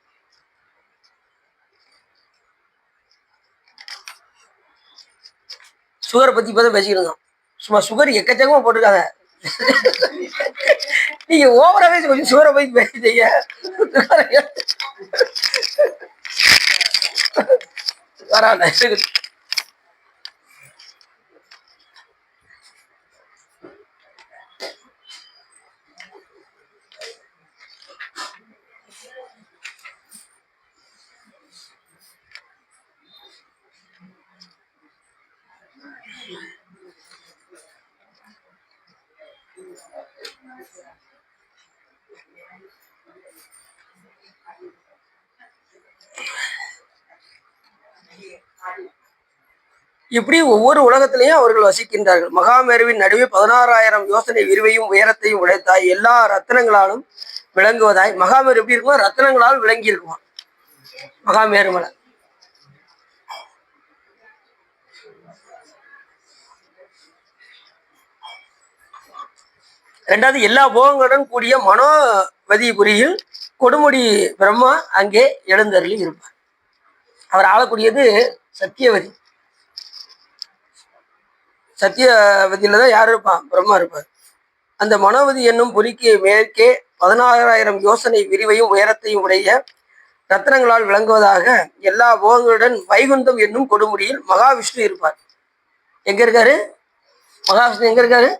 சுகரை பத்தி இப்பதான் பேசிக்கிட்டு சும்மா சுகர் எக்கச்சக்கமா போட்டிருக்காங்க. நீங்க ஓவராவே கொஞ்சம் சுகரை பத்தி பேசிட்டீங்க. வரான இப்படி ஒவ்வொரு உலகத்திலையும் அவர்கள் வசிக்கின்றார்கள். மகாமேருவின் நடுவே 16,000 யோசனை விரிவையும் உயரத்தையும் உடைத்தாய் எல்லா ரத்தனங்களாலும் விளங்குவதாய். மகாமேரு எப்படி இருக்குமா, ரத்தனங்களால் விளங்கி இருக்குமா மகாமேரு மலை. ரெண்டாவது எல்லா போகங்களுடன் கூடிய மனோவதிபுரியில் கொடுமுடி பிரம்மா அங்கே எழுந்தருளி இருப்பார். அவர் ஆளக்கூடியது சத்தியவதி. சத்தியவதியில தான் யார் இருப்பான், பிரம்மா இருப்பார். அந்த மனோவதி என்னும் புலிக்கு மேற்கே 16,000 யோசனை விரிவையும் உயரத்தையும் உடைய ரத்னங்களால் விளங்குவதாக எல்லா போகங்களுடன் வைகுந்தம் என்னும் கொடுமுடியில் மகாவிஷ்ணு இருப்பார். எங்க இருக்காரு மகாவிஷ்ணு, எங்க இருக்காரு,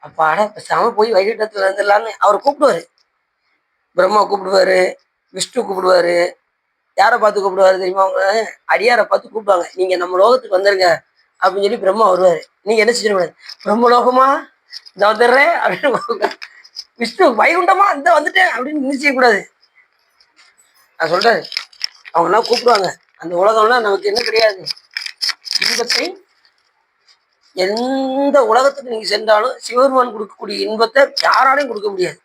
அப்பாடா பேசாம போய் வைகுண்டத்துல இருந்துடலான்னு அவர் கூப்பிடுவாரு. பிரம்மா கூப்பிடுவாரு, விஷ்ணு கூப்பிடுவாரு. யாரை பார்த்து கூப்பிடுவாரு தெரியுமா, அவங்க அடியாரை பார்த்து கூப்பிடுவாங்க. நீங்க நம்ம லோகத்துக்கு வந்துருங்க அப்படின்னு சொல்லி பிரம்மா வருவாரு. நீங்க என்ன செஞ்சிடக்கூடாது, பிரம்மலோகமா இந்த வந்துடுறேன் அப்படின்னு, விஷ்ணு வைகுண்டமா இந்த வந்துட்டேன் அப்படின்னு நினைச்சக்கூடாது. நான் சொல்றேன், அவங்க எல்லாம் கூப்பிடுவாங்க. அந்த உலகம்லாம் நமக்கு என்ன கிடையாது, இன்பத்தை எந்த உலகத்துக்கு நீங்க சென்றாலும் சிவபெருமான் கொடுக்கக்கூடிய இன்பத்தை யாராலையும் கொடுக்க முடியாது.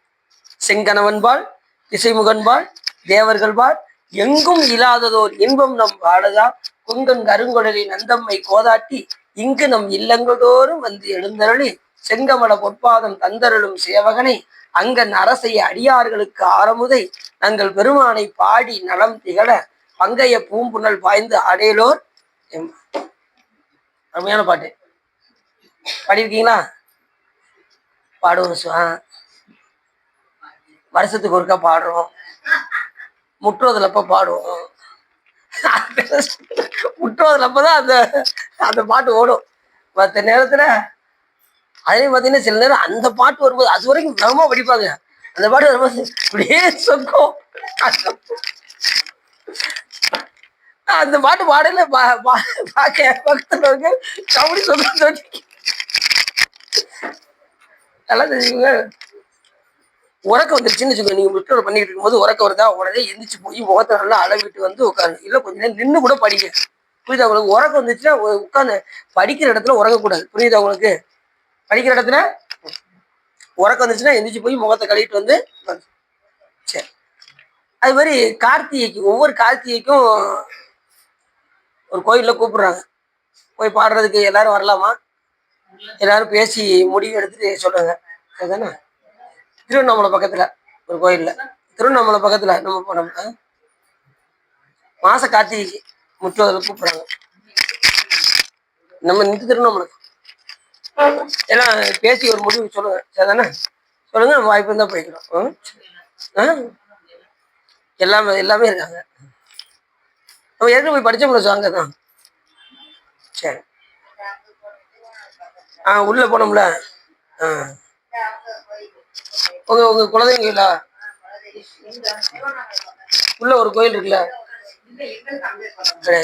செங்கணவன்பால், திசைமுகன்பால், தேவர்கள்பால் எங்கும் இல்லாததோர் இன்பம் நம் வாழதா குங்கன் கருங்குடலின் நந்தம்மை கோதாட்டி இங்கு நம் இல்லங்கள்தோறும் வந்து எழுந்தருளி செங்கமல பொற்பாதம் தந்தருளும் சேவகனை அங்கன் அரசைய அடியார்களுக்கு ஆரமுதை தங்கள் பெருமானை பாடி நலம் திகழ பங்கைய பூம்புணல் பாய்ந்து அடையலோர். அருமையான பாட்டு பாடியிருக்கீங்களா, பாடுவோம். வருஷத்துக்கு ஒருக்கா பாடுறோம், முற்றோதலப்ப பாடுவோம். முற்றோதலப்பதான் அந்த அந்த பாட்டு ஓடும். மற்ற நேரத்துல அதே பார்த்தீங்கன்னா சில நேரம் அந்த பாட்டு வரும்போது அது வரைக்கும் பிரமமா படிப்பாங்க. அந்த பாட்டு வரும்போது இப்படியே சொக்கும். அந்த பாட்டு பாடல பக்கத்துல இருக்கு கபடி சொந்த நல்லா தெரியுங்க. உறக்கம் வந்துருச்சுன்னு வச்சுக்கோங்க. நீங்க முற்றோட பண்ணிட்டு இருக்கும்போது உறக்கம் வருதா, உடனே எந்திரிச்சு போய் முகத்தை நல்லா அளவிட்டு வந்து உட்காருங்க. இல்ல கொஞ்ச நேரம் நின்று கூட படிங்க. புரியுதா உங்களுக்கு? உறக்கம் வந்துச்சுன்னா உட்காந்து படிக்கிற இடத்துல உறங்கக்கூடாது. புரியுதா உங்களுக்கு? படிக்கிற இடத்துல உறக்கம் வந்துச்சுன்னா எந்திரிச்சு போய் முகத்தை கழுவிட்டு வந்து சரி. அது மாதிரி கார்த்திகைக்கு ஒவ்வொரு கார்த்திகைக்கும் ஒரு கோயில்ல கூப்பிடுறாங்க. போய் பாடுறதுக்கு எல்லாரும் வரலாமா? எல்லாரும் பேசி முடிவு எடுத்துட்டு சொல்லுங்க. அதுதானே? திருவண்ணாமலை பக்கத்துல ஒரு கோயில்ல, திருவண்ணாமலை பக்கத்துல நம்ம போனோம்னா மாச கார்த்திகைக்கு முற்றோதல் கூப்பிடுறாங்க. நம்ம நின்று திருவண்ணாமலை எல்லாம் பேசி ஒரு முடிவு சொல்லுங்க. சரிதானே? சொல்லுங்க. வாய்ப்பு இருந்தா போய்க்கிறோம். எல்லாமே இருக்காங்க. நம்ம ஏற்கனவே போய் படிச்சோம்ல அங்கதான். சரி. உள்ள போனோம்ல. உங்க குலதெய்வம் கோயிலா? உள்ள ஒரு கோயில் இருக்குல்ல. சரி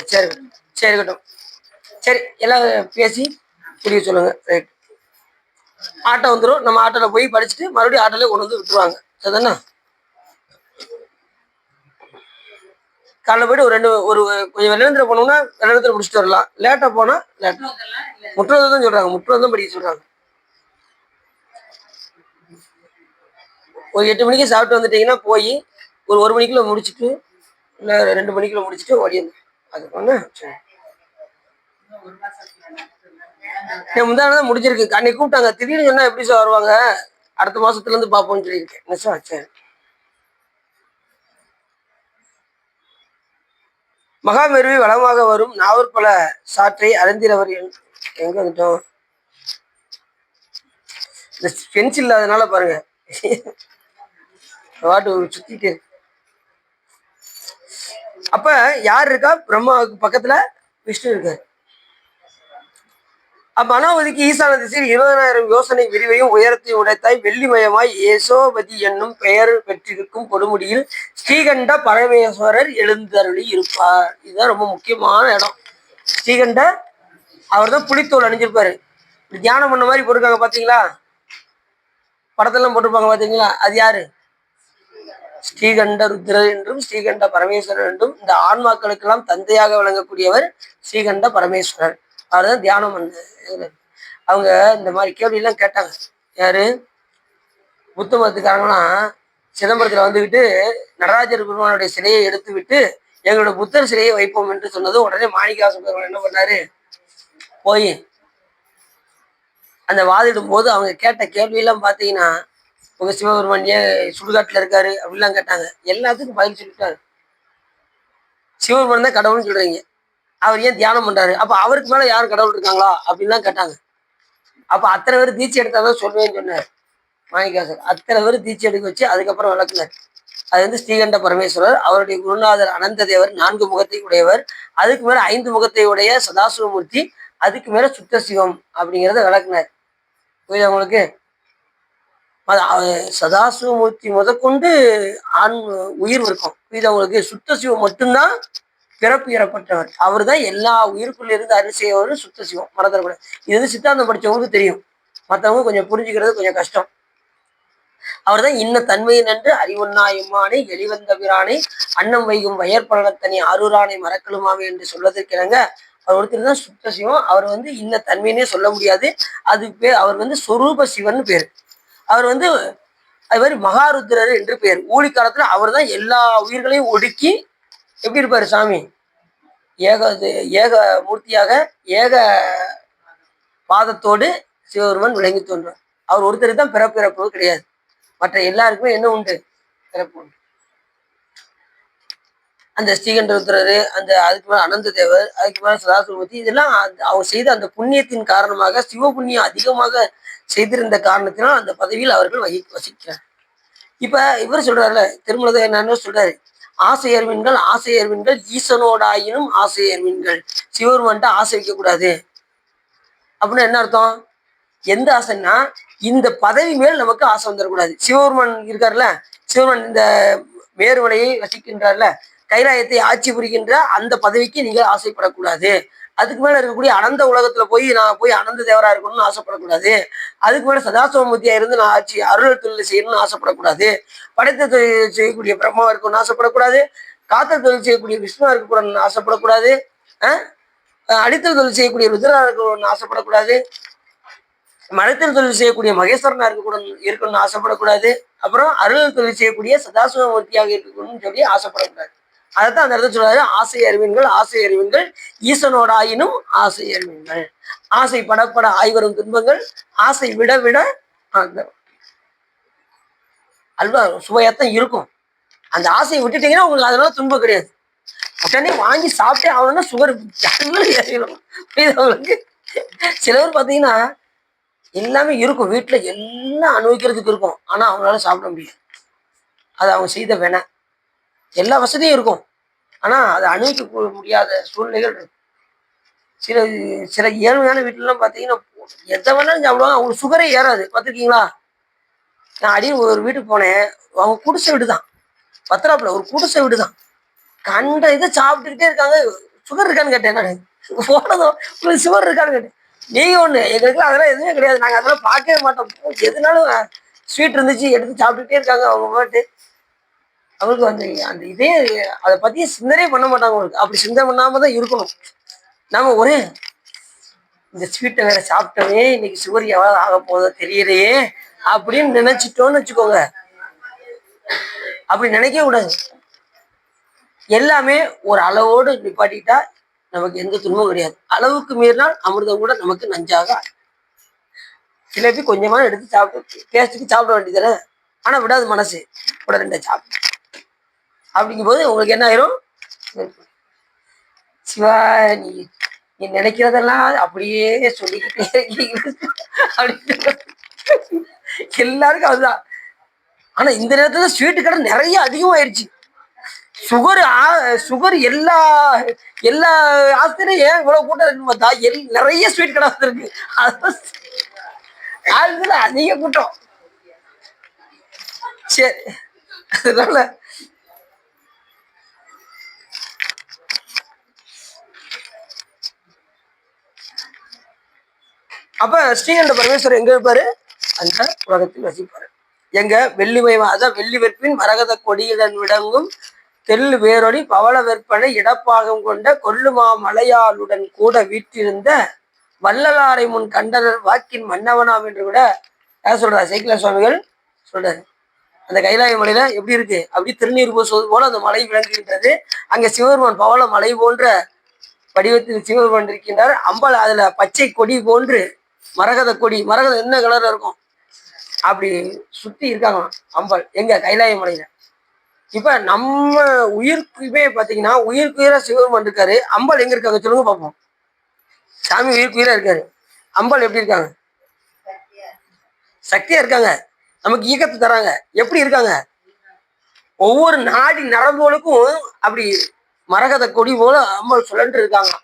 சரி இருக்கட்டும். சரி எல்லாம் பேசி புரிய சொல்லுங்க. ரைட். ஆட்டோ வந்துடும். நம்ம ஆட்டோல போய் படிச்சுட்டு மறுபடியும் ஆட்டோல கொண்டு வந்து விட்டுருவாங்க. சரிதானே? காலைல போயிட்டு ஒரு கொஞ்சம் வெள்ளத்துல போனோம்னா வெள்ளத்துல முடிச்சுட்டு வரலாம். லேட்டா போனா லேட்டா முற்றோதல் தான் சொல்றாங்க. முற்றோதல் தான் படிக்க சொல்றாங்க. ஒரு 8 மணிக்கு சாப்பிட்டு வந்துட்டீங்கன்னா போய் ஒரு மணிக்குள்ள முடிச்சுட்டு இல்லை 2 மணிக்குள்ள முடிச்சுட்டு ஓடியது. அது ஒண்ணு முந்தானதான் முடிஞ்சிருக்கு. அன்னைக்கு கூப்பிட்டாங்க. திடீர்னு சொன்னா எப்படி சார் வருவாங்க? அடுத்த மாசத்துல இருந்து பாப்போம்னு சொல்லியிருக்கேன். சரி. மகாமேருவி வளமாக வரும் நாவற்பல சாற்றை அறிந்திரவர் எங்க வந்துட்டோம்? இந்த பென்சில் இல்லாதனால பாருங்க வாட்டு சுத்திட்டு. அப்ப யார் இருக்கா? பிரம்மாவுக்கு பக்கத்துல விஷ்ணு இருக்காரு. அப்ப அனாவதிக்கு ஈசான திசையில் 20,000 யோசனை விரிவையும் உயரத்தையும் உடைத்தாய் வெள்ளிமயமாய் ஏசோபதி என்னும் பெயர் பெற்றிருக்கும் கொடுமுடியில் ஸ்ரீகண்ட பரமேஸ்வரர் எழுந்தருளி இருப்பார். இதுதான் ரொம்ப முக்கியமான இடம். ஸ்ரீகண்ட அவர் தான் புலித்தோல் அணிஞ்சிருப்பாரு. தியானம் பண்ண மாதிரி போட்டிருக்காங்க பாத்தீங்களா? படத்தெல்லாம் போட்டிருப்பாங்க பாத்தீங்களா? அது யாரு? ஸ்ரீகண்ட ருத்ரர் என்றும் ஸ்ரீகண்ட பரமேஸ்வரர் என்றும் இந்த ஆன்மாக்களுக்கெல்லாம் தந்தையாக விளங்கக்கூடியவர் ஸ்ரீகண்ட பரமேஸ்வரர். அவர்தான் தியானம் பண்ண. அவங்க இந்த மாதிரி கேள்வி எல்லாம் கேட்டாங்க. யாரு? புத்த மதத்துக்காரங்களாம் சிதம்பரத்துல வந்துகிட்டு நடராஜர் பெருமானுடைய சிலையை எடுத்து விட்டு எங்களோட புத்தர் சிலையை வைப்போம் என்று சொன்னதும் உடனே மாணிக்கவாசக பெருமான் என்ன பண்ணாரு? போய் அந்த வாதிடும் போது அவங்க கேட்ட கேள்வி எல்லாம் பாத்தீங்கன்னா, உங்க சிவபெருமான் ஏன் சுடுகாட்டுல இருக்காரு அப்படிலாம் கேட்டாங்க. எல்லாத்துக்கும் பதில் சொல்லிட்டாரு. சிவபெருமான் தான் கடவுள்னு சொல்றீங்க, அவர் ஏன் தியானம் பண்றாரு? அப்ப அவருக்கு மேல யாரும் கடவுள் இருக்காங்களா அப்படின்லாம் கேட்டாங்க. அப்ப அத்தனை பேர் தீட்சை எடுத்தாதான் சொல்வேன்னு சொன்னார் மாணிக்கவாசகர். அத்தனை பேர் தீட்சை எடுக்க வச்சு அதுக்கப்புறம் விளக்குனார். அது வந்து ஸ்ரீகண்ட பரமேஸ்வரர். அவருடைய குருநாதர் அனந்த தேவர் 4 முகத்தை உடையவர். அதுக்கு மேல 5 முகத்தை உடைய சதாசிவமூர்த்தி. அதுக்கு மேல சுத்த சிவம் அப்படிங்கிறத விளக்குனார். புரியுதா உங்களுக்கு? சதாசிவமூர்த்தி முதற்கொண்டு உயிர் இருக்கும். புரியுதா உங்களுக்கு? சுத்த சிவம் மட்டும்தான் பிறப்பு இறப்பட்டவர். அவர் தான் எல்லா உயிருக்குள்ள இருந்து அருள் செய்யவர் சுத்த சிவம். மறந்துடக்கூட. இது வந்து சித்தாந்தம் படிச்சவங்களுக்கு தெரியும். மற்றவங்க கொஞ்சம் புரிஞ்சுக்கிறது கொஞ்சம் கஷ்டம். அவர் தான் இன்ன தன்மையின் என்று அறிவொன்னா எம்மானை வெளிவந்த பிரானை அன்னம் வைகும் வயற்பலனத்தனி ஆரூரானை மறக்கலுமாவே என்று சொல்வதற்கிணங்க அவர் ஒருத்தர் தான் சுத்த சிவம். அவர் வந்து இன்ன தன்மையினே சொல்ல முடியாது. அது அவர் வந்து சொரூப சிவன் பேர். அவர் வந்து அது மாதிரி மகாருத்ரர் என்று பேர். ஊழி காலத்துல அவர் தான் எல்லா உயிர்களையும் ஒடுக்கி எப்படி இருப்பாரு சாமி? ஏக மூர்த்தியாக ஏக பாதத்தோடு சிவபெருமன் விளங்கி தோன்றார். அவர் ஒருத்தருக்கு தான் பிறப்பு கிடையாது. மற்ற எல்லாருக்குமே என்ன உண்டு? பிறப்பு உண்டு. அந்த ஸ்ரீகண்ட ருத்ரரு, அதுக்கு மேல அனந்த தேவர், அதுக்கு மேல சதாசிவமூர்த்தி, இதெல்லாம் அவங்க செய்த அந்த புண்ணியத்தின் காரணமாக சிவ புண்ணியம் அதிகமாக செய்திருந்த காரணத்தினால் அந்த பதவியில் அவர்கள் வசிக்கிறார். இப்ப இவர் சொல்றாருல, திருமலை என்னன்னு சொல்றாரு, ஆசையர்வின்கள் ஈசனோடாயினும் ஆசையர்வின்கள். சிவபெருமான்ட்ட ஆசை வைக்க கூடாது அப்படின்னு என்ன அர்த்தம்? எந்த ஆசைன்னா இந்த பதவி மேல் நமக்கு ஆசை வந்துடக்கூடாது. சிவபெருமான் இருக்காருல்ல, சிவபெருமான் இந்த மேருமலையை வசிக்கின்றார்ல, கைலாயத்தை ஆட்சி புரிகின்ற அந்த பதவிக்கு நீங்கள் ஆசைப்படக்கூடாது. அதுக்கு மேல இருக்கக்கூடிய அனந்த உலகத்துல நான் போய் அனந்த தேவரா இருக்கணும்னு ஆசைப்படக்கூடாது. அதுக்கு மேல சதாசிவமூர்த்தியா இருந்து நான் ஆட்சி அருள் தொழில் செய்யணும்னு ஆசைப்படக்கூடாது. படைத்த தொழில் செய்யக்கூடிய பிரம்மாவா இருக்கணும்னு ஆசைப்படக்கூடாது. காத்தல் தொழில் செய்யக்கூடிய விஷ்ணுவா இருக்கக்கூடாதுன்னு ஆசைப்படக்கூடாது. அடித்தல் தொழில் செய்யக்கூடிய ருத்ரா இருக்கணும்னு ஆசைப்படக்கூடாது. மனத்தில் தொழில் செய்யக்கூடிய மகேஸ்வரனா இருக்கணும்னு ஆசைப்படக்கூடாது. அப்புறம் அருள் தொழில் செய்யக்கூடிய சதாசிவமூர்த்தியாக இருக்கணும்னு சொல்லி ஆசைப்படக்கூடாது. அதைத்தான் அந்த இடத்துல சொல்றாரு, ஆசை அறிவீன்கள், ஆசை அறிவீன்கள், ஈசனோட ஆயினும் ஆசை அறிவீன்கள். ஆசை படப்பட ஆய்வரும் துன்பங்கள், ஆசை விட விட அந்த அல்வா சுவையாத்தான் இருக்கும். அந்த ஆசையை விட்டுட்டீங்கன்னா உங்களுக்கு அதனால துன்பம் கிடையாது. உடனே வாங்கி சாப்பிட்டே ஆகணும்னா சுகர் ஏறிடும். உங்களுக்கு சில பேர் பார்த்தீங்கன்னா எல்லாமே இருக்கும், வீட்டுல எல்லாம் அனுபவிக்கிறதுக்கு இருக்கும், ஆனா அவங்களால சாப்பிட முடியாது. அது அவங்க செய்த வேணா. எல்லா வசதியும் இருக்கும், ஆனா அதை அனுபவிக்க முடியாத சூழ்நிலைகள் இருக்கு. சில சில ஏழ்மையான வீட்டுலாம் பார்த்தீங்கன்னா எதை வேணாலும் சாப்பிடுவாங்க, அவங்களுக்கு சுகரே ஏறாது. பார்த்துருக்கீங்களா? நான் அடியும் ஒரு வீட்டுக்கு போனேன், அவங்க குடிசை வீடு தான், பத்திராப்புல ஒரு குடிசை வீடு தான். கண்ட இதை சாப்பிட்டுக்கிட்டே இருக்காங்க. சுகர் இருக்கான்னு கேட்டேன் நான். போனதும் உங்களுக்கு சுகர் இருக்கான்னு கேட்டேன். நீங்க ஒண்ணு, எங்களுக்கு அதெல்லாம் எதுவுமே கிடையாது, நாங்க அதெல்லாம் பார்க்கவே மாட்டோம். எதுனாலும் ஸ்வீட் இருந்துச்சு எடுத்து சாப்பிட்டுட்டே இருக்காங்க அவங்க பாட்டு. அவங்களுக்கு அந்த அந்த இதே அதை பத்தி சிந்தனையே பண்ண மாட்டாங்க. அவங்களுக்கு அப்படி சிந்தனை பண்ணாம தான் இருக்கணும். நாம ஒரே இந்த ஸ்வீட்டை வேற சாப்பிட்டவே இன்னைக்கு சுகர் எவ்வளவு ஆக போதோ தெரியலையே அப்படின்னு நினைச்சிட்டோன்னு வச்சுக்கோங்க. அப்படி நினைக்கவே கூடாது. எல்லாமே ஒரு அளவோடு நிப்பாட்டிட்டா நமக்கு எந்த துன்பமும் கிடையாது. அளவுக்கு மீறினால் அமிர்தம் கூட நமக்கு நஞ்சாக. சிலப்பி கொஞ்சமா எடுத்து சாப்பிட்டு டேஸ்ட்டுக்கு சாப்பிட வேண்டியதானே, ஆனா விடாது மனசு, கூட 2 சாப்பிட்டு. அப்படிங்கும் போது உங்களுக்கு என்ன ஆயிரும், சிவா நீ நீ நினைக்கிறதெல்லாம் அப்படியே சொல்லிக்கிட்டே அப்படின்னு எல்லாருக்கும் அதுதான். ஆனா இந்த நேரத்துல ஸ்வீட்டு கடை நிறைய அதிகமாயிருச்சு. சுகர் எல்லா எல்லா ஆஸ்திரியும் ஏன் இவ்வளவு கூட்டம் இருக்குன்னு பார்த்தா நிறைய ஸ்வீட் கடை வந்துருக்கு. அதுல அதிக கூட்டம். சரி, அதனால அப்ப ஸ்ரீகண்ட பரமேஸ்வரர் எங்க இருப்பாரு, அந்த உலகத்தில் வசிப்பாரு. எங்க வெள்ளிமயமா, அதான் வெள்ளி வெற்பின் மரகத கொடியுடன் விளங்கும் தெல்லு வேரொடி பவள வெற்பனை இடப்பாகம் கொண்ட கொல்லுமா மலையாளுடன் கூட வீற்றிருந்த வள்ளலாரை முன் கண்டனர் வாக்கின் மன்னவனாம் என்று கூட யார் சொல்றாரு, சேக்கிழ சுவாமிகள் சொல்றாரு. அந்த கைலாய மலையில எப்படி இருக்கு, அப்படி திருநீர் பூசுவது போல அந்த மலை விளங்குகின்றது. அங்க சிவபெருமான் பவள மலை போன்ற வடிவத்தில் சிவபெருமான் இருக்கின்றார். அம்பாள் அதுல பச்சை கொடி போன்று மரகத கொடி, மரகதம் என்ன கலர்ல இருக்கும் அப்படி சுத்தி இருக்காங்க அம்பாள் எங்க கைலாய மலையில. இப்ப நம்ம உயிருக்குமே பாத்தீங்கன்னா உயிருக்குயிரா சிவபெருமான் இருக்காரு. அம்பாள் எங்க இருக்காங்க சொல்லுங்க பார்ப்போம். சாமி உயிருக்குயிரா இருக்காரு, அம்பாள் எப்படி இருக்காங்க, சக்தியா இருக்காங்க, நமக்கு இயக்கத்தை தராங்க. எப்படி இருக்காங்க, ஒவ்வொரு நாடி நரம்புகளுக்கும் அப்படி மரகத கொடி போல அம்பாள் சுழன்று இருக்காங்க.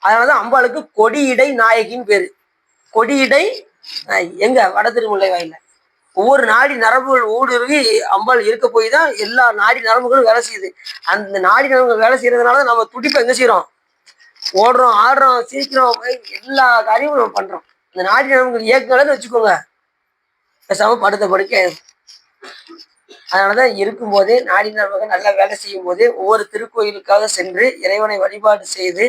அதனாலதான் அம்பாளுக்கு கொடியிடை நாயகின்னு பேரு. கொடியிடை எங்க வட திருமுல்லை வாயில ஒவ்வொரு நாடி நரம்புகள் ஊடுருவி அம்பாள் இருக்க போய் தான் எல்லா நாடி நரம்புகளும் வேலை செய்யுது. அந்த நாடி நரம்புகள் வேலை செய்யறதுனால நம்ம துடிப்பை எங்க செய்யறோம், ஓடுறோம், ஆடுறோம், சிரிக்கிறோம், எல்லா காரியமும் நம்ம பண்றோம். இந்த நாடி நரம்புகள் இயக்கங்கள்னு வச்சுக்கோங்க, பேசாம படுத்த படுக்க. அதனாலதான் இருக்கும் போதே நாடி நரம்புகள் நல்லா வேலை செய்யும் போதே ஒவ்வொரு திருக்கோயிலுக்காக சென்று இறைவனை வழிபாடு செய்து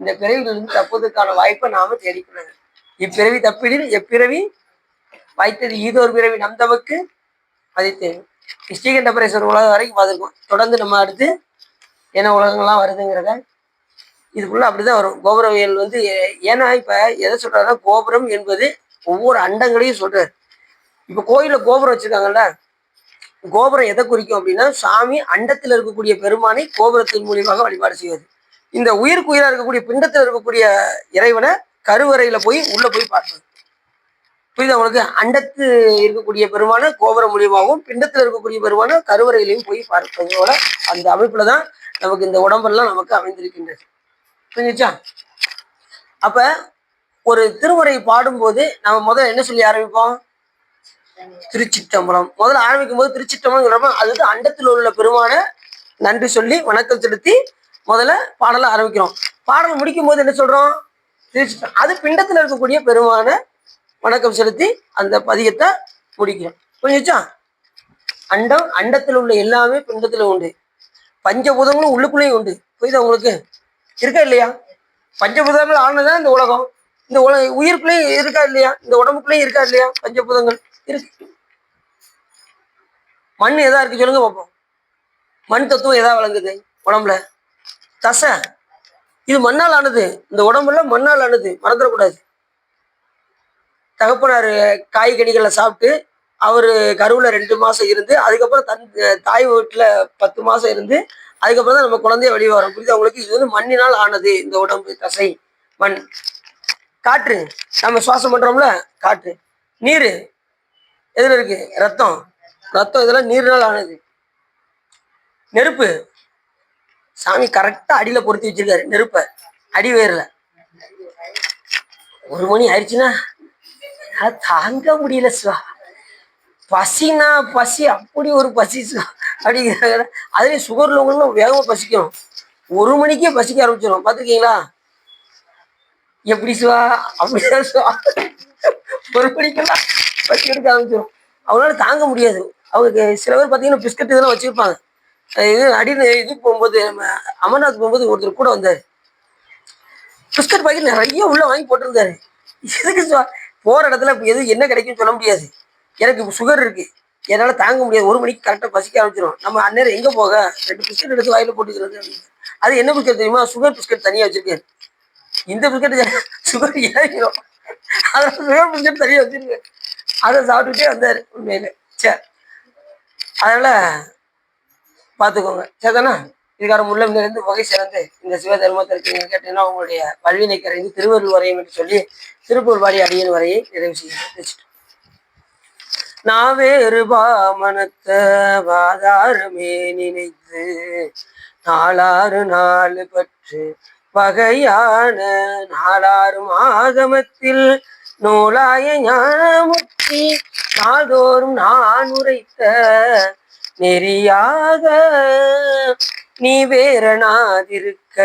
இந்த பிறவிலிருந்து தப்புவதற்கான வாய்ப்பை நாம தேடிக்கொள்ளுங்க. இப்பிறவி தப்பிடில் எப்பிறவி வாய்த்தது ஈதோர் பிறவி நம் தமக்கு மதித்து. ஸ்ரீகண்ட பரமேஸ்வரர் உலகம் வரைக்கும் பார்த்துருக்கோம். தொடர்ந்து நம்ம அடுத்து என்ன உலகங்கள்லாம் வருதுங்கிறத இதுக்குள்ள அப்படிதான் வரும். கோபுரவியல் ஏன்னா இப்ப எதை சொல்றாருன்னா, கோபுரம் என்பது ஒவ்வொரு அண்டங்களையும் சொல்றாரு. இப்ப கோயில கோபுரம் வச்சிருக்காங்கல்ல, கோபுரம் எதை குறிக்கும் அப்படின்னா, சாமி அண்டத்தில் இருக்கக்கூடிய பெருமானை கோபுரத்தின் மூலியமாக வழிபாடு செய்வது. இந்த உயிருக்கு உயிரா இருக்கக்கூடிய பிண்டத்தில் இருக்கக்கூடிய இறைவனை கருவறையில போய் உள்ள போய் பார்ப்பது. புரியுதா உங்களுக்கு? அண்டத்து இருக்கக்கூடிய பெருமான கோபுரம் மூலியமாகவும் பிண்டத்தில் இருக்கக்கூடிய பெருமான கருவறையிலையும் போய் பார்ப்பதோட அந்த அமைப்புலதான் நமக்கு இந்த உடம்பெல்லாம் நமக்கு அமைந்திருக்கின்றது. புரிஞ்சுச்சா? அப்ப ஒரு திருமுறை பாடும்போது நம்ம முதல்ல என்ன சொல்லி ஆரம்பிப்போம்? திருச்சிற்றம்பலம். முதல்ல ஆரம்பிக்கும் போது திருச்சிற்றம்பலம், அது அண்டத்தில் உள்ள பெருமான நன்றி சொல்லி வணக்கம் செலுத்தி முதல்ல பாடலை ஆரம்பிக்கிறோம். பாடல் முடிக்கும் போது என்ன சொல்றோம்? அது பிண்டத்துல இருக்கக்கூடிய பெருமான வணக்கம் செலுத்தி அந்த பதியத்தை முடிக்கிறோம். புரிஞ்சுச்சா? அண்டத்தில் உள்ள எல்லாமே பிண்டத்துல உண்டு, பஞ்சபூதங்களும் உள்ளுக்குள்ளேயும் உண்டு. புரியுதா உங்களுக்கு? இருக்கா இல்லையா? பஞ்சபூதங்கள் ஆனதான் இந்த உலகம். இந்த உயிருக்குள்ளேயும் இருக்கா இல்லையா? இந்த உடம்புக்குள்ளேயும் இருக்கா இல்லையா? பஞ்சபூதங்கள் இருக்கு. மண் எதா இருக்கு சொல்லுங்க பார்ப்போம். மண் தத்துவம் எதா வழங்குது உடம்புல? தசை. இது மண்ணால் ஆனது. இந்த உடம்புல மண்ணால் ஆனது, மறந்துடக்கூடாது. தகப்பனார் காய்கனிகளை சாப்பிட்டு அவரு கருவுல 2 மாசம் இருந்து, அதுக்கப்புறம் தாய் வீட்டுல 10 மாசம் இருந்து, அதுக்கப்புறம் தான் நம்ம குழந்தைய வெளியே வரும். புரியுது உங்களுக்கு? இது மண்ணினால் ஆனது இந்த உடம்பு, தசை, மண். காற்று, நம்ம சுவாசம் பண்றோம்ல, காற்று. நீர் எதுல இருக்கு? ரத்தம். இதெல்லாம் நீரினால் ஆனது. நெருப்பு, சாமி கரெக்டா அடியில பொருத்தி வச்சிருக்காரு நெருப்ப, அடி வேர்ல. 1 மணி ஆயிடுச்சுன்னா தாங்க முடியல சிவா, பசினா பசி, அப்படி ஒரு பசி சிவா அப்படிங்கிறாங்க. அதுலயும் சுகர்ல உங்களுக்கு வேகமா பசிக்கும். 1 மணிக்கே பசிக்க ஆரம்பிச்சிடும். பாத்துருக்கீங்களா? எப்படி சிவா? அப்படிதான் சிவா, 1 மணிக்கெல்லாம் பசி எடுக்க ஆரம்பிச்சிடும். அவங்களால தாங்க முடியாது. அவங்களுக்கு சில பேர் பார்த்தீங்கன்னா பிஸ்கட் இதெல்லாம் வச்சிருப்பாங்க. இது இது போகும்போது, நம்ம அமர்நாத் போகும்போது ஒருத்தர் கூட வந்தார். பிஸ்கட் பாக்கெட் நிறைய உள்ள வாங்கி போட்டிருந்தாரு. எதுக்கு போற இடத்துல எது என்ன கிடைக்கும்னு சொல்ல முடியாது. எனக்கு சுகர் இருக்கு, என்னால தாங்க முடியாது. 1 மணிக்கு கரெக்டா பசிக்க ஆரம்பிச்சிடும். நம்ம அந்நேரம் எங்க போக 2 பிஸ்கட் எடுத்து வாயில போட்டுக்கிறது. அது என்ன பிஸ்கட் தெரியுமா? சுகர் பிஸ்கட் தனியா வச்சிருக்காரு. இந்த பிஸ்கட் சுகர் ஏறிடும், அதனால சுகர் பிஸ்கட் தனியா வச்சிருக்காரு. அதை சாப்பிட்டுட்டே வந்தாரு. உண்மையில சரி, அதனால பார்த்துக்கோங்க. சரிதானா? இதுக்காரம் உள்ள இருந்து வகை சிறந்து இந்த சிவதர்மத்திற்கு நீங்கள் கேட்டீங்கன்னா உங்களுடைய வல்வினை கரைந்து திருவருள் வரையும் என்று சொல்லி திருப்பூர் பாடி அடியன் வரையை நிறைவு செய்ய நான் வேறு பாமனத்த வாதாரமே நினைத்து 4 நாள் பற்று வகையான 4 ஆகமத்தில் நூலாய ஞானமுத்தி நாள்தோறும் நான் உரைத்த நெறியாக நீ வேறனாதிருக்க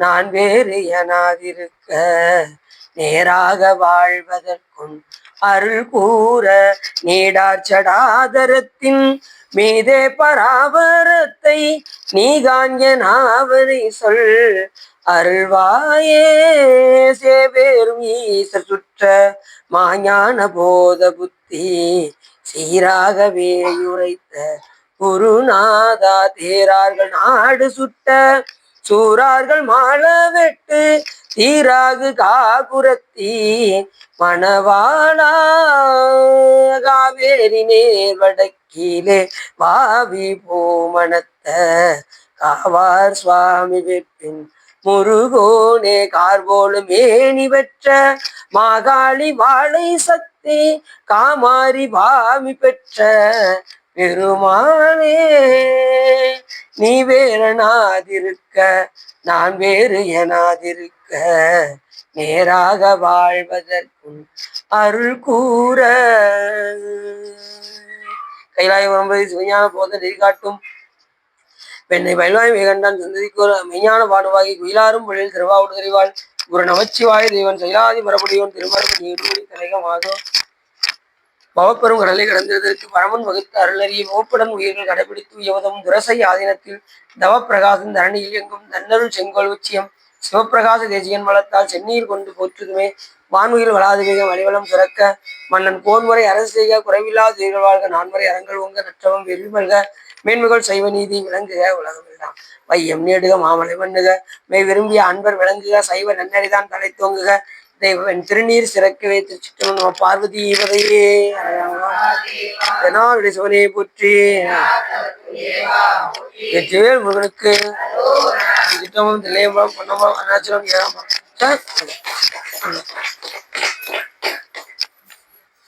நான் வேறு எனாதிருக்க நேராக வாழ்வதற்கும் அருள் கூற நீடார் சடாதரத்தின் மீதே பராபரத்தை நீ காண்யனாவதை சொல் அருள்வாயே சேவேரும் ஈசர் சுற்ற மாஞான போத புத்தி சீராகவே உரைத்த குருநாதா தேரார்கள் நாடு சுட்ட சூரார்கள் மாள வெட்டு தீராகு காகுரத்தி மணவாளா காவேரி நேர் வடக்கீழே வாவி பூமணத்த காவார் சுவாமி வெப்பின் முருகோனே கார்போலு மேனி பெற்ற மாகாளி வாழை சக்தி காமாரி பாமி பெற்ற பெருமானே நீ வேறனாதிருக்க நான் வேறு எனாதிருக்க நேராக வாழ்வதற்கும் அருள் கூற கைலாய வரம்பதை சிவஞான போத நெறிகாட்டும் பெண்ணை பயில்வாய் வேகண்டான் சந்ததிக்கு ஒரு மெய்ஞான பாடுவாகி குயிலாரும் பொழில் திருவாவுடு தெரிவாள் குரு நமச்சிவாய தேவன் செயலாதி மரபடியோன் திருமரபடி இருமொழி தலைகமாதோ பவப்பெரும் கடலை கடந்ததற்கு பரமன் வகுத்த அருளறிய ஓப்புடன் உயிர்கள் கடைபிடித்து உயவதும் துரசை ஆதீனத்தில் தவப்பிரகாசம் தரணியில் எங்கும் தன்னருள் செங்கோல் உச்சியம் சிவப்பிரகாச தேசியன் வளத்தால் சென்னீர் கொண்டு போற்றுதுமே வான்முகில் வளாது வேகம் வழிவளம் சுரக்க மன்னன் கோன்முறை அரசு செய்க குறைவில்லாத உயிர்கள் வாழ்க நான்முறை அரங்கள் உங்க நற்றவம் வெல்விமல்க மேன்மைகள் சைவ நீதி விளங்குக உலகம் எல்லாம் வையம் நேடுக மாமலை மண்ணுக மெய் விரும்பிய அன்பர் விளங்குக சைவ நன்னறிதான் தலை தோங்குக தெய்வன் திருநீர் சிறக்கவே திருச்சிட்டவன் நம்ம பார்வதி இவரையே சிவனையை போற்றி வெற்றிவேல் முருகனுக்கு திட்டமும் தில்லையம்பலம் பொன்னம்பலம் அருணாச்சலம் ஏழாம்பலம்.